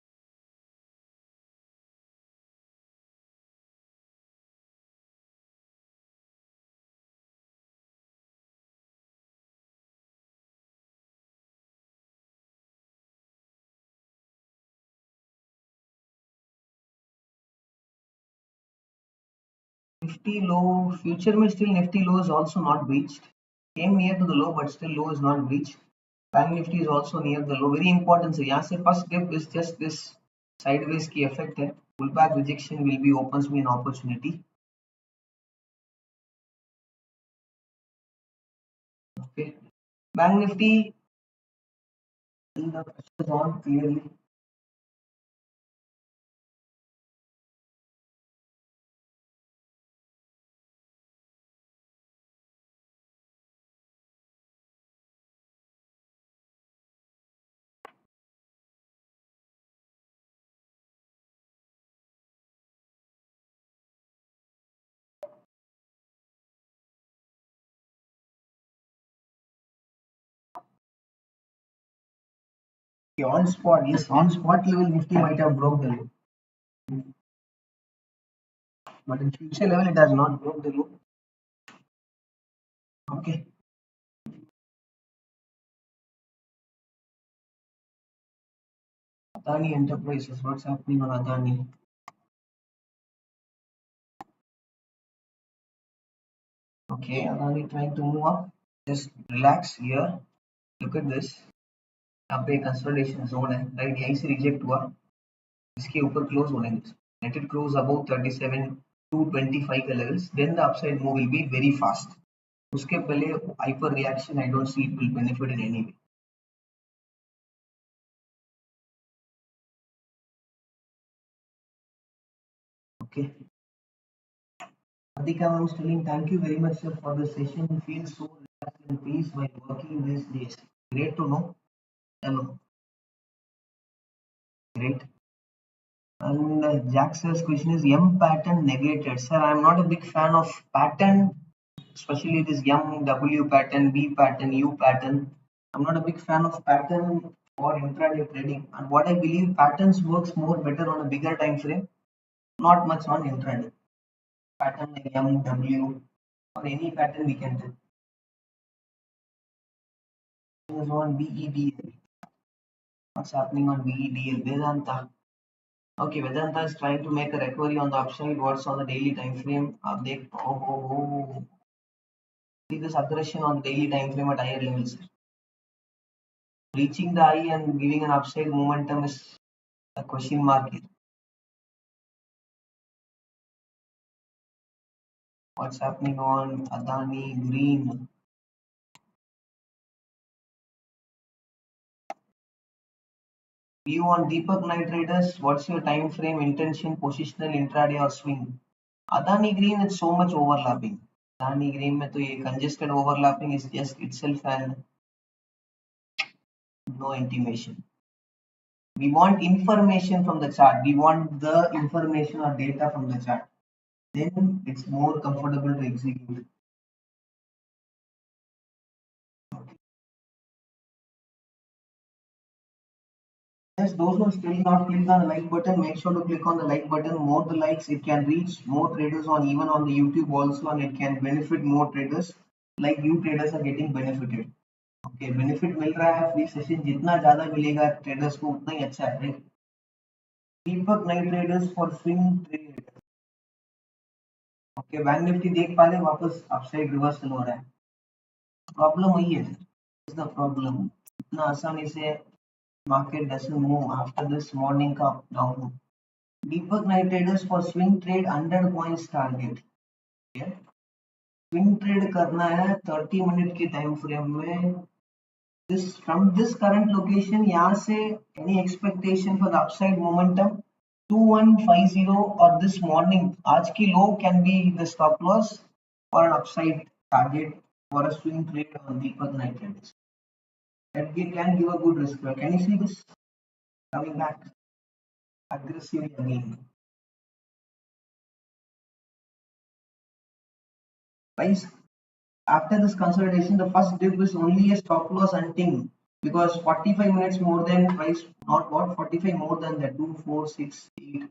50 low, future में still Nifty low is also not breached. Came near to the low, but still low is not breached. Bank Nifty is also near the low. Very important. So यहाँ से first dip is just this sideways की effect है. Pullback rejection will be opens me an opportunity. Okay. Bank Nifty, the pressure is on clearly. Okay, on spot, yes, on spot level Nifty might have broke the low, but in future level it has not broke the low. Okay. Adani Enterprises, what's happening on Adani? Okay, Adani trying to move up. Just relax here. Look at this. यहाँ पे consolidation zone है, right? यहीं से reject हुआ, इसके ऊपर close होने दो. Let it close above 37 to 25 का levels, then the upside move will be very fast. उसके पहले hyper reaction I don't see it will benefit in any way. Okay. Adhika ma'am is telling thank you very much sir for the session. Feel so relaxed and peace while working these days. Great to know. Hello. Great. And Jackson's question is M pattern negated. Sir, I'm not a big fan of pattern, especially this M, W pattern, B pattern, U pattern. I'm not a big fan of pattern for intraday trading. And what I believe patterns works more better on a bigger time frame, not much on intraday. Pattern like M, W, or any pattern we can do. Is on VEDL. What's happening on VEDL? Vedanta. Okay, Vedanta is trying to make a recovery on the upside. What's on the daily time frame? See this aggression on the daily time frame at higher levels. Reaching the high and giving an upside momentum is a question mark here. What's happening on Adani Green? View on Deepak Night Traders. What's your time frame, intention, positional, intraday or swing? Adani Green, it's so much overlapping. Adani Green में तो ये congested overlapping is just itself and no intimation. We want information from the chart. We want the information or data from the chart. Then it's more comfortable to execute. Yes, those who are still not clicked on the like button, make sure to click on the like button. More the likes, it can reach more traders on even on the YouTube also, and it can benefit more traders. Like you traders are getting benefited. Okay, benefit मिल रहा है free session, जितना ज्यादा मिलेगा traders को उतना ही अच्छा है. Deepak night traders for swing trade. Okay, bank Nifty देख पा रहे वापस अपसाइड रिवर्सल हो रहा है. प्रॉब्लम वही है, इज द प्रॉब्लम। इतना आसानी से market doesn't move after this morning का down. Deepak night traders for swing trade 100 points target. Yeah. Swing trade करना है 30 मिनट की टाइम फ्रेम में। This from this current location यहाँ से any expectation for the upside momentum 2150 or this morning आज की low can be the stop loss or an upside target for a swing trade on Deepak night traders. That can give a good risk. Can you see this coming back aggressively again? Price after this consolidation, the first dip is only a stop loss hunting because 45 minutes more than price, not what 45 more than that 2, 4, 6, 8,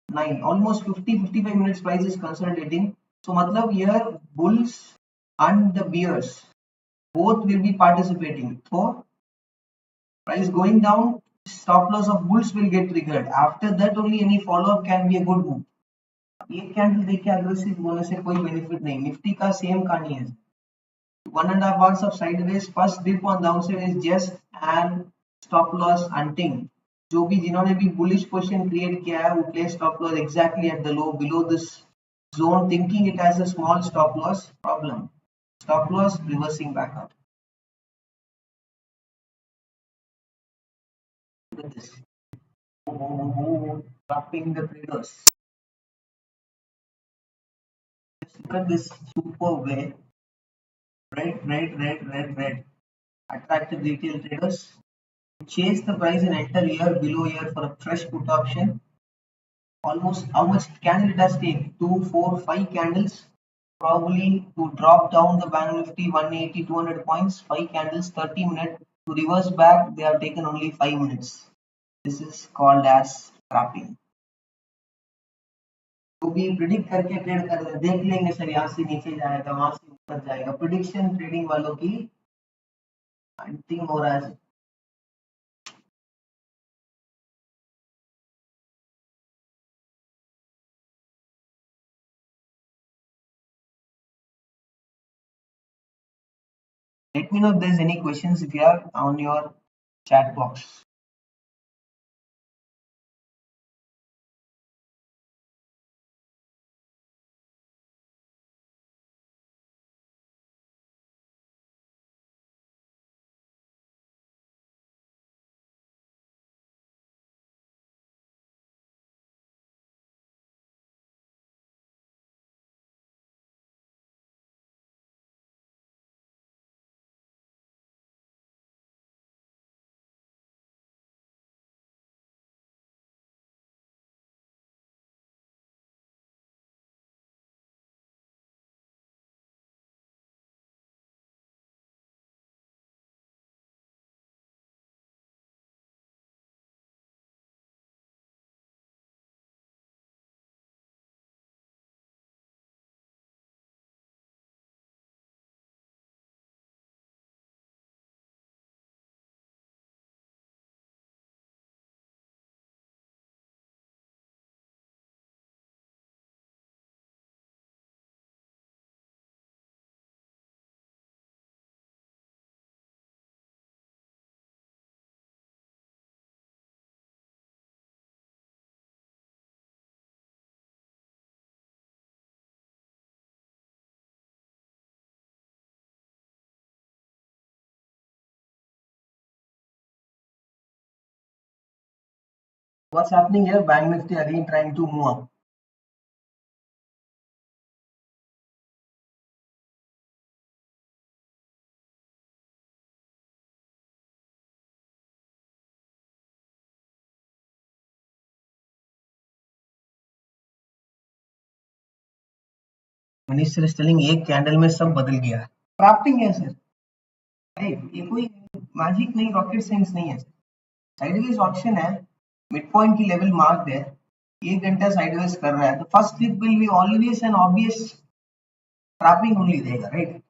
9, almost 50-55 minutes price is consolidating. So matlab here bulls and the bears both will be participating. So price going down, stop loss of bulls will get triggered. After that only any follow up can be a good move. ये candle देखिए aggressive होने से कोई benefit नहीं, Nifty का same कहानी है। 1.5 hours of sideways first dip on downside is just an stop loss hunting. जो भी जिन्होंने भी bullish position create किया है वो play stop loss exactly at the low below this zone thinking it as a small stop loss. Problem, stop loss reversing back up. Look at this, trapping the traders. Just look at this super way, red attracted retail traders chase the price and enter here below here for a fresh put option. Almost how much candle it has taken? 2, 4, 5 candles probably to drop down the Banknifty 180, 200 points. 5 candles, 30 minutes to reverse back. They have taken only 5 minutes. This is called as trapping. तो भी predict करके trade कर देख लेंगे sir, यहाँ से नीचे जाएगा वहां से ऊपर जाएगा, प्रिडिक्शन ट्रेडिंग वालों की अंतिम हो रहा है। Let me know if there's any questions if you have on your chat box. What's happening here? Bank Nifty again trying to move up. Minister is telling एक कैंडल में सब बदल गया। ट्रैपिंग है सर, ये कोई मैजिक नहीं, rocket science नहीं है। साइडवेज ऑप्शन है, मिड पॉइंट की लेवल मार्क्ड है, 1 घंटा साइडवेज कर रहा है, तो first click will be always an obvious trapping only देगा, right?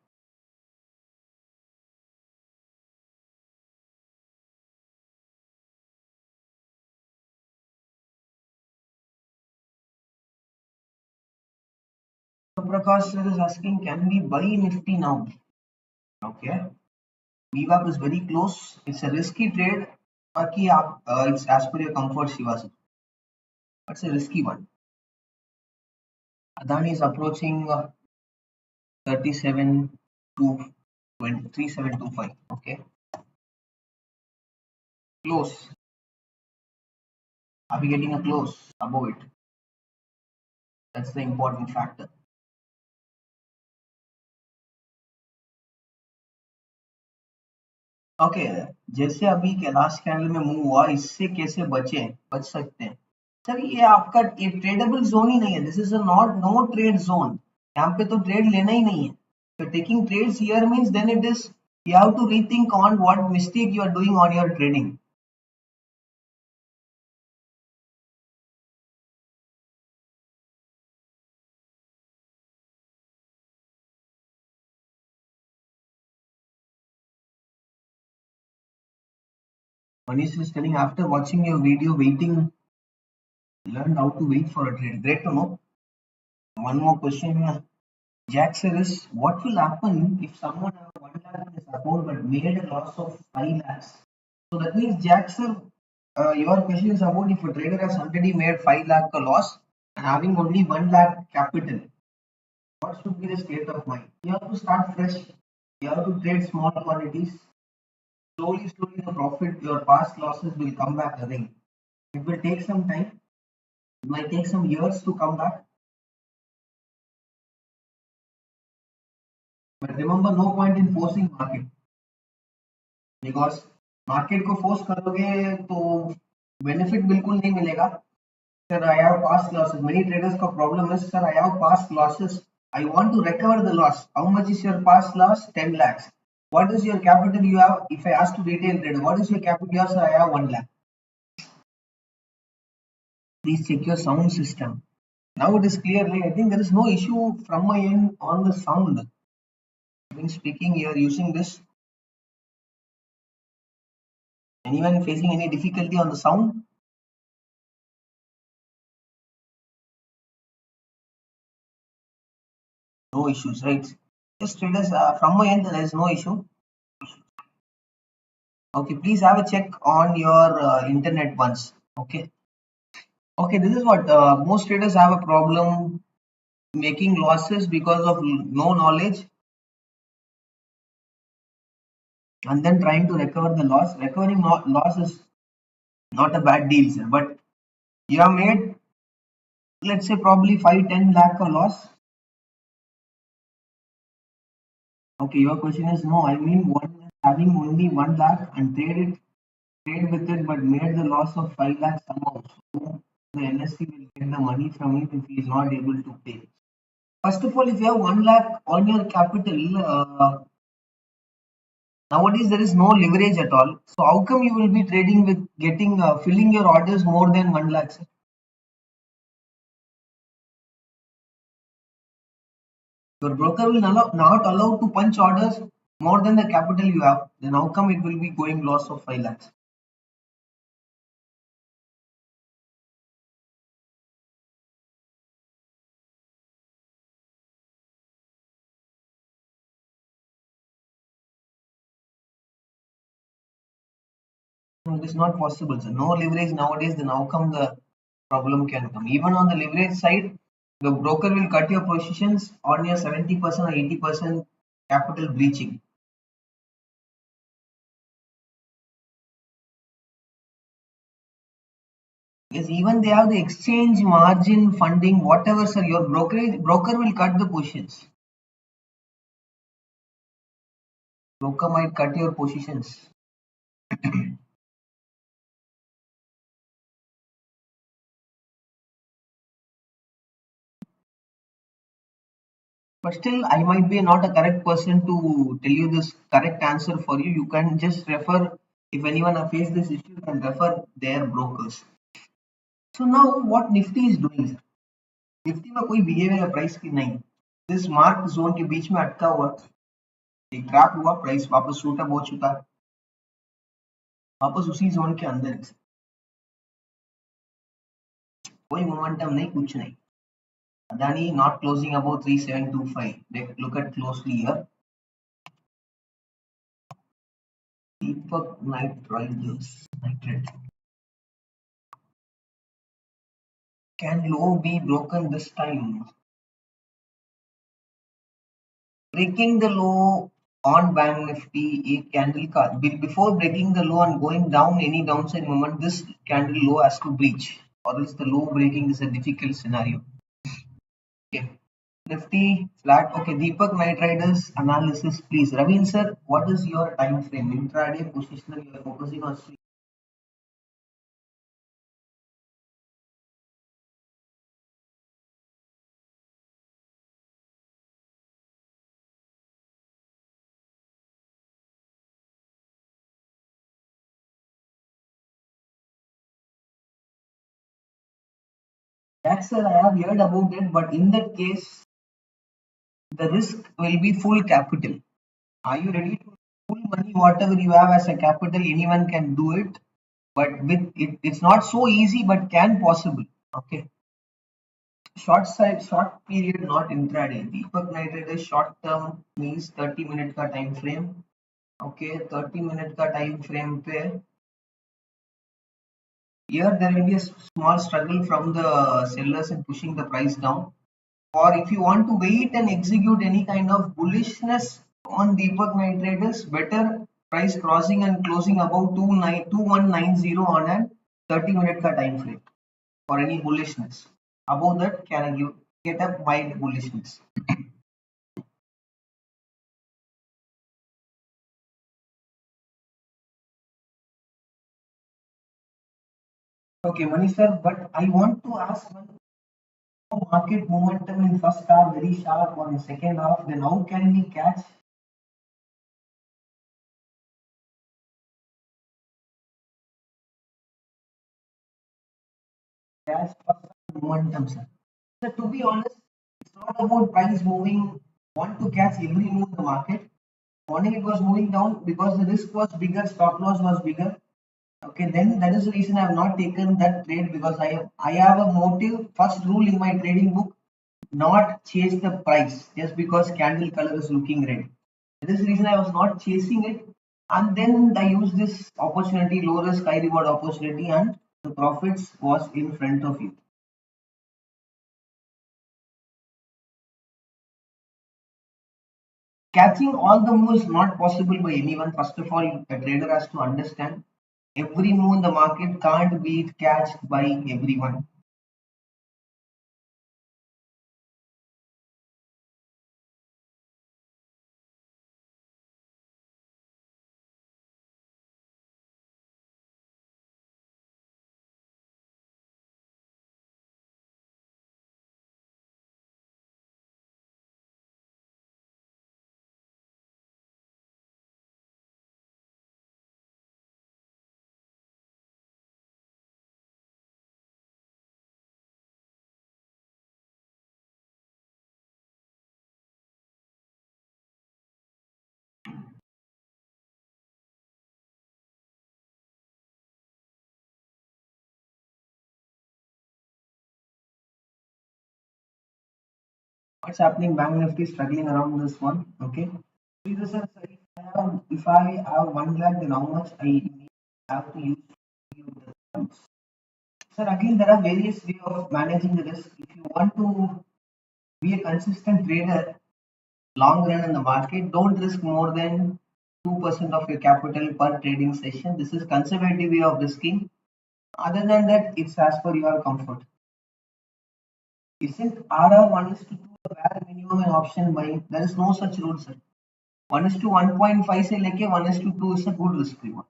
So Prakash sir is asking, can we buy Nifty now? Okay, VWAP is very close. It's a risky trade. It's as per your comfort, Shiva sir. It's a risky one. Adani is approaching 37 to 3725. Okay, close. Are we getting a close above it? That's the important factor. Okay, जैसे अभी के last candle में move हुआ, इससे कैसे बच सकते हैं सर? ये आपका ये ट्रेडेबल जोन ही नहीं है. This is a not no trade zone. यहाँ पे तो ट्रेड लेना ही नहीं है. तो taking trades here means then it is you have to rethink on what mistake you are doing on your trading. Manish is telling after watching your video waiting, learned how to wait for a trade. Great to know. One more question. Jack says, what will happen if someone has 1 lakh in his account but made a loss of 5 lakhs? So that means, Jack sir, your question is about if a trader has already made 5 lakh a loss and having only 1 lakh capital, what should be the state of mind? You have to start fresh. You have to trade small quantities. Slowly, the profit, your past losses will come back again. It will take some time. It might take some years to come back. But remember, no point in forcing market. Because market को force करोगे तो benefit बिल्कुल नहीं मिलेगा. Sir I have past losses. Many traders का problem है, sir I have past losses, I want to recover the loss. How much is your past loss? 10 lakhs. What is your capital you have? If I ask to retail trader, what is your capital? Yes, sir, I have 1 lakh. Please check your sound system. Now it is clearly, I think there is no issue from my end on the sound. I've been speaking here using this. Anyone facing any difficulty on the sound? No issues, right? Yes, traders, from my end, there is no issue. Okay, please have a check on your internet once. Okay. Okay, this is what most traders have a problem making losses because of no knowledge and then trying to recover the loss. Recovering loss is not a bad deal, sir. But you have made, let's say, probably 5-10 lakh a loss. Okay, your question is no. I mean, one having only 1 lakh and trade with it, but made the loss of 5 lakhs somehow. So the NSC will get the money from it if he is not able to pay. First of all, if you have 1 lakh on your capital, nowadays there is no leverage at all. So how come you will be trading with getting filling your orders more than 1 lakh? Sir? Your broker will not allow to punch orders more than the capital you have. Then how come it will be going loss of 5 lakhs? No, it is not possible. So no leverage nowadays. Then how come the problem can come? Even on the leverage side, the broker will cut your positions on your 70% or 80% capital breaching. Yes, even they have the exchange margin funding, whatever, sir. Your broker will cut the positions. Broker might cut your positions. But still, I might be not a correct person to tell you this correct answer for you. You can just refer, if anyone have faced this issue, you can refer their brokers. So now what Nifty is doing, sir? Nifty में कोई behaviour price की नहीं. This mark zone के बीच में अटका हुआ, एक क्रैप हुआ, प्राइस वापस शूट अप हो चुका है, वापस उसी जोन के अंदर है. कोई मोमेंटम नहीं, कुछ नहीं. Adani not closing above 3725. Look at closely here. Deepak nitrate. Can low be broken this time? Breaking the low on Bank Nifty, a candle before breaking the low and going down any downside moment, this candle low has to breach, or else the low breaking is a difficult scenario. Okay. Nifty flat. Okay, Deepak Night Riders analysis, please. Ravin sir, what is your time frame? Intraday positional, you are focusing on swing. Yes, sir, I have heard about it, but in that case, the risk will be full capital. Are you ready to full money? Whatever you have as a capital, anyone can do it. But with it, it's not so easy, but can possible. Okay. Short side, short period, not intraday. Deepak Night Riders short term means 30-minute का time frame. Okay, 30-minute का time frame पे here there will be a small struggle from the sellers in pushing the price down. Or if you want to wait and execute any kind of bullishness on Deepak Night Traders, better price crossing and closing above 2190 on a 30-minute time frame for any bullishness. Above that, can you get a mild bullishness? Okay, Manish sir, but I want to ask one market momentum in first half very sharp on second half, then how can we catch first half momentum, sir? So to be honest, it's not about price moving, want to catch every move in the market. Morning it was moving down because the risk was bigger, stop loss was bigger. Okay, then that is the reason I have not taken that trade because I have a motive. First rule in my trading book, not chase the price just because candle color is looking red. That is the reason I was not chasing it. And then I used this opportunity, low risk, high reward opportunity, and the profits was in front of you. Catching all the moves not possible by anyone. First of all, a trader has to understand every move in the market can't be catched by everyone. What's happening? Bank Nifty struggling around this one. Okay. Sridhar sir, if I have 1 lakh, then how much I have to use to use the funds? Sir, again, there are various ways of managing the risk. If you want to be a consistent trader, long run in the market, don't risk more than 2% of your capital per trading session. This is conservative way of risking. Other than that, it's as per your comfort. Isn't RR 1 is to 2 a bare minimum in option buying? There is no such rule, sir. 1 is to 1.5 से लेके 1 is to 2 is a good risk reward.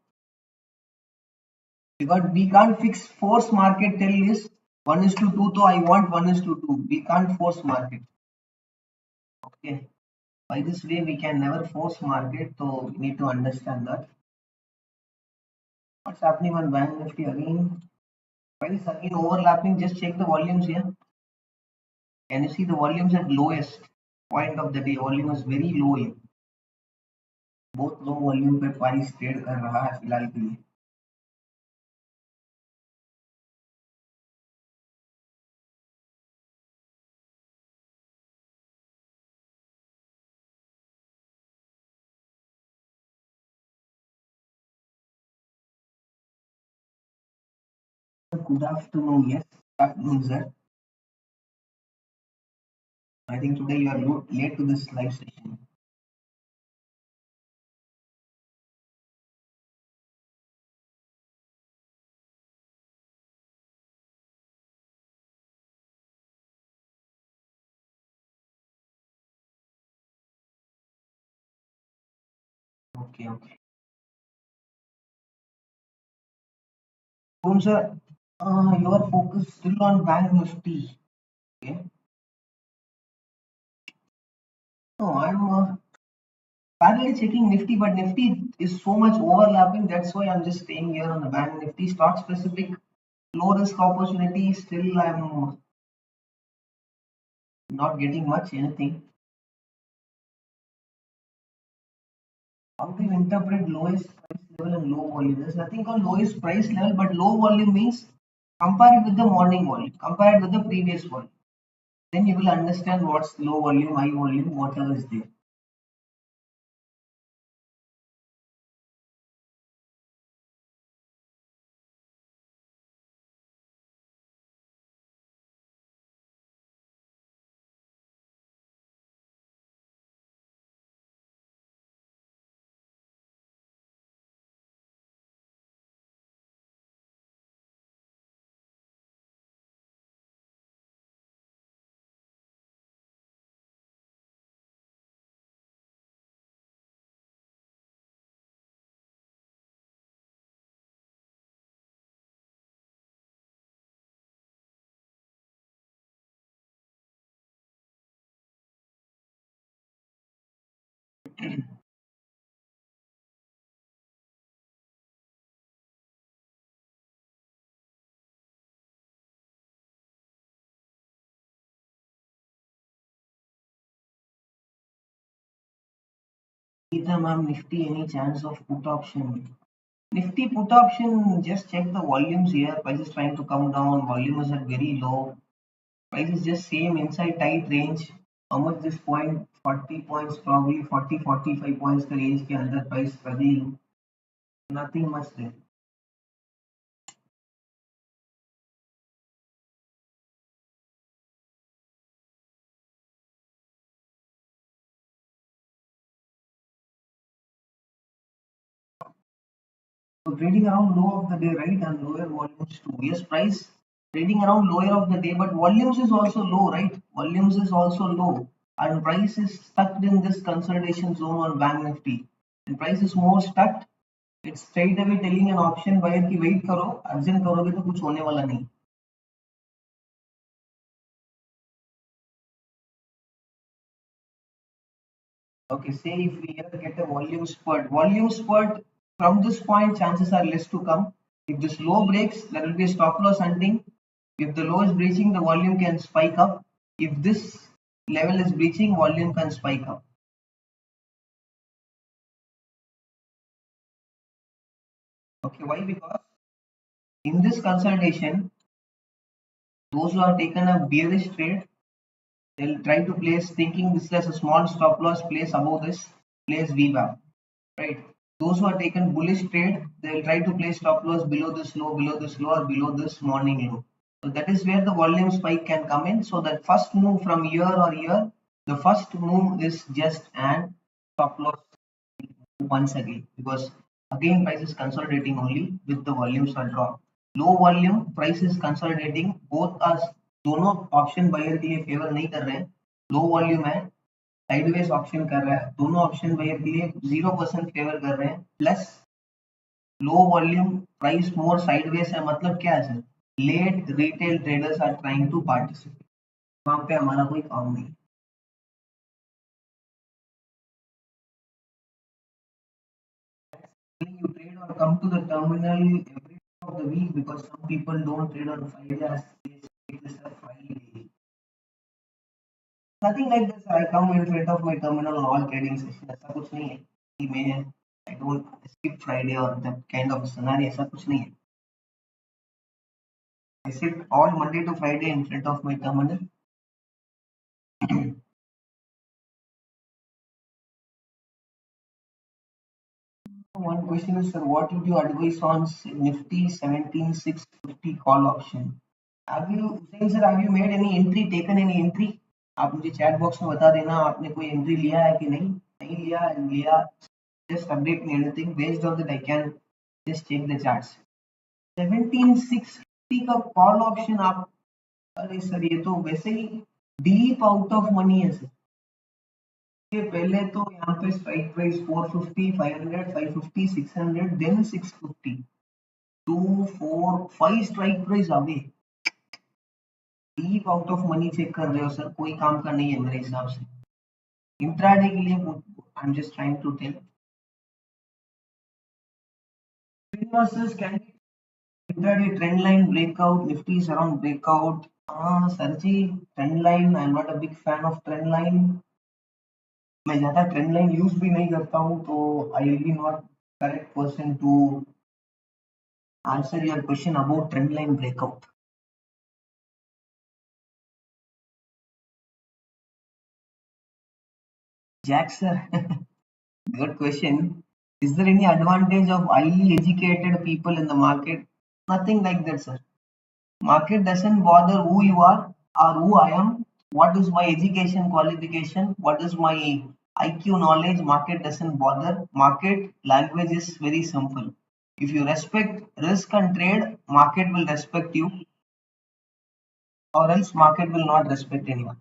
Because we can't fix force market tell is 1 is to 2, so I want 1 is to 2. We can't force market. Okay. By this way, we can never force market, so we need to understand that. What's happening on Bank Nifty again? Price again overlapping. Just check the volumes here. Can you see the volumes at lowest point of the day? Volume is very low here. बहुत low volume पे price trade कर रहा है फिलहाल के लिए. good afternoon. Yes, good afternoon, sir. I think today you are late to this live session. Okay, okay. Sir, you are focused still on Bank Nifty. Okay. No, I'm parallelly checking Nifty, but Nifty is so much overlapping. That's why I'm just staying here on the Bank Nifty. Stock specific, low risk opportunity. Still, I'm not getting much anything. How do you interpret lowest price level and low volume? There's nothing called lowest price level, but low volume means compare it with the morning volume, compare it with the previous volume. Then you will understand what's low volume, high volume, whatever is there. Either ma'am Nifty, any chance of put option? Nifty put option, just check the volumes here. Price is trying to come down, volume is at very low. Price is just same inside tight range. How much this point? 40 points, probably 40, 45 points the range के अंदर price struggling. Nothing much there. So trading around low of the day, right, and lower volumes too. Yes, price trading around lower of the day, but volumes is also low, right? Volumes is also low, and price is stuck in this consolidation zone on Bank Nifty. And price is more stuck. It's straight away telling an option buyer कि wait करो, urgent करोगे तो कुछ होने वाला नहीं. Okay, say if we here get a volume spurt from this point, chances are less to come. If this low breaks, there will be a stop loss hunting. If the low is breaching, the volume can spike up. If this level is breaching, volume can spike up. Okay, why? Because in this consultation, those who have taken a bearish trade, they'll try to place thinking this as a small stop loss, place above this, place VWAP, right? Those who are taken bullish trade, they will try to place stop loss below this low, or below this morning low. So that is where the volume spike can come in. So that first move from here or here, the first move is just an stop loss once again, because again price is consolidating only with the volumes are drop. Low volume price is consolidating, both are दोनों option buyer के लिए favour नहीं कर रहे हैं. Low volume है, sideways option कर रहा है, दोनों ऑप्शन बायर के लिए 0% फेवर कर रहे हैं. Plus low volume price more sideways है, मतलब क्या है sir? Let retail traders are trying to participate. वहां पे हमारा कोई काम नहीं. You trade or come to the terminal every day of the week, because some people don't trade on Friday as they say this a Friday. Nothing like this. I come in front of my terminal on all trading sessions. ऐसा कुछ नहीं है कि मैं I don't skip Friday or that kind of scenario. ऐसा कुछ नहीं है. I sit all Monday to Friday in front of my terminal. One question is, sir, what would you advise on Nifty 17650 call option? Have you, Hussain sir, have you made any entry, taken any entry? आप मुझे chat box में बता देना आपने कोई entry लिया है कि नहीं, नहीं लिया, just update me anything based on that I can just check the charts. 17650 का कॉल ऑप्शन आप, अरे सर ये तो वैसे ही डीप आउट ऑफ मनी है सर। ये पहले तो यहाँ पे strike price 450, 500, 550, 600, then 650, 2, 4, 5 strike price away. Deep out of money check कर रहे हो सर, कोई काम का नहीं है मेरे हिसाब से। इंट्राडे के लिए I am just trying to tell intraday trend line breakout, Nifty is around breakout. हाँ sir ji, trend line I am not a big fan of trend line. मैं ज्यादा ट्रेंड लाइन यूज भी नहीं करता हूँ, तो I will be not correct person to answer your question about trend line breakout. Jack sir, good question. Is there any advantage of highly educated people in the market? Nothing like that, sir. Market doesn't bother who you are or who I am. What is my education qualification? What is my IQ knowledge? Market doesn't bother. Market language is very simple. If you respect risk and trade, market will respect you, or else market will not respect anyone.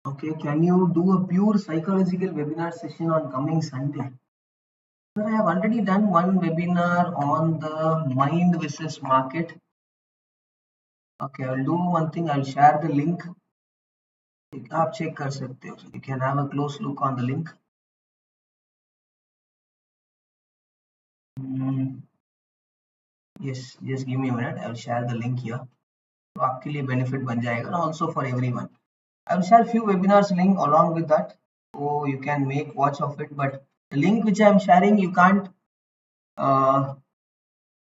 Okay, can you do a pure psychological webinar session on coming Sunday? Sir, I have already done one webinar on the mind versus market. Okay, I'll do one thing. I'll share the link. आप check कर सकते हो. You can have a close look on the link. Yes, just give me a minute. I'll share the link here. तो आपके लिए benefit बन जाएगा, also for everyone. I'll share few webinars link along with that, so you can make watch of it. But the link which I'm sharing, you can't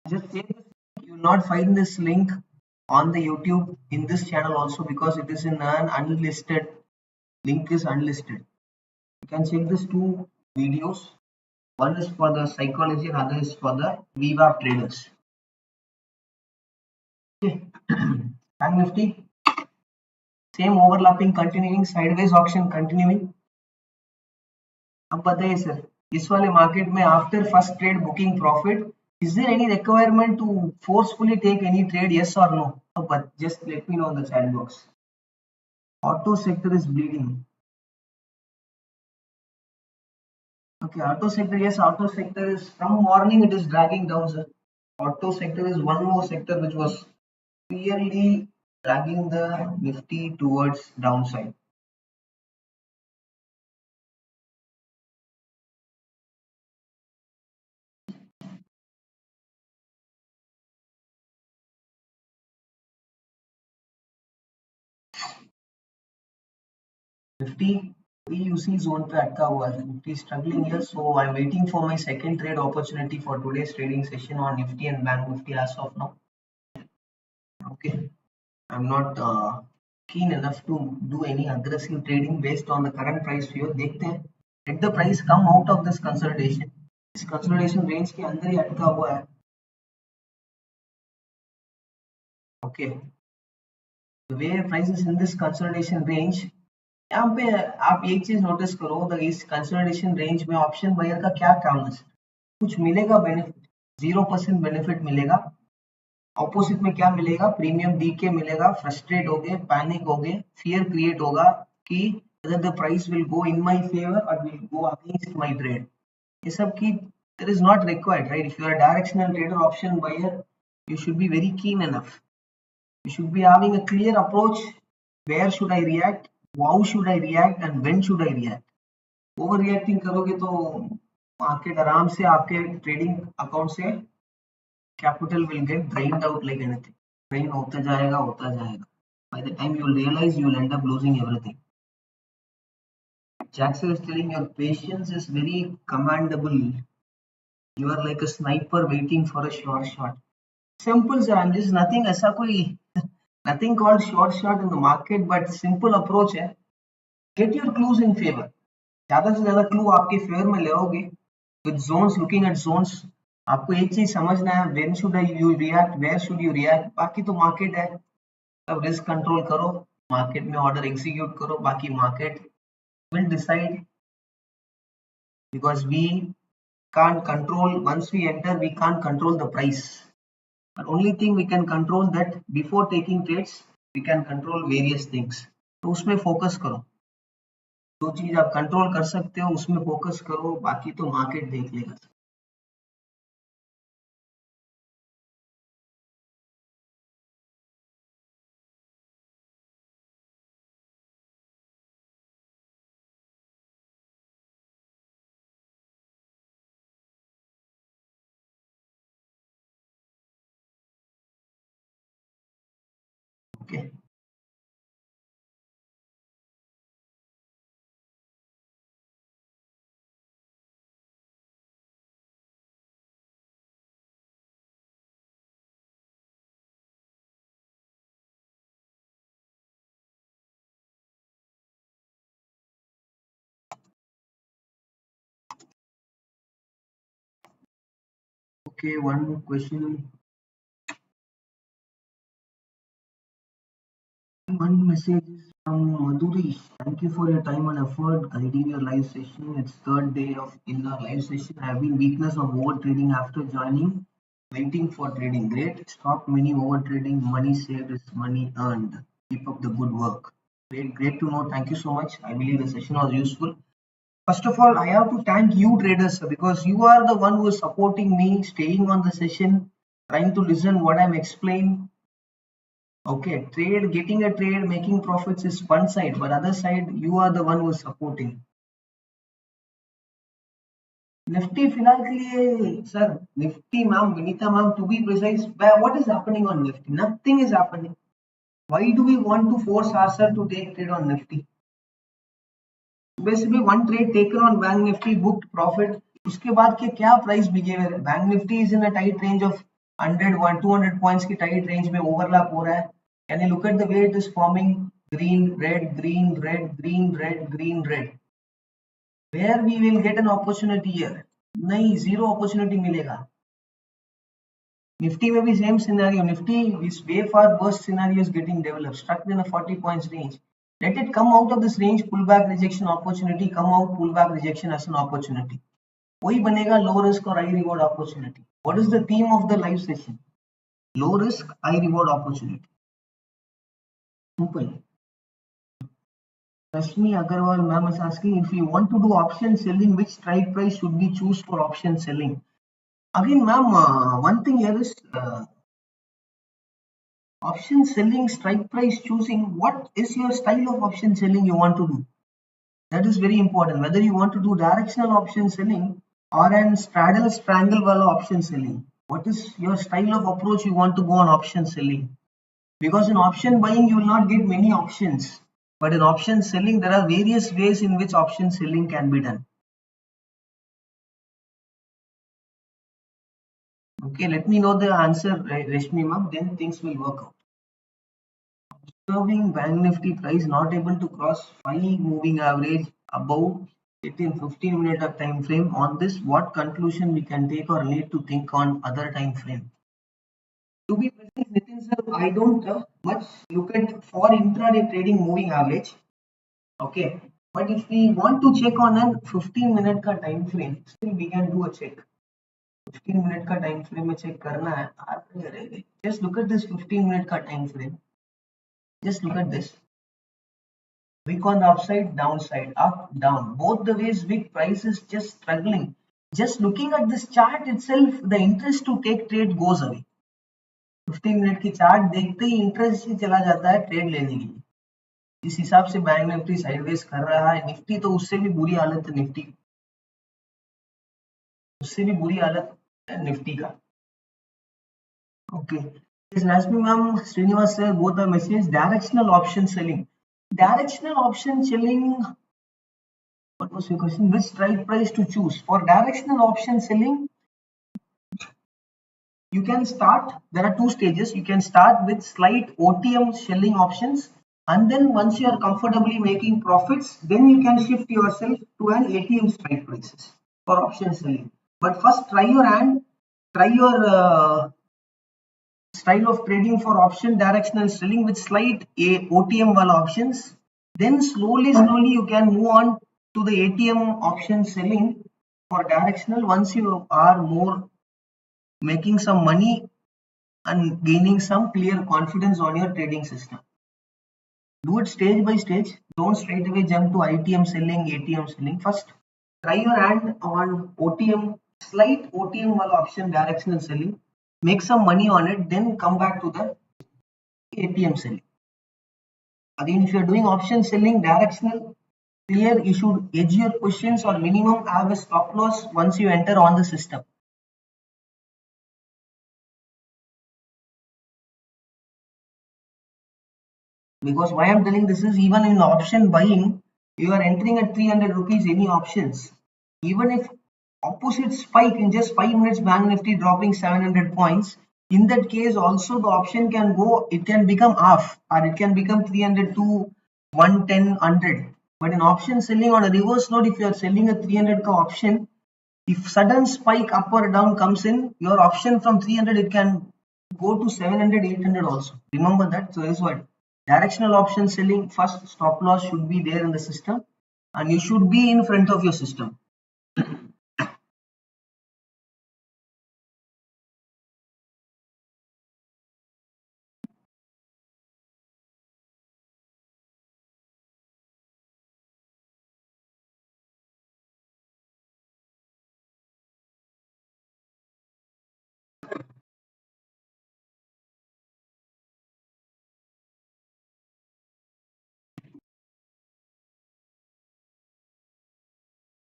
just save this. You will not find this link on the YouTube in this channel also, because it is in an unlisted link, is unlisted. You can check these two videos. One is for the psychology and other is for the VWAP traders. Okay. Banknifty, same overlapping continuing, sideways auction continuing. अब बताइए sir, इस वाले market में after first trade booking profit, is there any requirement to forcefully take any trade, yes or no? But just let me know in the chat box. Auto sector is bleeding. Okay, auto sector, yes, auto sector is from morning it is dragging down, sir. Auto sector is one more sector which was clearly dragging the Nifty towards downside. Nifty pre-UC zone पे अटका हुआ है. Nifty struggling here, so I'm waiting for my second trade opportunity for today's trading session on Nifty and Bank Nifty as of now. Okay, I'm not keen enough to do any aggressive trading based on the current price view. देखते हैं. Let the price come out of this consolidation. इस consolidation range के अंदर ही अटका हुआ है. Okay, the way price is in this consolidation range. यहाँ पे आप एक चीज नोटिस करो, तो इस कंसोलिडेशन रेंज में ऑप्शन बायर का क्या काम है? कुछ मिलेगा बेनिफिट? 0% बेनिफिट मिलेगा. ऑपोजिट में क्या मिलेगा? प्रीमियम डीके मिलेगा. फ्रस्ट्रेट हो गए, पैनिक हो गए, फियर क्रिएट होगा कि whether the price will go in my favor or will go against my trade. ये सब की that is not required, right? If you are a directional trader, option buyer, you should be very keen enough. You should be having a clear approach where should I react, how should I react and when should I react. Over reacting करोगे तो market आराम से आपके trading account से capital will get drained out like anything. Drain होता जाएगा. By the time you will realize, you will end up losing everything. Jackson is telling your patience is very commendable. You are like a sniper waiting for a sure shot. Simple, sir. I'm just nothing. ऐसा कोई nothing called short shot in the market, but simple approach है. Get your clues in favor. ज़्यादा से ज़्यादा clue आपके favour में लोगे. With zones, looking at zones. आपको एक चीज समझना है. When should you react? Where should you react? बाकी तो market है. अब risk control करो. Market में order execute करो. बाकी market will decide, because we can't control, once we enter we can't control the price, but only thing we can control that before taking trades we can control various things. तो उसमें focus करो. जो चीज आप control कर सकते हो उसमें फोकस करो. बाकी तो मार्केट देख लेगा. Okay. Okay, one more question. One message is from Madhuri. Thank you for your time and effort guiding your live session. It's third day of in our live session. I have been weakness of over trading after joining. Waiting for trading. Great. Stop many over trading. Money saved is money earned. Keep up the good work. Great to know. Thank you so much. I believe the session was useful. First of all, I have to thank you traders, because you are the one who is supporting me, staying on the session, trying to listen what I'm explaining. Okay, getting a trade, making profits is one side, but other side, you are the one who is supporting. Nifty फिलहाल के लिए sir, Nifty ma'am, Vinita ma'am, to be precise, what is happening on Nifty? Nothing is happening. Why do we want to force ourselves to take trade on Nifty? Basically, one trade taken on Bank Nifty, booked profit. उसके बाद के क्या price behavior है? Bank Nifty is in a tight range of 100, 200 points की tight range में overlap हो रहा है. Can you look at the way it is forming? Green, red, green, red, green, red, green, red. Where we will get an opportunity here? नहीं, zero opportunity मिलेगा. Nifty में भी same scenario. Nifty is way far worse scenario is getting developed. Stuck in a 40 points range. Let it come out of this range, pullback rejection opportunity, come out, pullback rejection as an opportunity. वही बनेगा low risk और high reward opportunity. What is the theme of the live session? Low risk, high reward opportunity. Simple. Rashmi Agarwal ma'am is asking, if you want to do option selling, which strike price should we choose for option selling? Again, ma'am, one thing here is option selling, strike price choosing. What is your style of option selling you want to do? That is very important. Whether you want to do directional option selling or an straddle strangle wala option selling. What is your style of approach you want to go on option selling? Because in option buying you will not get many options, but in option selling there are various ways in which option selling can be done. Okay, let me know the answer, Rashmi ma'am, then things will work out. Observing Bank Nifty price not able to cross 5 moving average above 15-minute of time frame. On this, what conclusion we can take or need to think on other time frame? To be precise, Nitin sir, I don't much look at for intraday trading moving average. Okay, but if we want to check on a 15-minute का time frame, still we can do a check. 15-minute का time frame में check करना है. Just look at this 15-minute का time frame. Just look at this. Wick on the upside, downside, up, down. Both the ways wick price is just struggling. Just looking at this chart itself, the interest to take trade goes away. 15 minute की chart देखते ही interest ही चला जाता है trade लेने के लिए. इस हिसाब से बैंक निफ्टी साइडवेज कर रहा है। निफ्टी तो उससे भी बुरी हालत है, निफ्टी उससे भी बुरी हालत है निफ्टी का। Okay, this Rashmi ma'am, Srinivas sir, both the messages. Directional option selling. Directional option selling. What was your question? Which strike price to choose for directional option selling? You can start. There are two stages. You can start with slight OTM selling options, and then once you are comfortably making profits, then you can shift yourself to an ATM strike prices for option selling. But first, try your hand. Try your style of trading for option directional selling with slight OTM wall options. Then slowly you can move on to the ATM option selling for directional once you are more making some money and gaining some clear confidence on your trading system. Do it stage by stage. Don't straight away jump to ITM selling, ATM selling. First, try your hand on OTM, slight OTM wall option directional selling. Make some money on it, then come back to the ATM selling. Again, if you are doing option selling directional, clear, you should edge your positions or minimum have a stop loss once you enter on the system. Because why I'm telling this is even in option buying, you are entering at 300 rupees any options. Even if opposite spike in just 5 minutes, Bank Nifty dropping 700 points, in that case also the option can go, it can become half or it can become 300 to 110, 100. But in option selling on a reverse note, if you are selling a 300 option, if sudden spike up or down comes in, your option from 300 it can go to 700, 800 also. Remember that. So that is what directional option selling. First stop loss should be there in the system, and you should be in front of your system.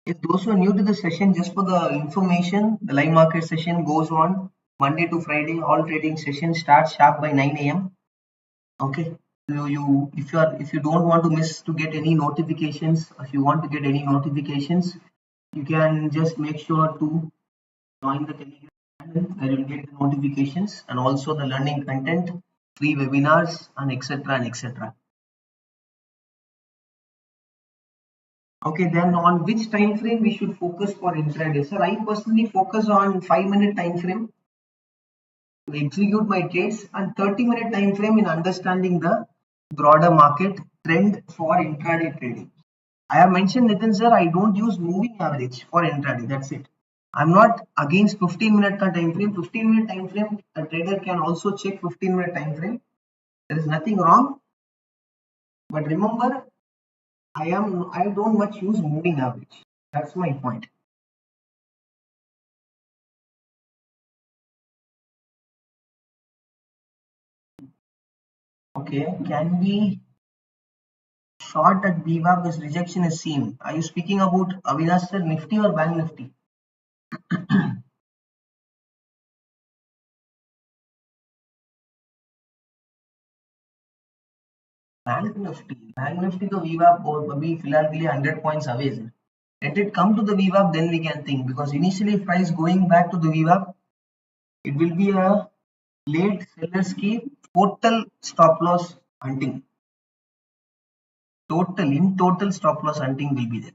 If those who are new to the session, just for the information, the live market session goes on Monday to Friday. All trading sessions start sharp by 9 a.m. Okay. If you don't want to miss to get any notifications, if you want to get any notifications, you can just make sure to join the Telegram channel where you'll get the notifications and also the learning content, free webinars, and etc. and etc. Okay, then on which time frame we should focus for intraday? Sir, I personally focus on 5-minute time frame to execute my trades and 30-minute time frame in understanding the broader market trend for intraday trading. I have mentioned, Nitin sir, I don't use moving average for intraday. That's it. I'm not against 15-minute time frame. 15-minute time frame, a trader can also check 15-minute time frame. There is nothing wrong. But remember, I don't much use moving average. That's my point. Okay, can we short at BWAP as rejection is seen? Are you speaking about Avinash sir, Nifty or Bank Nifty? Bank Nifty तो VWAP और अभी फिलहाल के लिए 100 points away है. Let it come to the VWAP, then we can think, because initially price going back to the VWAP, it will be a late sellers की total stop loss hunting. Total stop loss hunting will be there.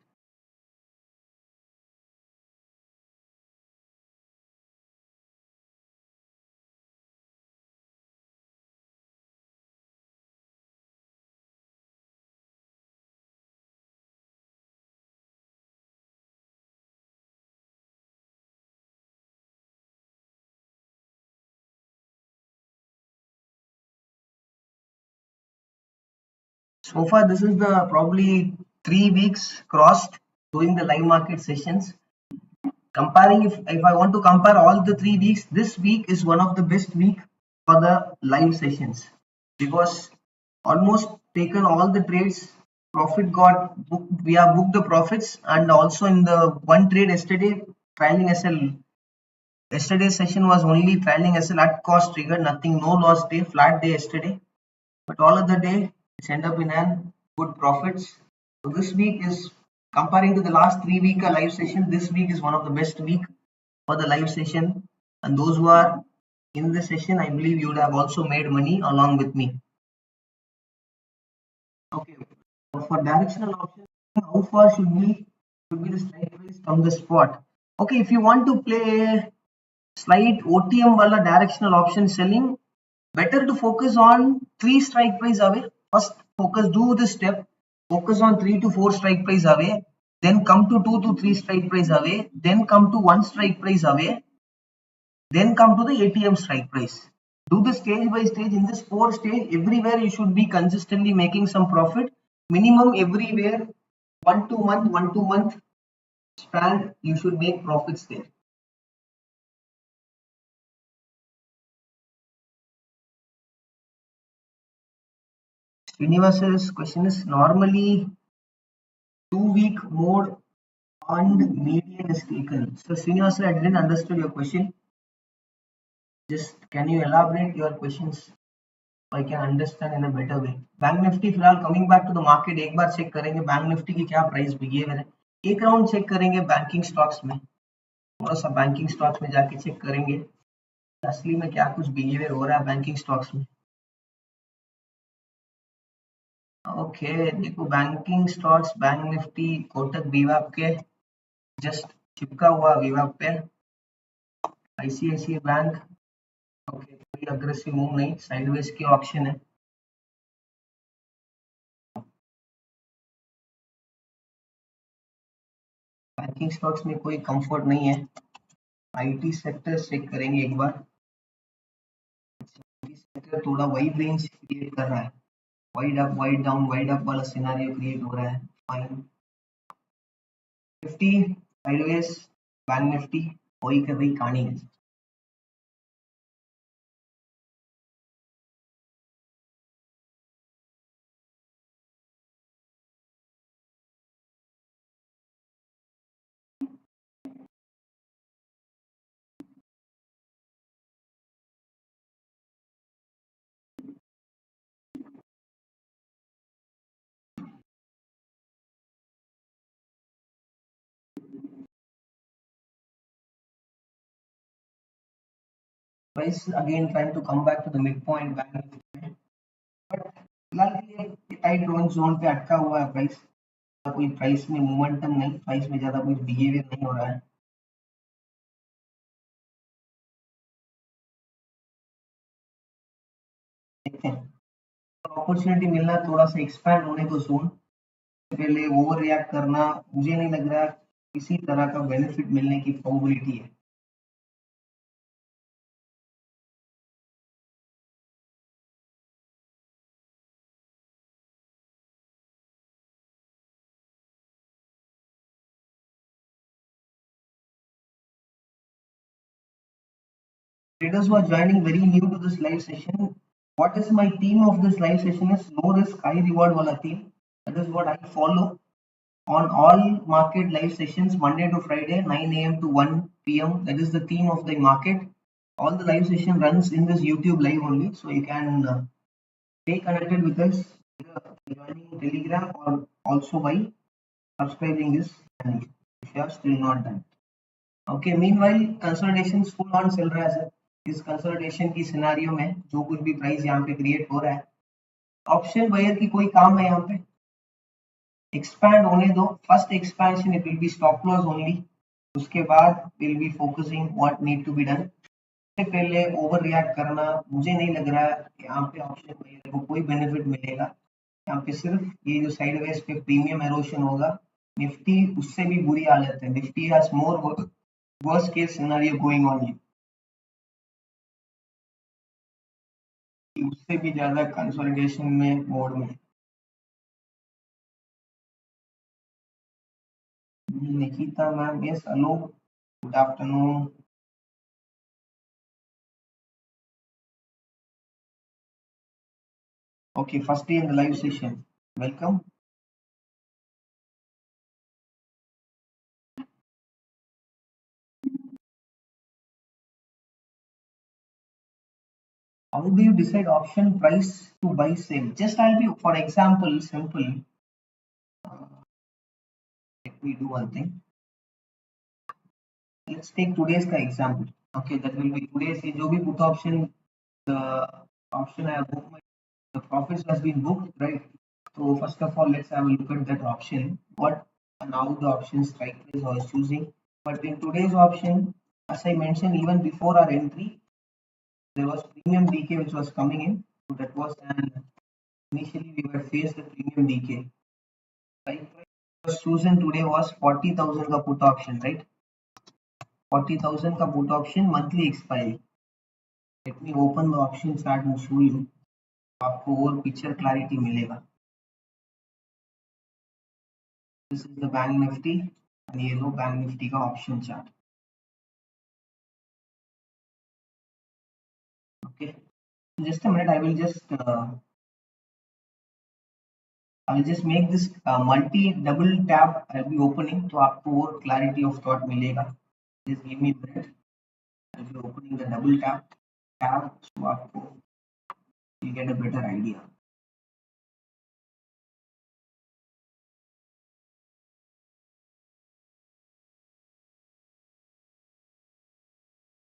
So far, this is the probably 3 weeks crossed doing the live market sessions. Comparing, if I want to compare all the 3 weeks, this week is one of the best week for the live sessions, because almost taken all the trades. Profit got booked. We have booked the profits, and also in the one trade yesterday, trailing SL. Yesterday's session was only trailing SL at cost trigger, nothing, no loss day, flat day yesterday. But all of the day, it's end up in an good profits. So this week is comparing to the last 3 week live session. This week is one of the best week for the live session. And those who are in the session, I believe you would have also made money along with me. Okay, for directional option, how far should be the strike price from the spot? Okay, if you want to play slight OTM wala directional option selling, better to focus on 3 strike price away. First focus, do this step, focus on 3 to 4 strike price away, then come to 2 to 3 strike price away, then come to 1 strike price away, then come to the ATM strike price. Do this stage by stage. In this 4 stage, everywhere you should be consistently making some profit. Minimum everywhere 1 2 month span you should make profits there. Srinivas's question is normally 2 week mode on median is taken. So Srinivas, I didn't understand your question. Just can you elaborate your questions so I can understand in a better way. Bank Nifty फिलहाल coming back to the market एक बार check करेंगे bank Nifty की क्या price behaviour है. एक round check करेंगे banking stocks में, थोड़ा सा बैंकिंग स्टॉक्स में जाके चेक करेंगे असली में क्या कुछ बिहेवियर हो रहा है बैंकिंग स्टॉक्स में. ओके देखो banking stocks bank Nifty Kotak विवाप के जस्ट चिपका हुआ विवाप पे, आईसीआईसीआई बैंक ओके कोई अग्रेसिव मूव नहीं, साइडवेज की ऑप्शन है. बैंकिंग स्टॉक्स में कोई कंफर्ट नहीं है. आईटी सेक्टर चेक करेंगे एक बार. आईटी सेक्टर थोड़ा वाइड रेंज क्रिएट कर रहा है, वाइड अप वाइड अप वाला सिनेरियो क्रिएट हो रहा है. Fine. Nifty sideways, bank Nifty वही कर रही कहानी है. Price again trying to come back to the midpoint bank Nifty में, बट फिलहाल के लिए टाइट जोन पे अटका हुआ है प्राइस. कोई प्राइस में मोमेंटम नहीं, प्राइस में ज्यादा कुछ बिहेवियर नहीं हो रहा है. देखते हैं अपॉर्चुनिटी मिलना, थोड़ा सा एक्सपैंड होने को जोन पहले ओवर रिएक्ट करना मुझे नहीं लग रहा किसी तरह का बेनिफिट मिलने की प्रोबेबिलिटी है. Traders who are joining very new to this live session, what is my theme of this live session is low risk high reward wala theme. That is what I follow on all market live sessions Monday to Friday 9 a.m. to 1 p.m. That is the theme of the market. All the live session runs in this YouTube live only, so you can stay connected with us joining Telegram or also by subscribing this channel if you have still not done. Okay, meanwhile consolidation full on चल रहा है sir. इस consolidation की scenario में जो कुछ भी price यहाँ पे क्रिएट हो रहा है, ऑप्शन बायर की कोई काम है यहाँ पे एक्सपैंड होने दो. First expansion it will be stop loss only, उसके बाद will be focusing what need to be done. इससे पहले ओवर रिएक्ट करना मुझे नहीं लग रहा है यहाँ पे ऑप्शन बायर को कोई बेनिफिट मिलेगा. यहाँ पे सिर्फ ये जो साइडवेज पे प्रीमियम एरोशन होगा. निफ्टी उससे भी बुरी हालत है. Nifty has more worst case scenario going on here, उससे भी ज्यादा कंसोलिडेशन में मोड में. Nikita ma'am, yes hello, good afternoon. Okay, first day in the live session. Welcome. How do you decide option price to buy sell? Just I'll be, for example, simple. Let me do one thing. Let's take today's का example. Okay, that will be today's जो भी put option, the option I have booked, the profits has been booked, right? So first of all, let's have a look at that option. What now the option strike price I was choosing. But in today's option, as I mentioned, even before our entry, there was premium decay which was coming in. So that was an initially we were faced the premium decay. Strike price was chosen today was 40,000 का put option, right? 40,000 का put option monthly expiry. Let me open the option chart and show you. आपको और picture clarity मिलेगा. This is the Bank Nifty and ये लो Bank Nifty का option chart. Okay. Just a minute. I will just make this multi double tab. I'll be opening तो आपको और clarity of thought मिलेगा. Just give me a minute. I'll be opening the double tab so आपको you get a better idea.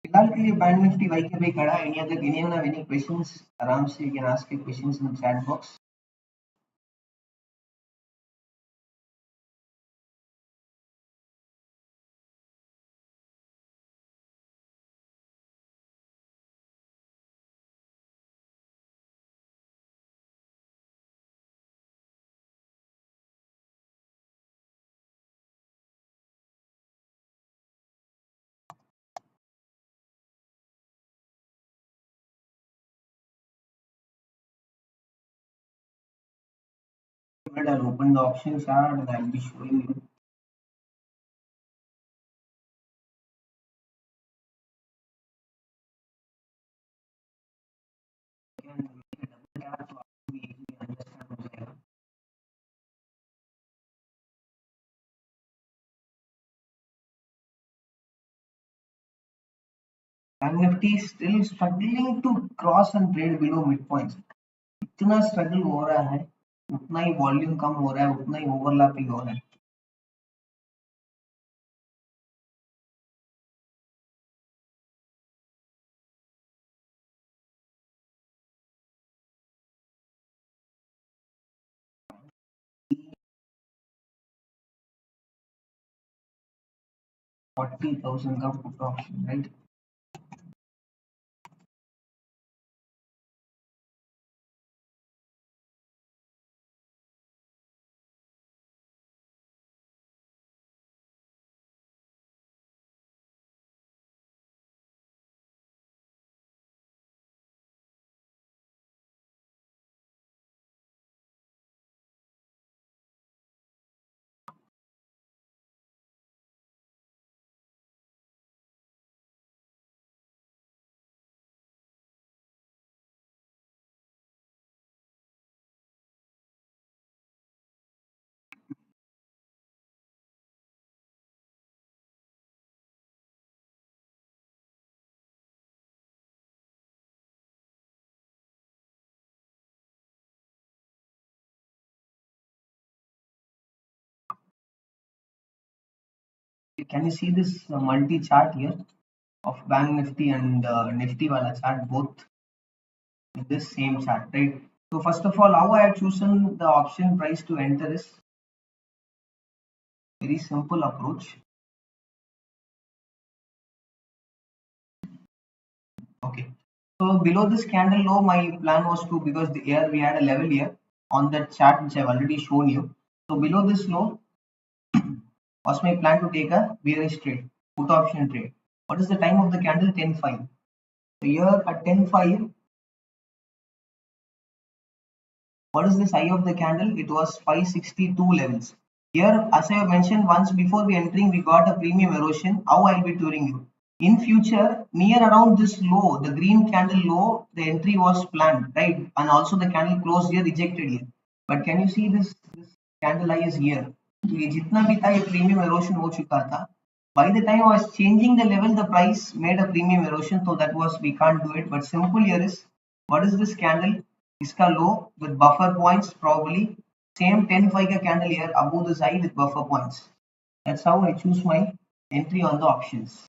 फिलहाल के लिए bank Nifty Y के पे खड़ा है. Anyone have any questions? आराम से you can ask your questions in the chat box. I'll open the option chart and I'll be showing you. Bank Nifty is still struggling to cross and trade below midpoints. इतना struggle हो रहा है, उतना ही volume कम हो रहा है, उतना ही overlapping हो रहा है. $40,000 का put option, right? Can you see this multi chart here of Bank Nifty and Nifty wala chart both in this same chart, right? So first of all, how I have chosen the option price to enter is very simple approach. Okay. So below this candle low, my plan was to, because here we had a level here on that chart which I've already shown you. So below this low was my plan to take a bearish trade, put option trade. What is the time of the candle? 10:05. So here at 10:05, what is the size of the candle? It was 562 levels. Here, as I have mentioned once before we entering, we got a premium erosion. How I'll be touring you. In future, near around this low, the green candle low, the entry was planned, right? And also the candle closed here, rejected here. But can you see this candle eye is here? तो ये जितना भी था ये premium erosion हो चुका था. By the time I was changing the level, the price made a premium erosion, so that was we can't do it. But simple here is what is this candle? इसका low with buffer points probably same 10-5 का candle here above this high with buffer points. That's how I choose my entry on the options.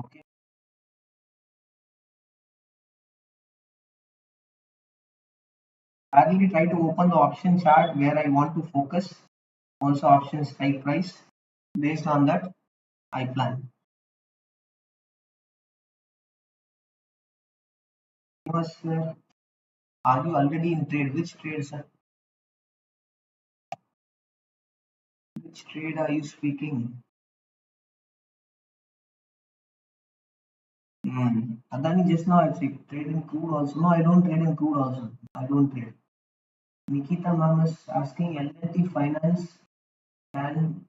Okay. I really try to open the option chart where I want to focus. Also option strike price. Based on that, I plan. Yes, sir. Are you already in trade? Which trade, sir? Which trade are you speaking? Adani just now I said trade in crude also. No, I don't trade in crude also. I don't trade. Nikita ma'am is asking L&T finance and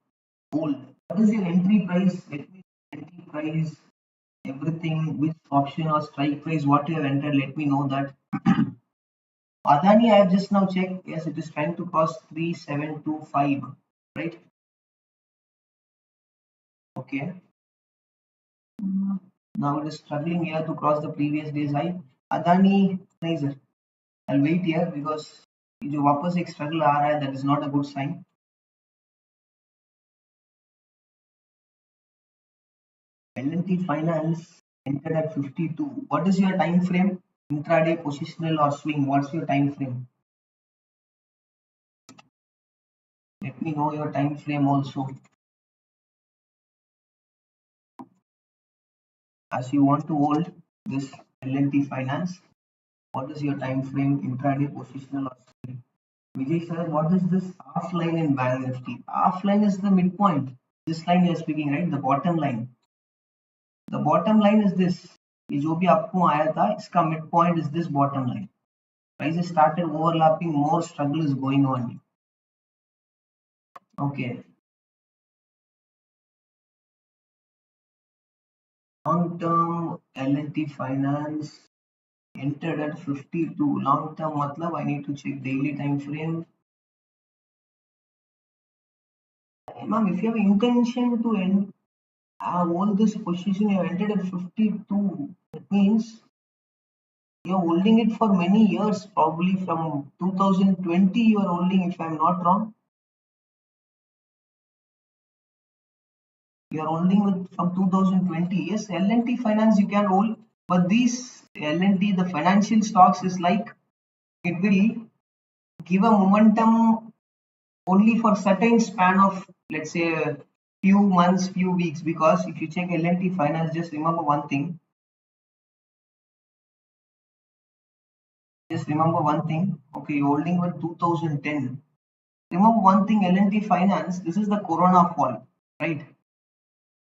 gold. What is your entry price? Let me entry price, everything, which option or strike price, what you have entered, let me know that. Adani, I have just now checked. Yes, it is trying to cross 3725, right? Okay. Now it is struggling here to cross the previous day's high. Adani, नहीं sir. I'll wait here because जो वापस एक struggle आ रहा है, that is not a good sign. L&T Finance entered at 52. What is your time frame? Intraday, positional or swing? What's your time frame? Let me know your time frame also. As you want to hold this L&T Finance, what is your time frame? Intraday, positional or swing? Vijay sir, what is this half line in Banknifty? Half line is the midpoint. This line you are speaking, right? The bottom line. The bottom line is this. ये जो भी आपको आया था, इसका midpoint is this bottom line. Prices started overlapping, more struggle is going on. Okay. Long term L&T Finance entered at 52. Long term matlab I need to check daily time frame. Ma'am, if you have intention to end hold this position, you have entered at 52. That means you're holding it for many years, probably from 2020 you are holding, if I'm not wrong. You are holding with from 2020. Yes, L&T Finance you can hold, but these L&T, the financial stocks is like it will give a momentum only for certain span of, let's say, a few months, few weeks. Because if you check L&T Finance, just remember one thing. Just remember one thing. Okay, you're holding with 2010. Remember one thing, L&T Finance, this is the Corona fall, right?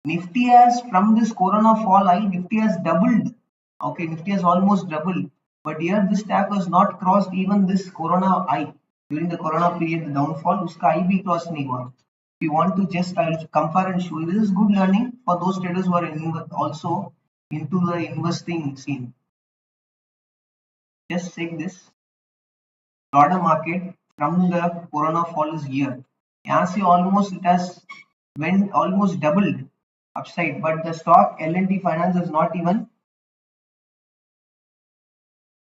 Nifty has, from this Corona fall high, Nifty has doubled. Okay, Nifty has almost doubled. But here this stack was not crossed even this Corona high. During the Corona period, the downfall, uska high bhi cross nahi hua. If you want to just, I'll compare and show you. This is good learning for those traders who are also into the investing scene. Just check this. Broader market from the Corona fall is here. यहाँ से almost it has went almost doubled upside, but the stock L&T Finance has not even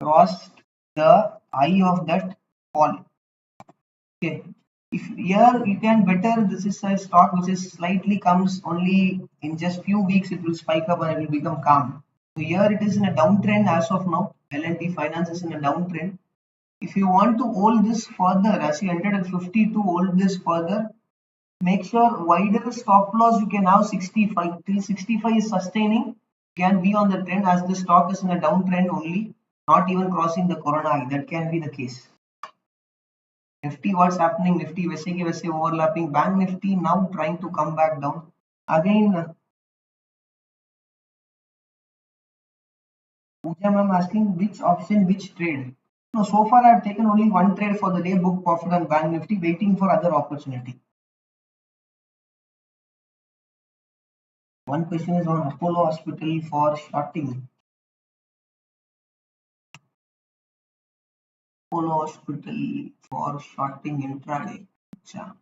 crossed the high of that fall. Okay, if here you can better, this is a stock which is slightly comes only in just few weeks, it will spike up and it will become calm. So here it is in a downtrend as of now. L&T Finance is in a downtrend. If you want to hold this further, as you entered at 52, hold this further. Make sure wider stop loss you can have 65 till 65 is sustaining, can be on the trend as the stock is in a downtrend only, not even crossing the corona high. That can be the case. Nifty, what's happening? Nifty वैसे के वैसे overlapping. Bank Nifty now trying to come back down again. Pooja ma'am asking which option, which trade. No, so far I've taken only one trade for the day, book profit on Bank Nifty, waiting for other opportunity. One question is on Apollo Hospital for shorting. Apollo Hospital for shorting intraday. Acha.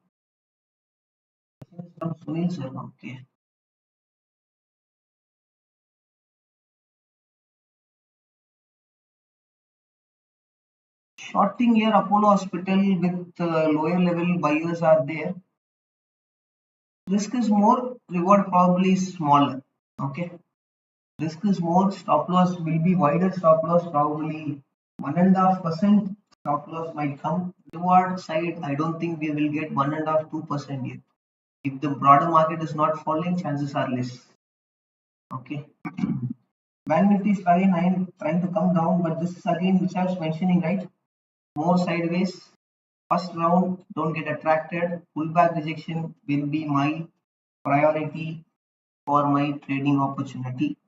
Question is from Sunil sir. Okay. Shorting here Apollo Hospital with lower level buyers are there. Risk is more, reward probably is smaller. Okay. Risk is more, stop loss will be wider, stop loss probably 1.5% stop loss might come. Reward side, I don't think we will get 1.5 2% yet. If the broader market is not falling, chances are less. Okay. Banknifty is trying to come down, but this is again which I was mentioning, right? More sideways. First round, don't get attracted. Pullback rejection will be my priority for my trading opportunity.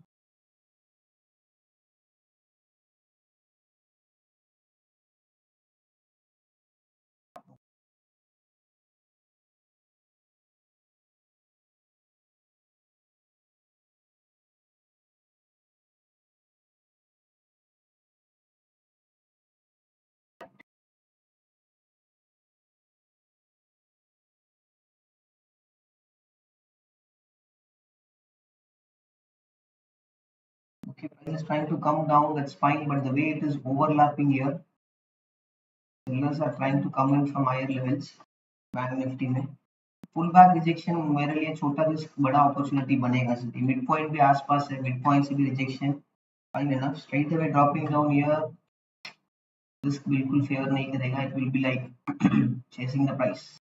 Okay, price is trying to come down, that's fine, but the way it is overlapping here, sellers are trying to come in from higher levels. Bank Nifty में pull back rejection मेरे लिए छोटा risk बड़ा opportunity बनेगा city mid point भी आसपास है mid point से भी रिजेक्शन फाइन है ना straight away dropping down here risk बिल्कुल फेवर नहीं करेगा it will be like chasing the price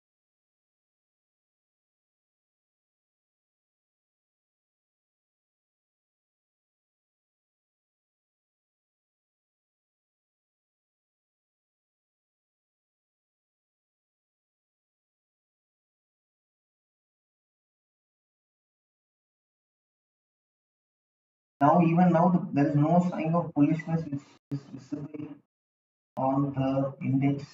now even now there is no sign of bullishness which is visible on the index.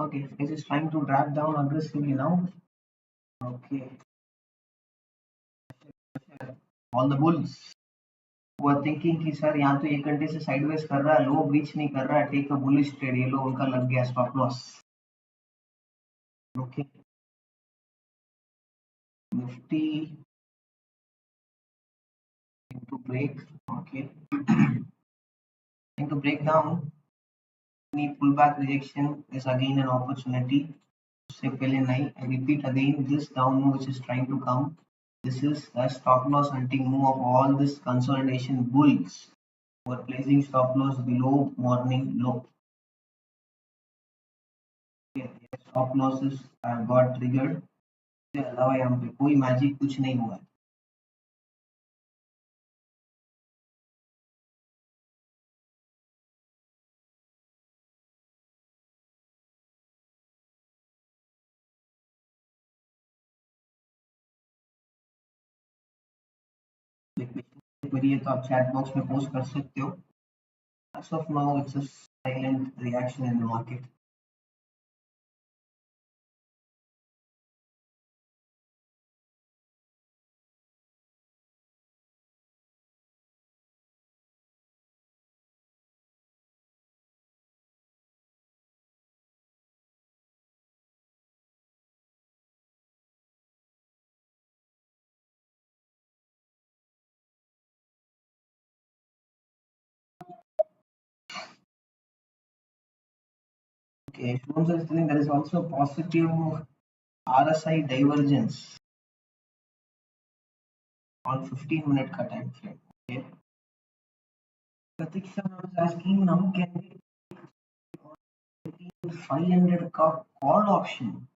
Okay, it is trying to drag down aggressively now. Okay, all the bulls who are thinking कि sir यहाँ तो 1 घंटे से sideways कर रहा है लो breach नहीं कर रहा है टेक अ बुलिश ट्रेड ये लो उनका लग गया stop loss. Okay, Nifty to break. Okay, to break down any pullback rejection is again an opportunity. उससे पहले नहीं, I repeat again, this down move which is trying to come, this is a stop loss hunting move of all this consolidation bulls who are placing stop loss below morning low. Okay, stop losses have got triggered. इसके अलावा यहाँ पे कोई magic कुछ नहीं हुआ है. मेरी ये तो आप चैट बॉक्स में पोस्ट कर सकते हो. As of now, it's a silent reaction in the market. Okay, Shubham sir is telling there is also positive RSI divergence on 15-minute cut time frame. Okay. Pratiksha is asking now can we 500 call option?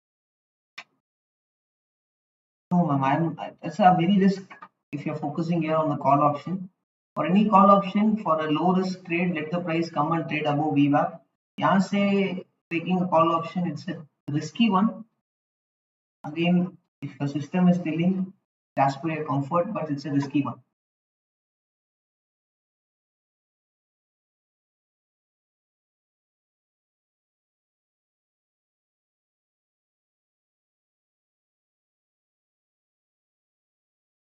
No, ma'am, that's a very risk if you're focusing here on the call option. For any call option for a low risk trade, let the price come and trade above VWAP. यहाँ से taking a call option, it's a risky one. Again, if the system is telling as per your comfort, but it's a risky one.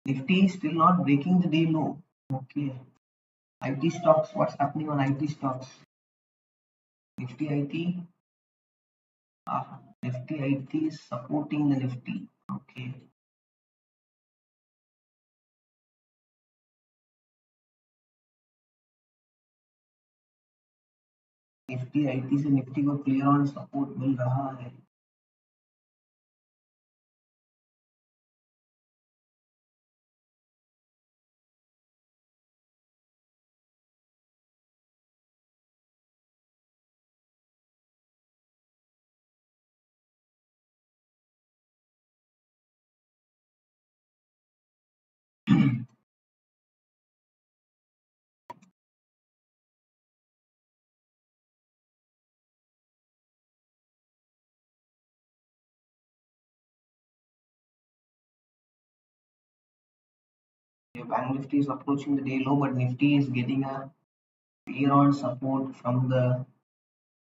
Nifty is still not breaking the day low. Okay. IT stocks, what's happening on IT stocks? Nifty IT. Nifty IT is supporting the Nifty. Okay. Nifty IT से Nifty को clear on support मिल रहा है. Banknifty is approaching the day low, but Nifty is getting a clear on support from the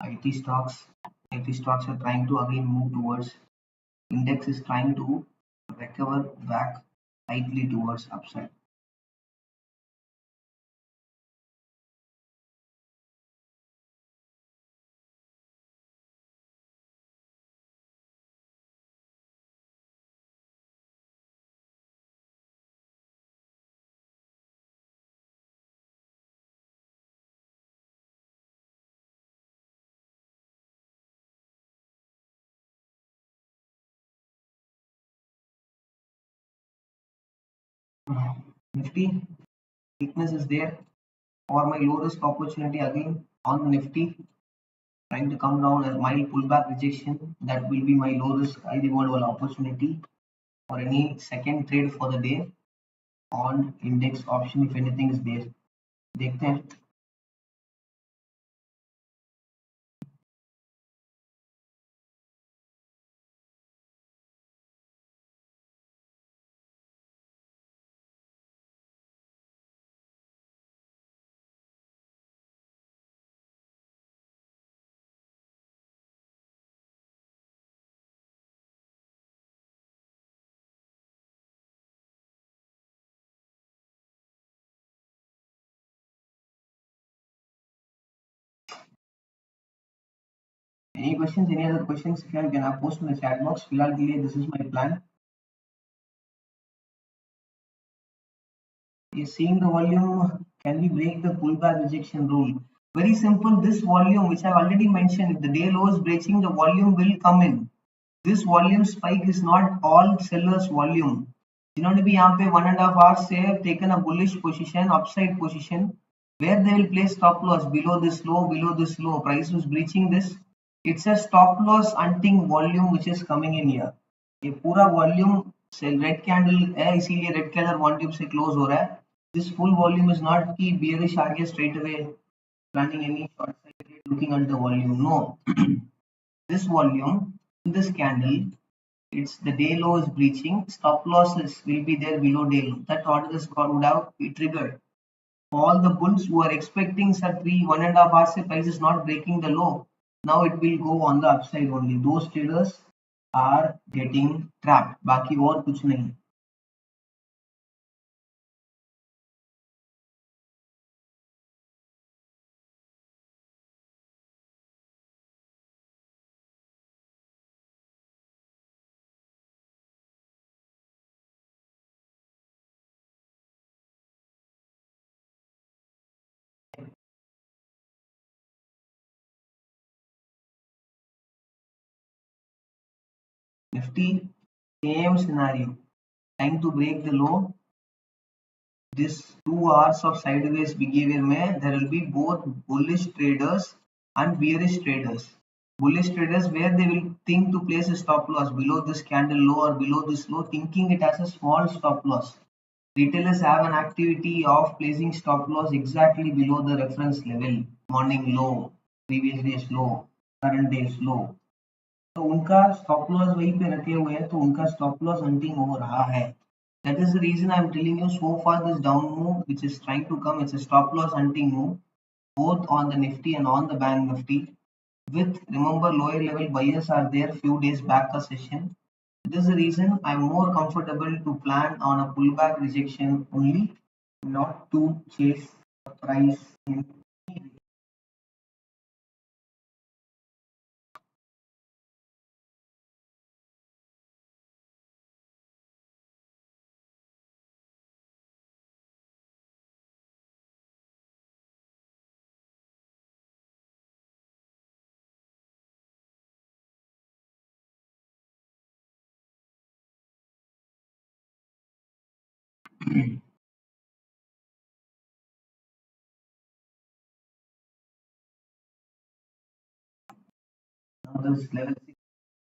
IT stocks. IT stocks are trying to again move towards. Index is trying to recover back slightly towards upside. Nifty weakness is there. For my low risk opportunity again on Nifty, trying to come down a mild pullback rejection. That will be my low risk high reward opportunity for any second trade for the day on index option if anything is there. देखते हैं. Any questions? Any other questions? If you have, can post in the chat box. फिलहाल के लिए this is my plan. Is seeing the volume. Can we break the pullback rejection rule? Very simple. This volume, which I've already mentioned, if the day low is breaching, the volume will come in. This volume spike is not all sellers volume. जिन्होंने भी यहाँ पे 1.5 hours से have taken a bullish position, upside position, where they will place stop loss below this low, below this low. Price was breaching this. It's a stop loss hunting volume which is coming in here. ये पूरा volume से red candle है, इसीलिए red candle 1 tip से close हो रहा है. This full volume is not कि bearish आ गया straight away planning any short side trade looking at the volume. No. This volume in this candle, it's the day low is breaching, stop losses will be there below day low. That order is would have be triggered. All the bulls who are expecting sir 1.5 hours se price is not breaking the low, now it will go on the upside only. Those traders are getting trapped. बाकी और कुछ नहीं. Nifty, same scenario. Trying to break the low. This 2 hours of sideways behavior mein, there will be both bullish traders and bearish traders. Bullish traders where they will think to place a stop loss below this candle low or below this low, thinking it has a small stop loss. Retailers have an activity of placing stop loss exactly below the reference level, morning low, previous day's low, current day's low. तो उनका stop loss वहीं पे रखे हुए हैं, तो उनका stop loss hunting हो रहा है. That is the reason I am telling you so far this down move which is trying to come, it's a stop loss hunting move both on the Nifty and on the Bank Nifty. With remember lower level buyers are there few days back a session. This is the reason I'm more comfortable to plan on a pullback rejection only, not to chase the price in. Now this level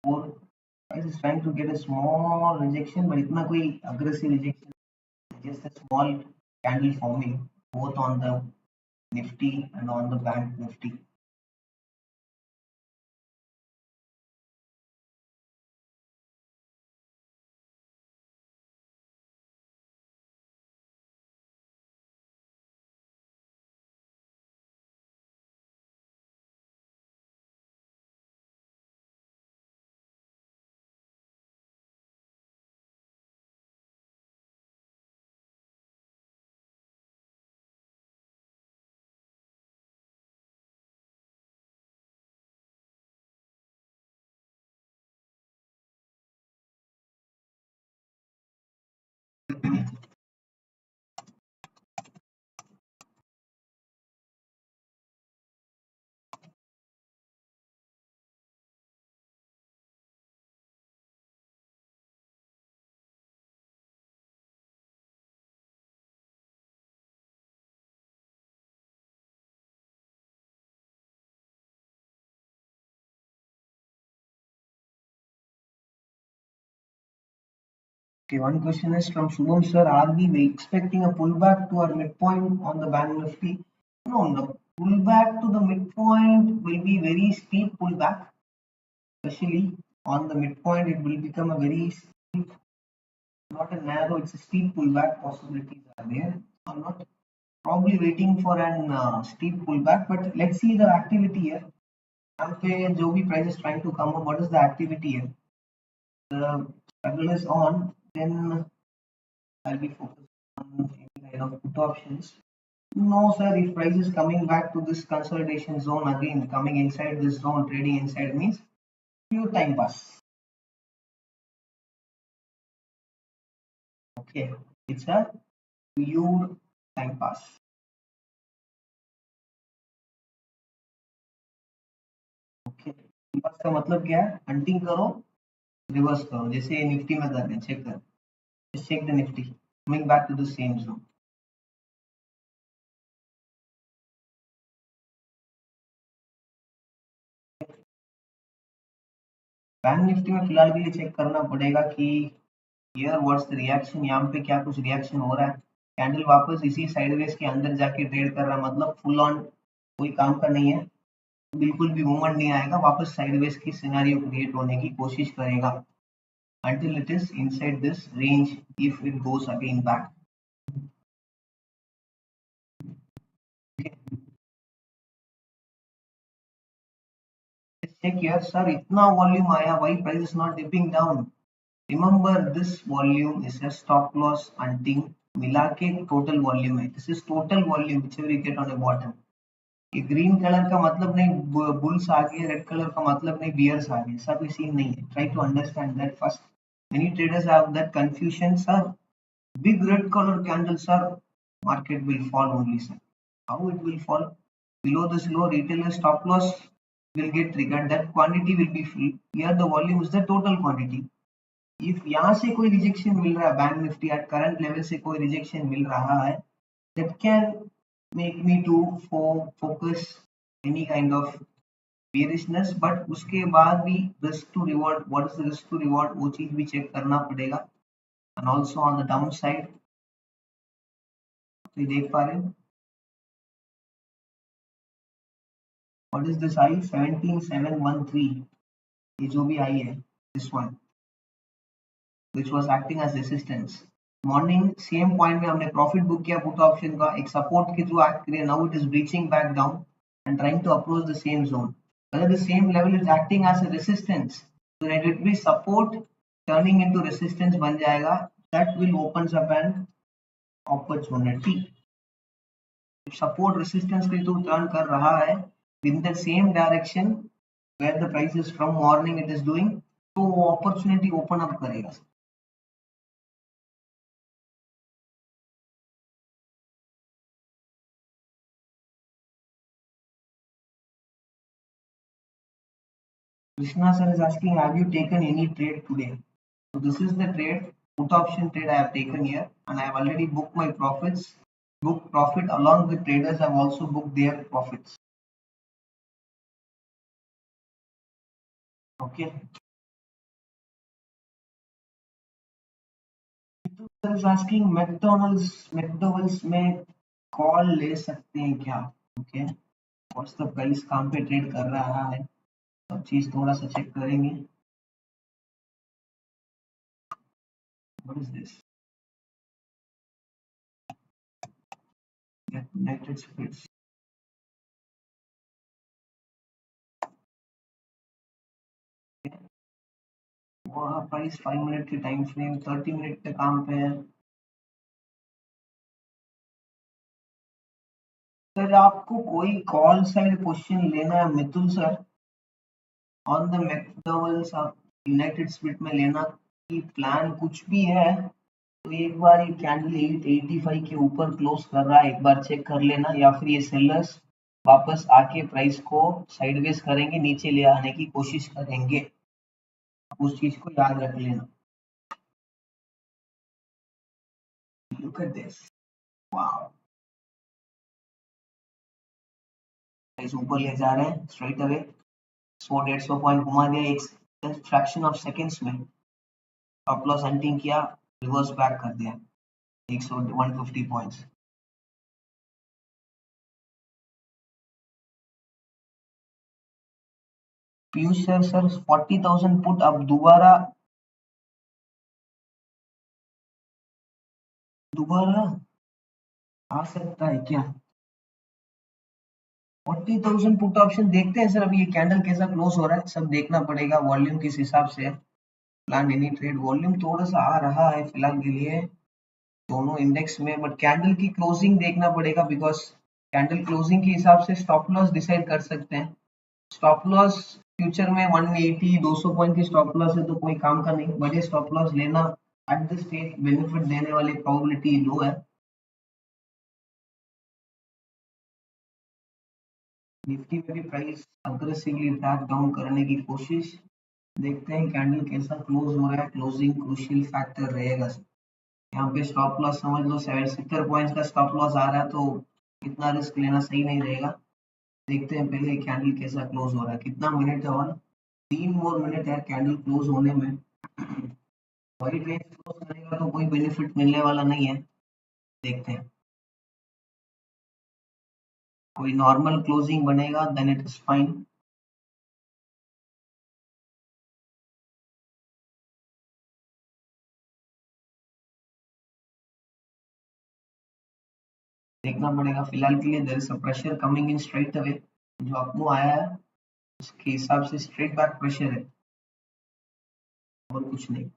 4 price is trying to get a small rejection, but इतना कोई aggressive rejection, just a small candle forming both on the Nifty and on the Bank Nifty. Okay, one question is from Shubham sir. Are we expecting a pullback to our midpoint on the Bank Nifty? No, the pullback to the midpoint will be very steep pullback. Especially on the midpoint, it will become a very steep, not a narrow, it's a steep pullback possibilities are there. I'm not probably waiting for an steep pullback, but let's see the activity here. यहाँ पे जो भी price is trying to come up, what is the activity here? The struggle is on, then I'll be focused on any kind of put options. No, sir, if price is coming back to this consolidation zone again, coming inside this zone, trading inside means few time pass. Okay, it's a pure time pass. Okay, time pass का मतलब क्या है? Hunting करो, reverse करो, जैसे Nifty में कर रहे हैं, चेक करो, just check the Nifty coming back to the same zone. Bank Nifty में फिलहाल के लिए चेक करना पड़ेगा कि हियर व्हाट्स द रिएक्शन, यहाँ पे क्या कुछ रिएक्शन हो रहा है. कैंडल वापस इसी साइडवेज के अंदर जाके ट्रेड कर रहा है, मतलब फुल ऑन कोई काम का नहीं है, बिल्कुल भी मूवमेंट नहीं आएगा, वापस साइडवेज की सिनेरियो क्रिएट होने की कोशिश करेगा until it is inside this range if it goes again back. Okay. Let's check here, sir, इतना वॉल्यूम आया, why price is not dipping down? Remember this volume is a stop loss hunting मिला के total volume है. This is total volume whichever you get on the bottom. ये green colour का मतलब नहीं bulls आ गए, रेड कलर का मतलब नहीं बियर्स आ गए, ऐसा कोई सीन नहीं है. Try to understand that first. Many traders have that confusion, sir. Big red color candle, sir. Market will fall only, sir. How it will fall? Below this low, retailer stop loss will get triggered. That quantity will be free. Here the volume is the total quantity. If यहाँ से कोई rejection मिल रहा है, bank Nifty at current level से कोई rejection मिल रहा है, that can make me to focus any kind of bearishness, but उसके बाद भी risk to reward, what is the risk to reward, वो चीज भी चेक करना पड़ेगा. And also on the downside, तो देख पा रहे हैं व्हाट इज दिस आई 17713, ये जो भी आई है this one which was acting as resistance. Morning same point में हमने प्रॉफिट बुक किया पुट ऑप्शन का, एक सपोर्ट के थ्रू एक्ट किया, now it is breaching back down and trying to approach the same zone. Whether the same level is acting as a resistance, so let it be support turning into resistance बन जाएगा, that will opens up an opportunity. Support resistance के through turn कर रहा है in the same direction where the price is from morning it is doing, तो वो opportunity open up करेगा. Krishna sir is asking, have you taken any trade today? So this is the trade, put option trade I have taken here, and I have already booked my profits. Book profit along with traders have also booked their profits. Okay. Sir is asking, McDonald's में call ले सकते हैं क्या? Okay. What's the price? कहाँ पे trade कर रहा है? सब चीज थोड़ा सा चेक करेंगे. What is this? United States. वहाँ प्राइस 5 मिनट की टाइम फ्रेम 30 मिनट के काम पे है. सर आपको कोई कॉल साइड क्वेश्चन लेना है मिथुन सर ऑन द मैकडॉवेल्स, आप यूनाइटेड स्पिरिट में लेना की प्लान कुछ भी है तो एक बार ये कैंडल 885 के ऊपर क्लोज कर रहा है, एक बार चेक कर लेना, या फिर ये सेलर्स वापस आके प्राइस को साइडवेज करेंगे, नीचे ले आने की कोशिश करेंगे, उस चीज को याद रख लेना. Look at this, wow, price ऊपर ले जा रहे हैं स्ट्रेट अवे, 100-150 पॉइंट घुमा दिया एक फ्रैक्शन ऑफ सेकंड्स में, स्टॉप लॉस हंटिंग किया, रिवर्स बैक कर दिया 150 पॉइंट्स. पीयूष सर 40,000 पुट अब दोबारा आ सकता है क्या? 40,000 पुट ऑप्शन देखते हैं सर, अभी ये कैंडल कैसा क्लोज हो रहा है सब देखना पड़ेगा, वॉल्यूम किस हिसाब से है, प्लान एनी ट्रेड. वॉल्यूम थोड़ा सा आ रहा है फिलहाल के लिए दोनों इंडेक्स में, बट कैंडल की क्लोजिंग देखना पड़ेगा, बिकॉज कैंडल क्लोजिंग के हिसाब से स्टॉप लॉस डिसाइड कर सकते हैं. स्टॉप लॉस फ्यूचर में 180-200 पॉइंट की स्टॉप लॉस है तो कोई काम का नहीं, बड़े स्टॉप लॉस लेना एट द स्टेज बेनिफिट देने वाली प्रोबेबिलिटी लो है. निफ्टी में भी प्राइस अग्रेसिवली बैक डाउन करने की कोशिश, देखते हैं कैंडल कैसा क्लोज हो रहा है, क्लोजिंग क्रूशियल फैक्टर रहेगा. यहाँ पे स्टॉप लॉस समझ लो 70 पॉइंट्स का स्टॉप लॉस आ रहा है तो इतना रिस्क लेना सही नहीं रहेगा. देखते हैं पहले कैंडल कैसा क्लोज हो रहा है, कितना मिनट है और 3 मोर मिनट है कैंडल क्लोज होने में. वही रेंज क्लोज करेगा तो कोई बेनिफिट मिलने वाला नहीं है, देखते हैं. कोई नॉर्मल क्लोजिंग बनेगा देन इट इज फाइन. देखना पड़ेगा फिलहाल के लिए. There is a pressure coming in straight away, जो आपको आया है उसके हिसाब से स्ट्रेट बैक प्रेशर है और कुछ नहीं.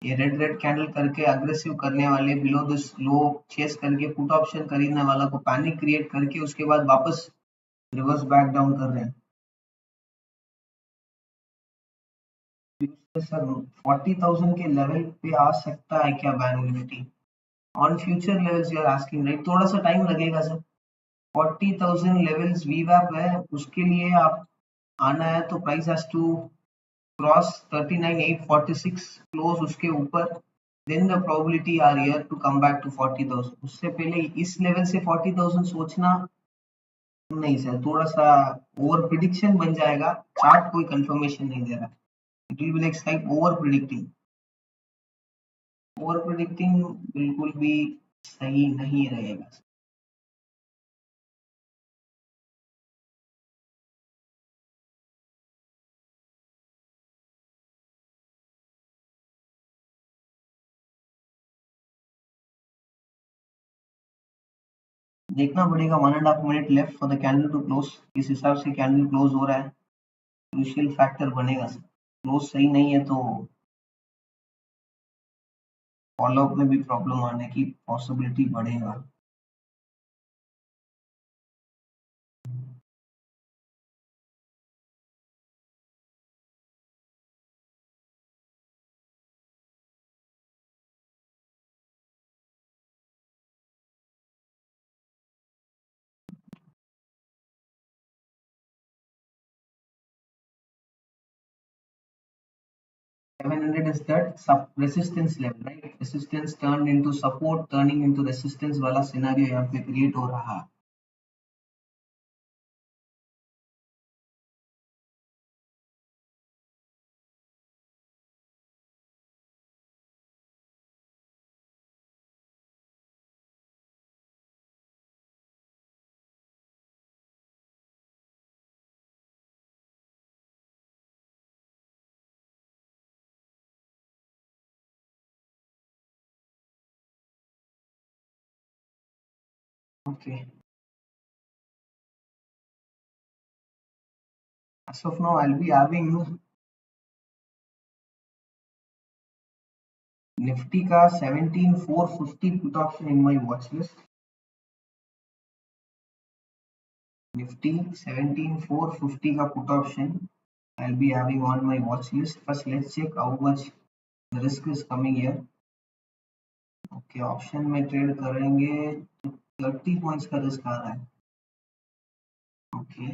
ये रेड रेड कैंडल करके अग्रेसिव करने वाले बिलो दिस लो चेस करके पुट ऑप्शन खरीदने वाला को पैनिक क्रिएट करके उसके बाद वापस रिवर्स बैक डाउन कर रहे हैं. सर 40,000 के लेवल पे आ सकता है क्या bank Nifty on future levels, you are asking right? थोड़ा सा टाइम लगेगा सर. 40,000 लेवल्स वीवैप है, उसके लिए आप आना है तो price has to cross 39,846 close उसके ऊपर, then the probability are here to come back to 40,000. उससे पहले इस लेवल से 40,000 सोचना नहीं सर, थोड़ा सा ओवर प्रिडिक्शन बन जाएगा, चार्ट कोई कंफर्मेशन नहीं दे रहा. It will be like side over predicting. Over predicting बिल्कुल भी सही नहीं रहेगा. देखना पड़ेगा। 1.5 minute left for the candle to close. इस हिसाब से कैंडल क्लोज हो रहा है, क्रूशियल फैक्टर बनेगा। क्लोज सही नहीं है तो फॉलोअप में भी प्रॉब्लम आने की पॉसिबिलिटी बढ़ेगा। $700 is that sub resistance level, right? Resistance turned into support, turning into resistance वाला सिनेरियो यहाँ पे क्रिएट हो रहा है। Okay. As of now, I'll be having Nifty का 17,450 put option in my watch list. Nifty 17,450 का put option I'll be having on my watch list. First, let's check how much the risk is coming here. Okay, option में trade करेंगे तो 30 points का risk आ रहा है। Okay,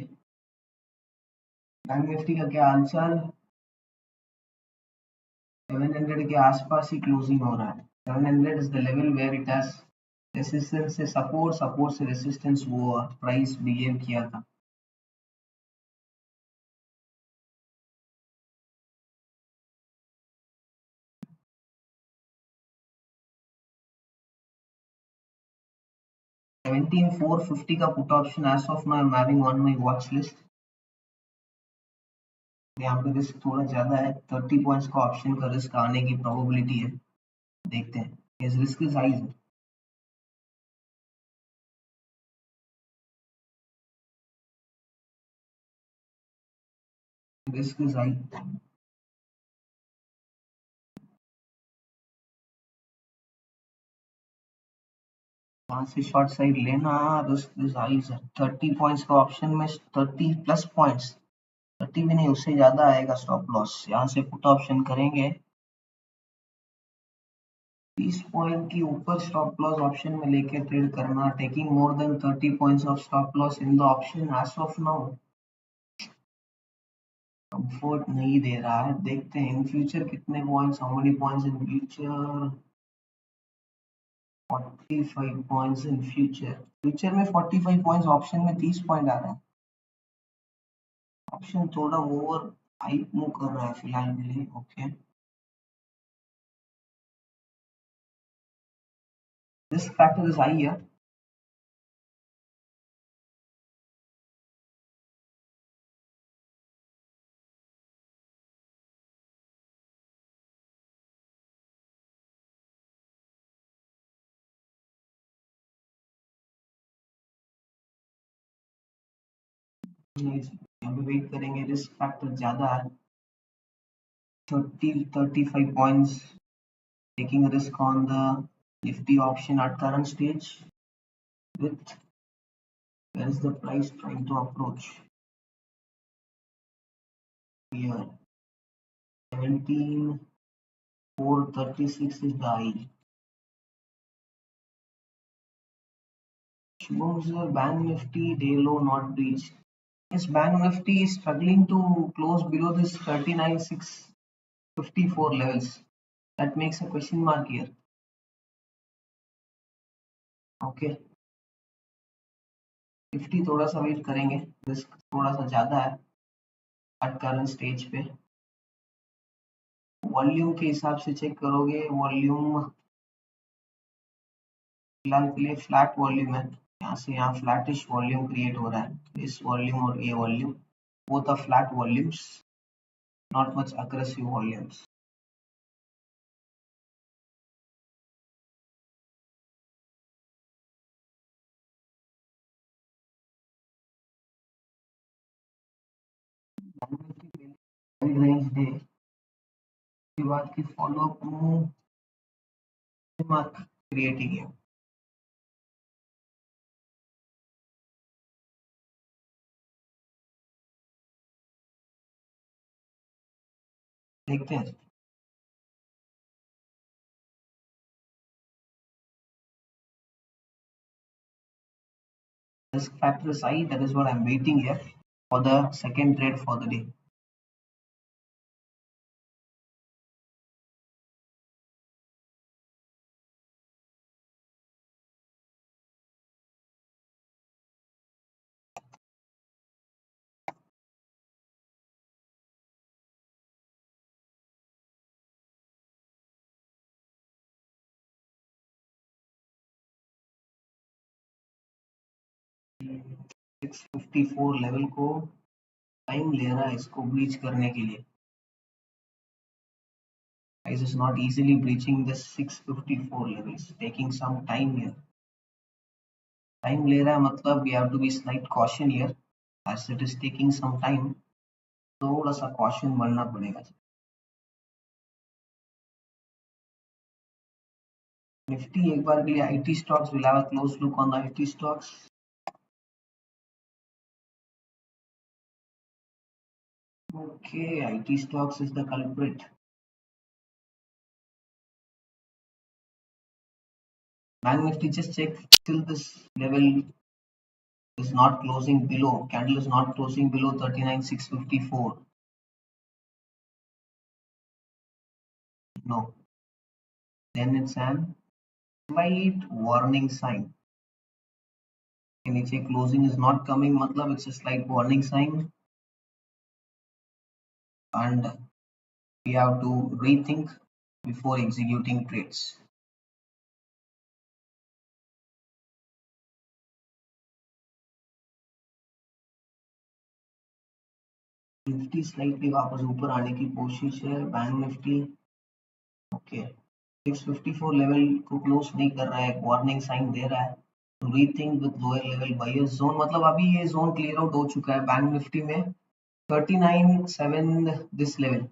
bank Nifty का क्या हालचाल? 700 के आसपास ही क्लोजिंग हो रहा है। 700 is the level where it has resistance से सपोर्ट, सपोर्ट से रेसिस्टेंस वो प्राइस बिहेव किया था। सेवनटीन 450 का put option as of now I am having on my watch list. यहाँ पे रिस्क थोड़ा ज्यादा है, 30 पॉइंट्स का ऑप्शन का रिस्क आने की प्रोबेबिलिटी है। देखते हैं, इस risk is high, risk is high. वहां से शॉर्ट साइड लेना, risk is high sir. 30 points का ऑप्शन में 30 प्लस पॉइंट्स, 30 भी नहीं उससे ज्यादा आएगा स्टॉप लॉस। यहाँ से पुट ऑप्शन करेंगे 30 पॉइंट की ऊपर स्टॉप लॉस ऑप्शन में लेके ट्रेड करना। Taking more than 30 points of stop loss in the option as of now comfort नहीं दे रहा है। देखते हैं इन फ्यूचर कितने points, how many points in future. 45 points in future. Future में 45 पॉइंट्स, ऑप्शन में 30 पॉइंट आ रहा है। ऑप्शन थोड़ा ओवर हाइप मूव कर रहा है फिलहाल के लिए। Okay, this factor is high here. यहाँ पे वेट करेंगे, रिस्क फैक्टर ज्यादा है। 35 points, taking a risk on the Nifty option at current stage with where is the price trying to approach here. 17,436 is the high. Shubham's Bank Nifty day low not reached. Yes, Bank Nifty is struggling to close below this 39,654 levels. That makes a question mark here. Okay, Nifty थोड़ा सा wait करेंगे, risk थोड़ा सा ज्यादा है at current stage पे। Volume के हिसाब से चेक करोगे, वॉल्यूम फिलहाल के लिए फ्लैट वॉल्यूम है। यहाँ से यहाँ फ्लैटिश वॉल्यूम क्रिएट हो रहा है। इस वॉल्यूम और ये volume both are flat volumes, not much aggressive volumes. Mid range day के बाद की follow up move mark creating है। देखते हैं risk factor is high. That is what I'm waiting here for the second trade for the day. Six 54 level को time ले रहा है इसको ब्रीच करने के लिए। Price is not easily breaching the 654 levels, taking some time here. Time ले रहा है मतलब we have to be slight caution here as it is taking some time. थोड़ा सा caution बनना पड़ेगा। निफ्टी एक बार के लिए IT stocks, will have a close look on the IT stocks. Okay, IT stocks is the culprit. Banknifty just check till this level is not closing below, candle is not closing below 39,654. No, then it's an slight warning sign. के नीचे closing is not coming मतलब it's a slight warning sign and we have to rethink before executing trades. Nifty slightly वापस ऊपर आने की कोशिश है। Bank Nifty okay 654 level को क्लोज नहीं कर रहा है, एक वार्निंग साइन दे रहा है। तो rethink with lower level buyers zone मतलब अभी ये जोन क्लियर आउट हो चुका है बैंक निफ्टी में 39.7 this level,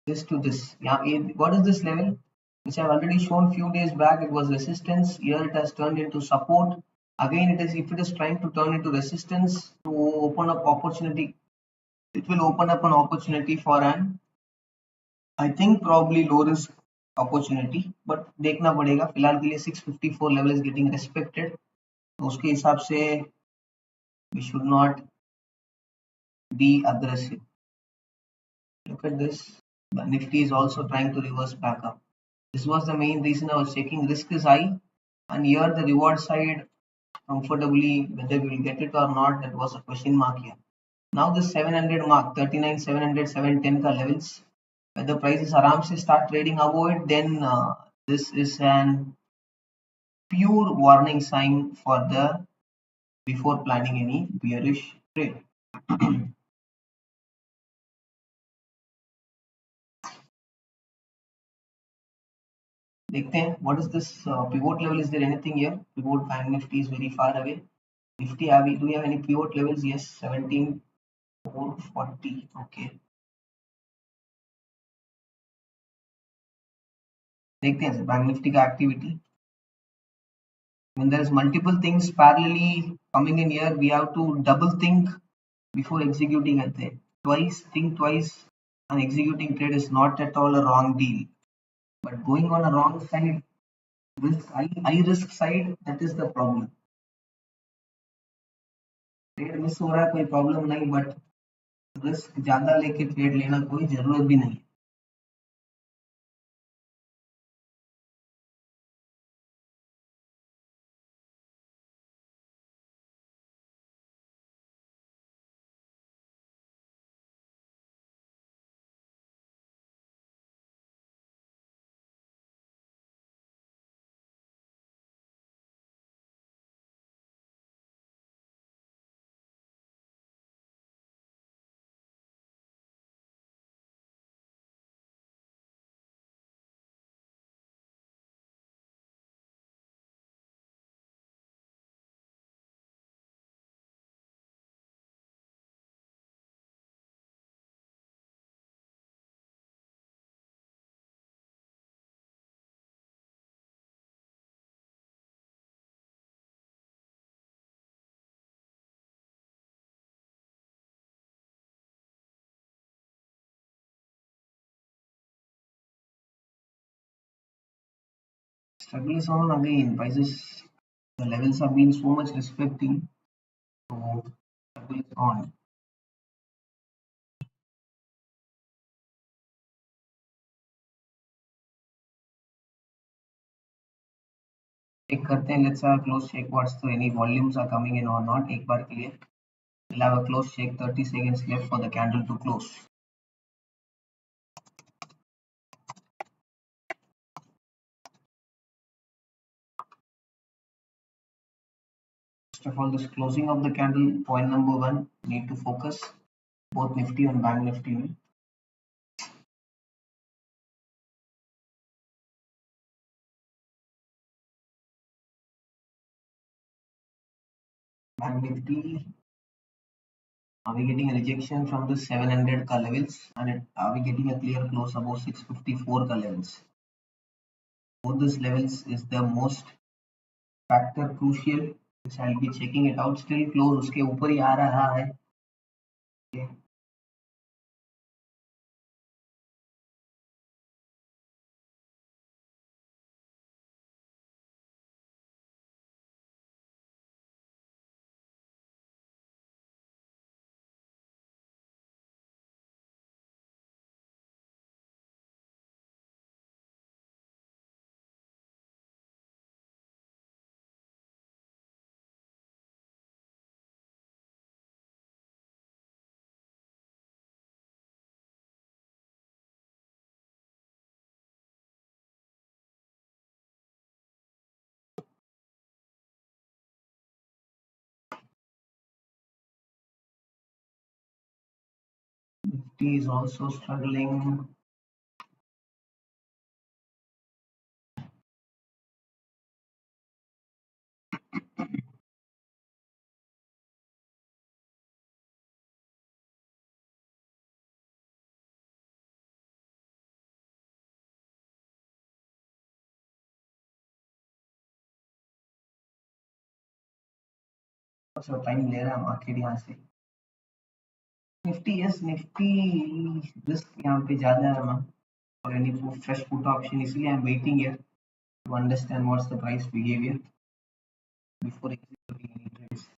this to this. Yeah, what is this level? Which I've already shown few days back. It was resistance. Here it has turned into support. Again, it is if it is trying to turn into resistance to open up opportunity, it will open up an opportunity for an I think probably low risk opportunity. But देखना पड़ेगा फिलहाल के लिए 654 level is getting respected. तो उसके हिसाब से we should not be aggressive. Look at this. The Nifty is also trying to reverse back up. This was the main reason I was checking. Risk is high, and here the reward side comfortably, whether we will get it or not, that was a question mark here. Now this 700 mark, 39, 700, 710 ka levels, when the prices aram se start trading above it, then this is an pure warning sign for the before planning any bearish trade. देखते हैं what is this pivot level? Is there anything here? Pivot Bank Nifty is very far away. Nifty, do we have any pivot levels? Yes, 17,440. Okay. देखते हैं bank Nifty का activity. When there is multiple things parallelly coming in here, we have to double think before executing it. Think twice, and executing trade is not at all a wrong deal. But going on a wrong side, high risk side, that is the problem. Trade miss हो रहा है कोई problem नहीं, but risk ज्यादा लेके trade लेना कोई जरूरत भी नहीं. Struggle is on again. Prices, the levels have been so much respecting. So struggle is on. Check करते हैं. Let's have a close check. What's the any volumes are coming in or not? एक बार के लिए. We'll have a close check. 30 seconds left for the candle to close. First of all, this closing of the candle, point number one, need to focus both Nifty and Bank Nifty. Bank Nifty, are we getting a rejection from the 700 ka levels, and are we getting a clear close above 654 ka levels? Both these levels is the most factor crucial, which I'll be checking it out. Still close उसके ऊपर ही आ रहा है. Okay. Nifty is also struggling. थोड़ा सा time ले रहा है market यहाँ से. निफ्टी, यस निफ्टी रिस्क यहाँ पे ज्यादा है ना, और any fresh put option, इसलिए I'm waiting here to understand what's the price behavior before executing any trades.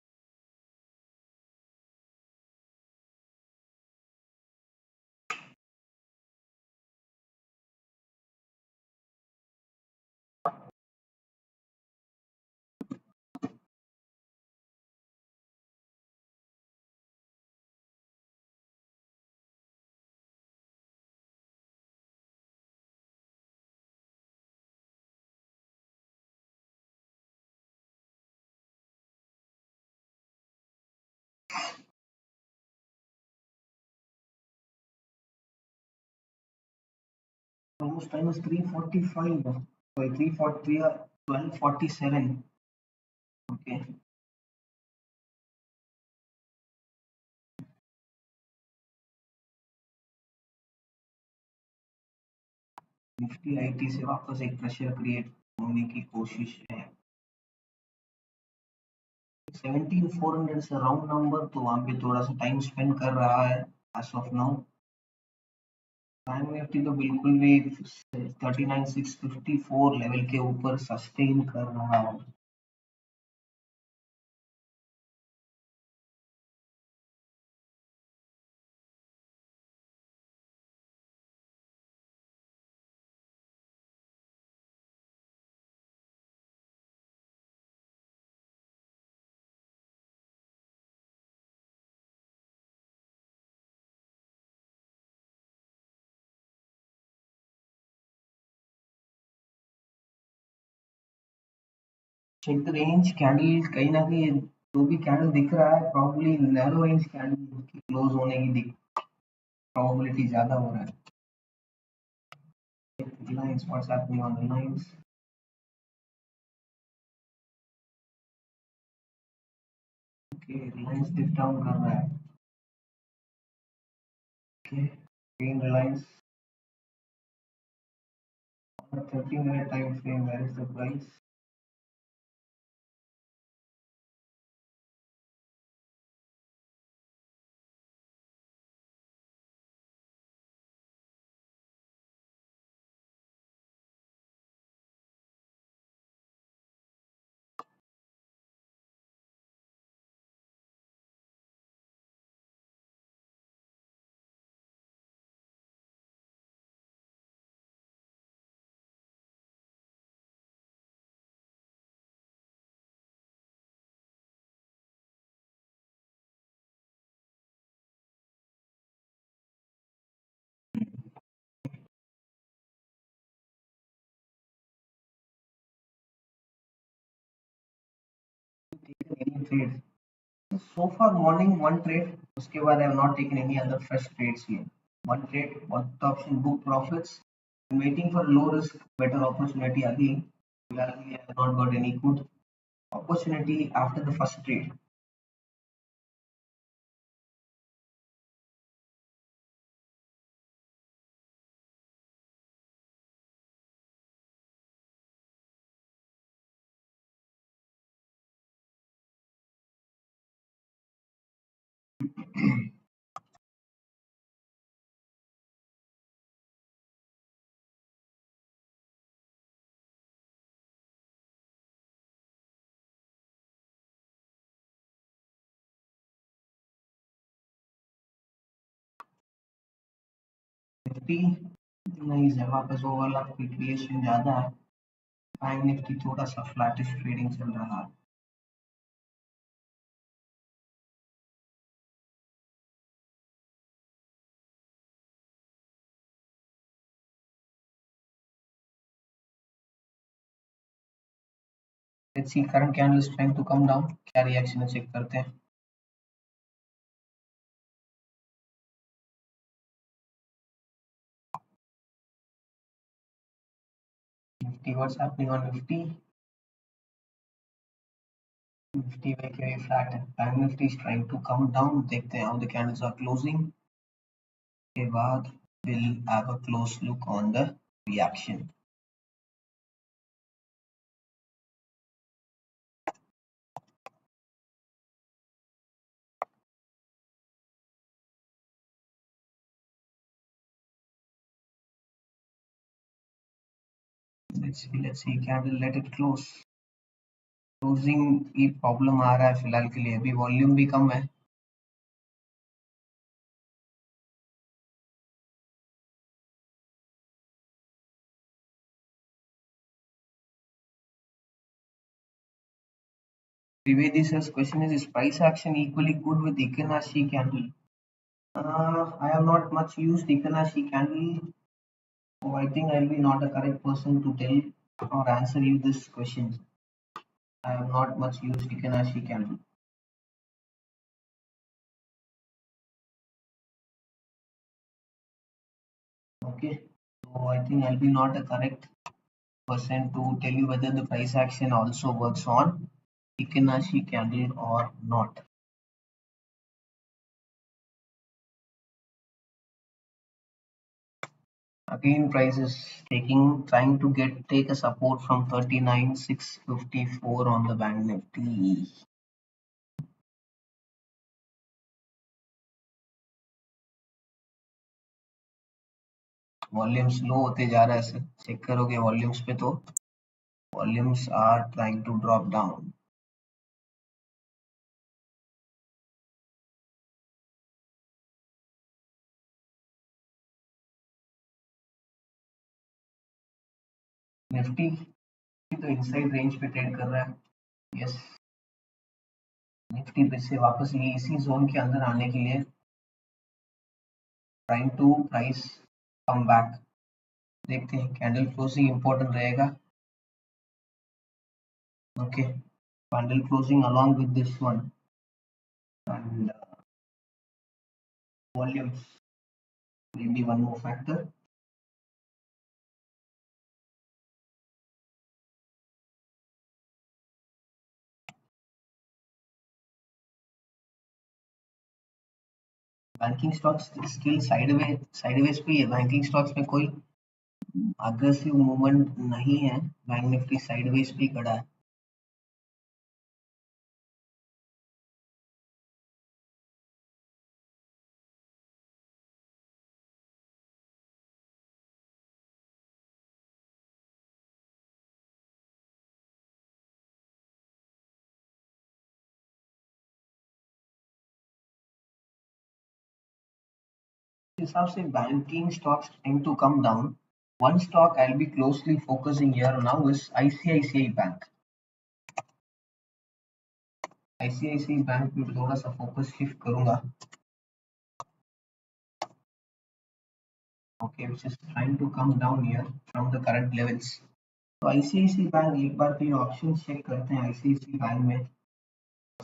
Almost time is 3:45. Sorry, 3:40, 12:47. Okay. Nifty IT से वापस एक प्रेशर क्रिएट होने की कोशिश है. 17,400 से राउंड नंबर, तो वहां पे थोड़ा सा टाइम स्पेंड कर रहा है as of now. Bank Nifty तो बिल्कुल भी 39,654 लेवल के ऊपर सस्टेन कर रहा है. चेक द रेंज कैंडल, कहीं ना कहीं जो भी कैंडल दिख रहा है प्रॉब्ली नैरो रेंज कैंडल की क्लोज होने की प्रोबेबिलिटी ज्यादा हो रहा है. Lines, what's happening on the lines? Okay, lines dip down कर रहा है. Okay, green lines on a 30-minute time frame. Where is the price? taking trades. So far morning one trade, उसके बाद I have not taken any other fresh trades here. One trade, one option, book profits. I'm waiting for low risk, better opportunity again. Luckily, I have not got any good opportunity after the first trade. Nifty नहीं है, वहाँ पर overlap की creation ज्यादा है. Bank Nifty थोड़ा सा flattish trading चल रहा है. Let's see, current candle is trying to come down. क्या रिएक्शन है चेक करते हैं. Nifty, what's happening on Nifty? Nifty making a flat. Bank Nifty is trying to come down. देखते हैं how the candles are closing. के बाद we'll have a close look on the reaction. Let's see candle, let it close. Closing की problem आ रहा है फिलहाल के लिए. अभी वॉल्यूम भी कम है. Trivedi sir's question is price action equally good with Ikanashi candle? I have not much used Ikanashi candle, so I think I'll be not a correct person to tell or answer you this question. I have not much used Ikanashi candle. Okay, so I think I'll be not a correct person to tell you whether the price action also works on Ikanashi candle or not. Again, price is trying to take a support from 39,654 on the Bank Nifty. Volume slow होते जा रहा है sir. Check करोगे volumes पे तो volumes are trying to drop down. Nifty तो inside range पे trade कर रहा है. यस, निफ्टी पे से वापस ये इसी जोन के अंदर आने के लिए trying to price come back. देखते हैं, कैंडल क्लोजिंग इंपॉर्टेंट रहेगा. Okay, candle closing along with this one and volumes will be one more factor. Banking stocks still sideways पे है. बैंकिंग स्टॉक्स में कोई अग्रेसिव मूवमेंट नहीं है. बैंक निफ्टी साइडवेज पे खड़ा है. हिसाब से banking stocks tend to come down. One stock I'll be closely focusing here now is ICICI Bank. ICICI Bank पे थोड़ा सा फोकस शिफ्ट करूंगा. Okay, which is trying to come down here from the current levels. तो ICICI Bank एक बार के option check करते हैं. ICICI Bank में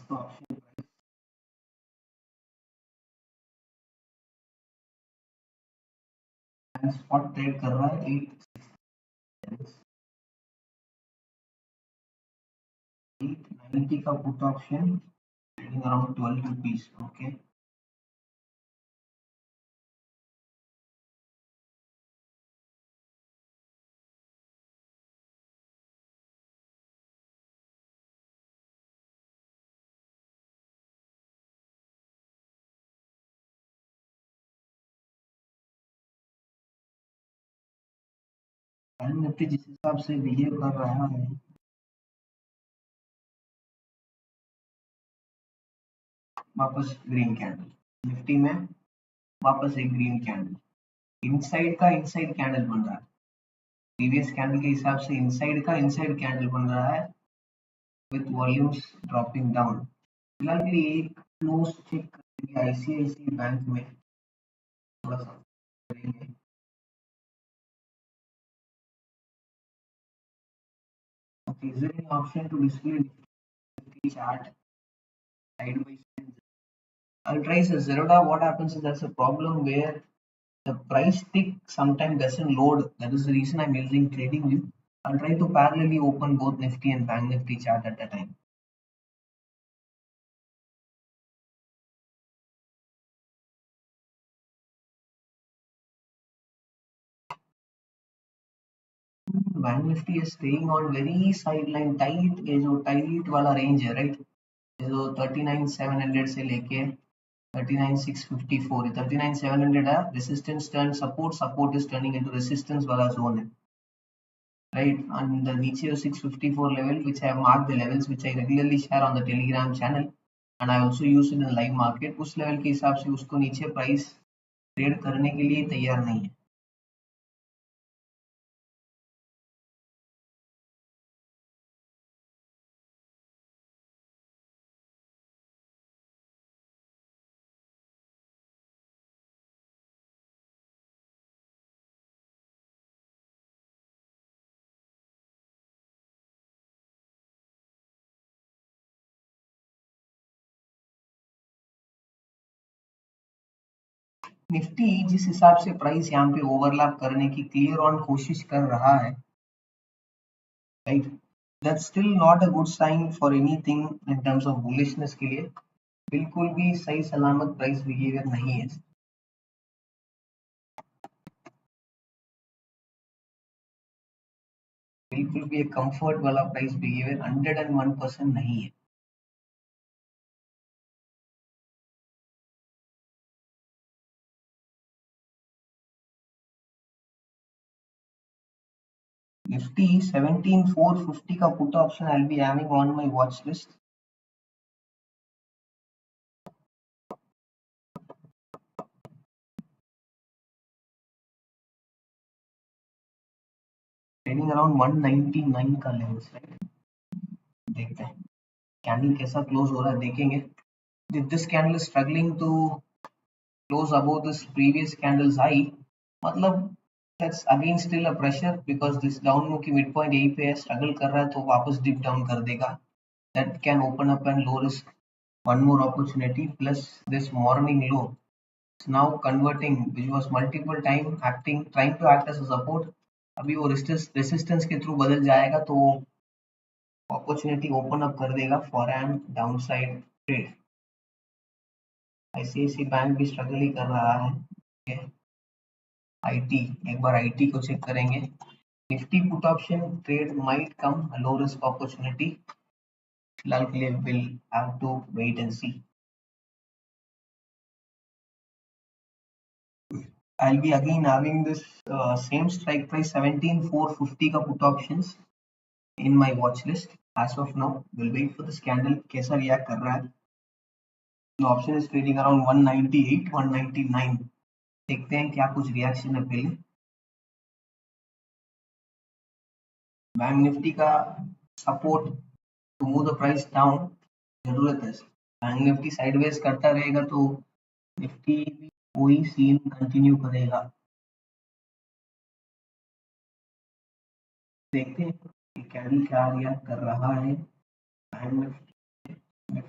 तो ऑप्शन स्पॉट ट्रेड कर रहा है 890 का put option trading around 12 rupees. Okay, bank Nifty जिस हिसाब से बिहेव कर रहा है, वापस ग्रीन कैंडल निफ्टी में, वापस एक ग्रीन कैंडल, इनसाइड का इनसाइड कैंडल बन रहा है, प्रीवियस कैंडल के हिसाब से इनसाइड का इनसाइड कैंडल बन रहा है विथ वॉल्यूम्स ड्रॉपिंग डाउन। फिलहाल के लिए एक क्लोज चेक करेंगे आईसीआईसी बैंक में, थोड़ा सा करेंगे। Okay, is there any option to display Nifty chart side by side? I'll try Zerodha. What happens is there's a problem where the price tick sometimes doesn't load. That is the reason I'm using trading view. I'll try to parallelly open both Nifty and Bank Nifty chart at a time. Bank Nifty is staying on very sideline tight, ये जो tight वाला range है, right? ये जो 39,700 से लेके 39,654, 39,700 है, resistance turn support, support is turning into resistance वाला zone है, right? And the नीचे 654 level, which I have marked the levels which I regularly share on the Telegram channel, and I also use in the live market. उस level के हिसाब से उसको नीचे price trade करने के लिए तैयार नहीं है। निफ्टी जिस हिसाब से प्राइस यहाँ पे ओवरलैप करने की क्लियर ऑन कोशिश कर रहा है, right, that's still not a good sign for anything in terms of bullishness के लिए। बिल्कुल भी सही सलामत प्राइस बिहेवियर नहीं है, बिल्कुल भी एक कंफर्ट वाला प्राइस बिहेवियर 101% नहीं है। निफ्टी 17,450 का put option I be having on my watch list. Trading around 199 का लेवल्स, राइट। देखते हैं कैंडल कैसा क्लोज हो रहा है, देखेंगे। If this candle is struggling to close above this previous candle's high, मतलब that's again still a pressure because this downmukhi midpoint यहीं पे है, struggle कर रहा है तो वापस dip down कर देगा। That can open up and low risk one more opportunity, plus this morning low is now converting, which was multiple time acting trying to act as a support, अभी वो resistance के through बदल जाएगा तो opportunity open up कर देगा for an downside trade। ICICI bank भी struggle ही कर रहा है। आईटी, एक बार आईटी को चेक करेंगे। Nifty put option trade might come low risk opportunity, फिलहाल के लिए will have to wait and see. I'll be again having this same strike price 17,450 का put options in my watch list as of now. We'll wait for this candle कैसा react कर रहा है। The option is trading around 198, 199। देखते हैं क्या कुछ reaction है पहले। बैंक निफ्टी का support to move the price down जरूरत है। बैंक निफ्टी साइडवेज करता रहेगा तो निफ्टी भी वही सीन कंटिन्यू करेगा। देखते हैं कि कैंडल क्या रिएक्ट कर रहा है। Bank Nifty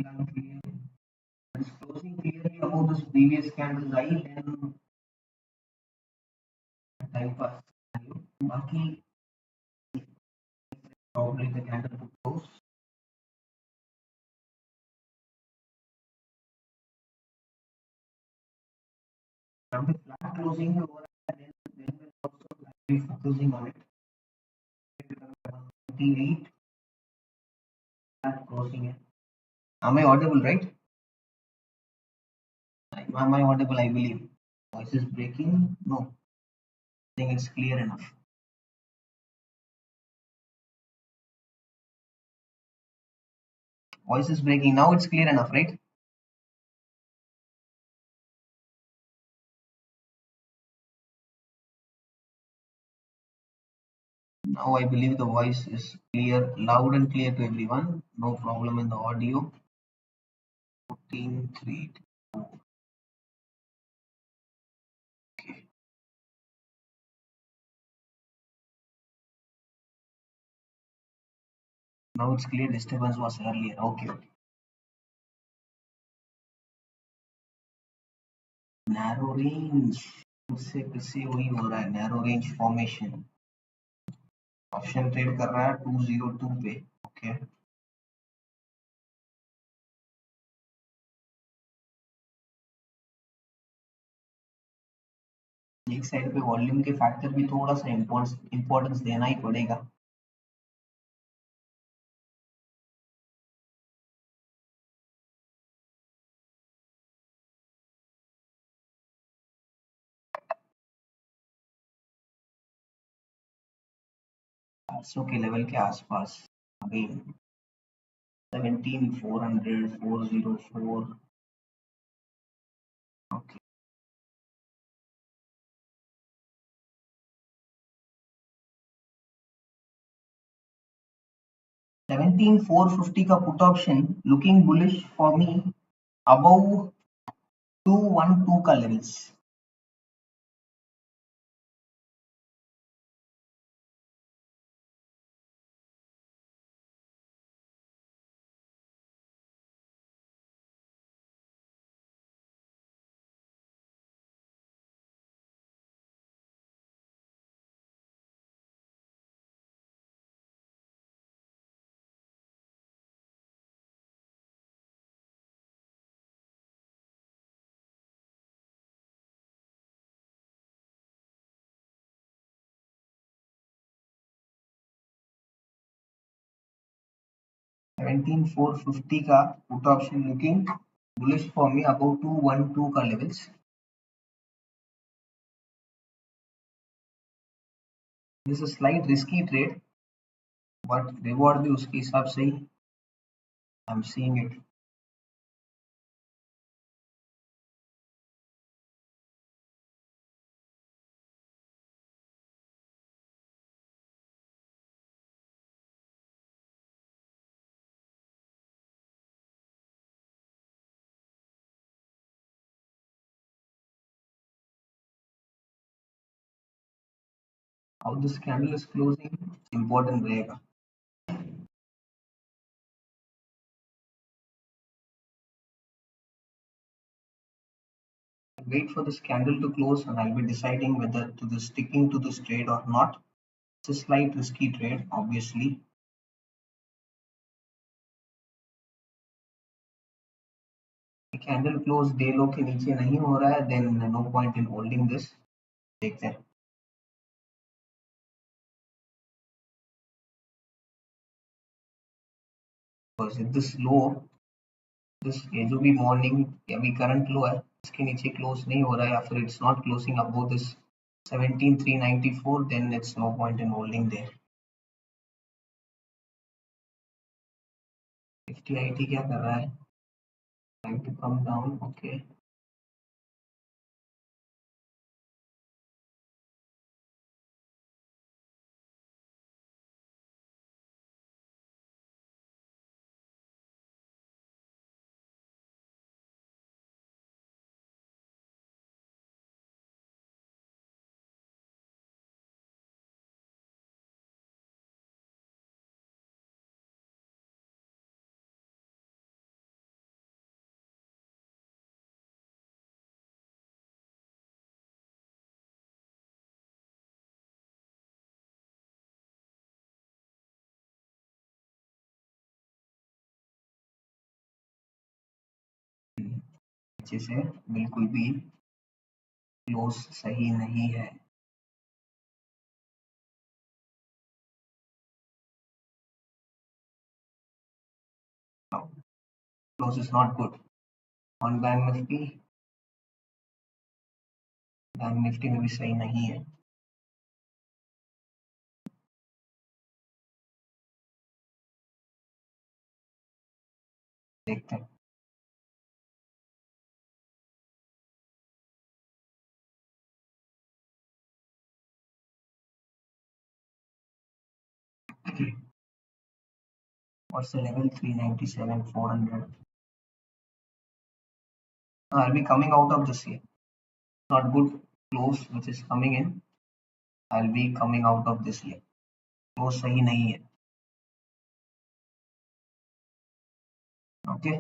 clear. It's closing clearly above this previous candle's high, then time pass. Monkey probably the candle to close. Now the flat closing over then we'll also be focusing on it. 28 flat closing it. Am I audible, right? Am I audible? I believe. Voice is breaking. No, I think it's clear enough. Voice is breaking. Now it's clear enough, right? Now I believe the voice is clear, loud and clear to everyone. No problem in the audio. 14, 3. Okay. Now it's clear. Disturbance was earlier. Okay. Narrow range. उससे किससे वही हो रहा है narrow range formation. Option trade कर रहा है 202 पे. ओके. एक साइड पे वॉल्यूम के फैक्टर भी थोड़ा सा इंपॉर्टेंस देना ही पड़ेगा. सौ के लेवल के आसपास अभी 17,400 404. ओके. 17,450 का put option looking bullish for me above 212 का लेवल्स. सेवनटीन फोर फिफ्टी का put option looking bullish for me above 212 का levels. This is slight risky trade but reward भी उसके हिसाब से ही I am seeing it. How this candle is closing important रहेगा. Wait for this candle to close and I'll be deciding whether to the sticking to this trade or not. It's a slight risky trade, obviously. The candle close day low के नीचे नहीं हो रहा है, then no point in holding this. देखते हैं. Because if this low, this ये जो भी morning या भी current low है, इसके नीचे close नहीं हो रहा है या फिर it's not closing above this 17,394, then it's no point in holding there. Nifty IT क्या कर रहा है? Trying to come down. Okay. अच्छे से, बिल्कुल भी क्लोज सही नहीं है। Close is not good on bank Nifty. Bank Nifty में भी सही नहीं है। देखते हैं। What's the level? 397, 400. I'll be coming out of this here. Not good close which is coming in. I'll be coming out of this here. Close सही नहीं है. Okay.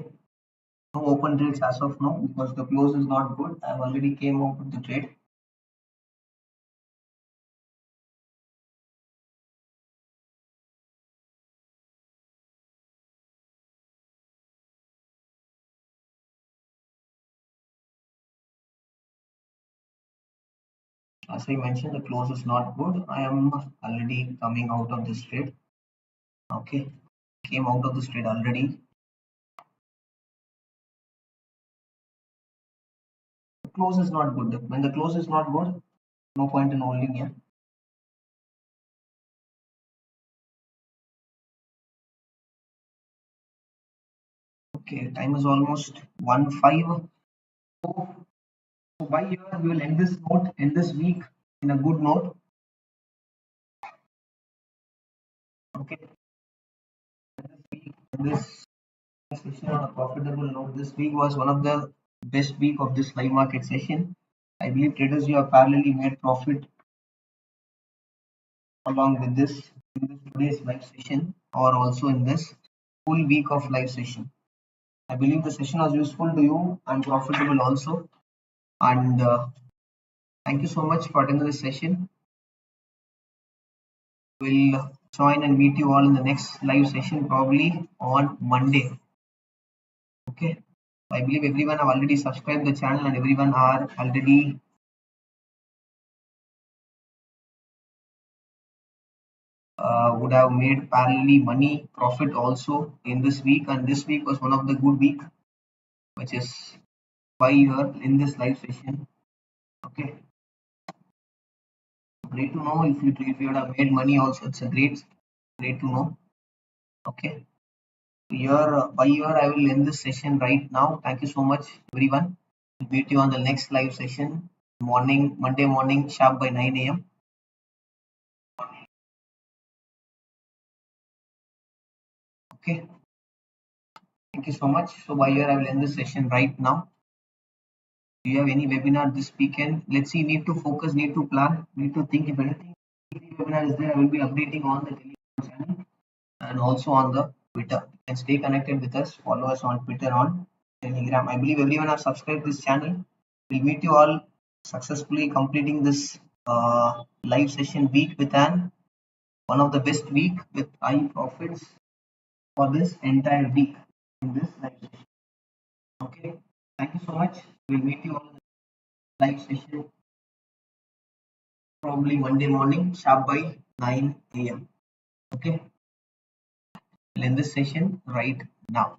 No open trades as of now because the close is not good. I've already came out of the trade. As I mentioned, the close is not good. I am already coming out of this trade. Okay. Came out of this trade already. The close is not good. When the close is not good, no point in holding here. Okay, time is almost 1:05. So by here we will end this note, end this week in a good note. Okay. This session on a profitable note. This week was one of the best week of this live market session. I believe traders you have parallelly made profit along with this in this today's live session or also in this full week of live session. I believe the session was useful to you and profitable also. And thank you so much for attending this session. We'll join and meet you all in the next live session probably on Monday. Okay. I believe everyone have already subscribed the channel and everyone are already would have made parallelly money profit also in this week, and this week was one of the good week, which is why you are in this live session. Okay, great to know if you would have made money also. It's a great to know. Okay, here by here I will end this session right now. Thank you so much everyone. We'll meet you on the next live session morning, Monday morning sharp by 9 a.m. Okay, thank you so much. So by here I will end this session right now. Do you have any webinar this weekend? Let's see, need to focus, need to plan, need to think. If anything webinar is there, I will be updating on the Telegram channel and also on the Twitter. You can stay connected with us, follow us on Twitter, on Telegram. I believe everyone has subscribed this channel. We'll meet you all successfully completing this live session week with one of the best week with high profits for this entire week in this live session. Okay, thank you so much. We'll meet you all in the live session probably Monday morning sharp by 9 a.m. Okay, we'll end this session right now.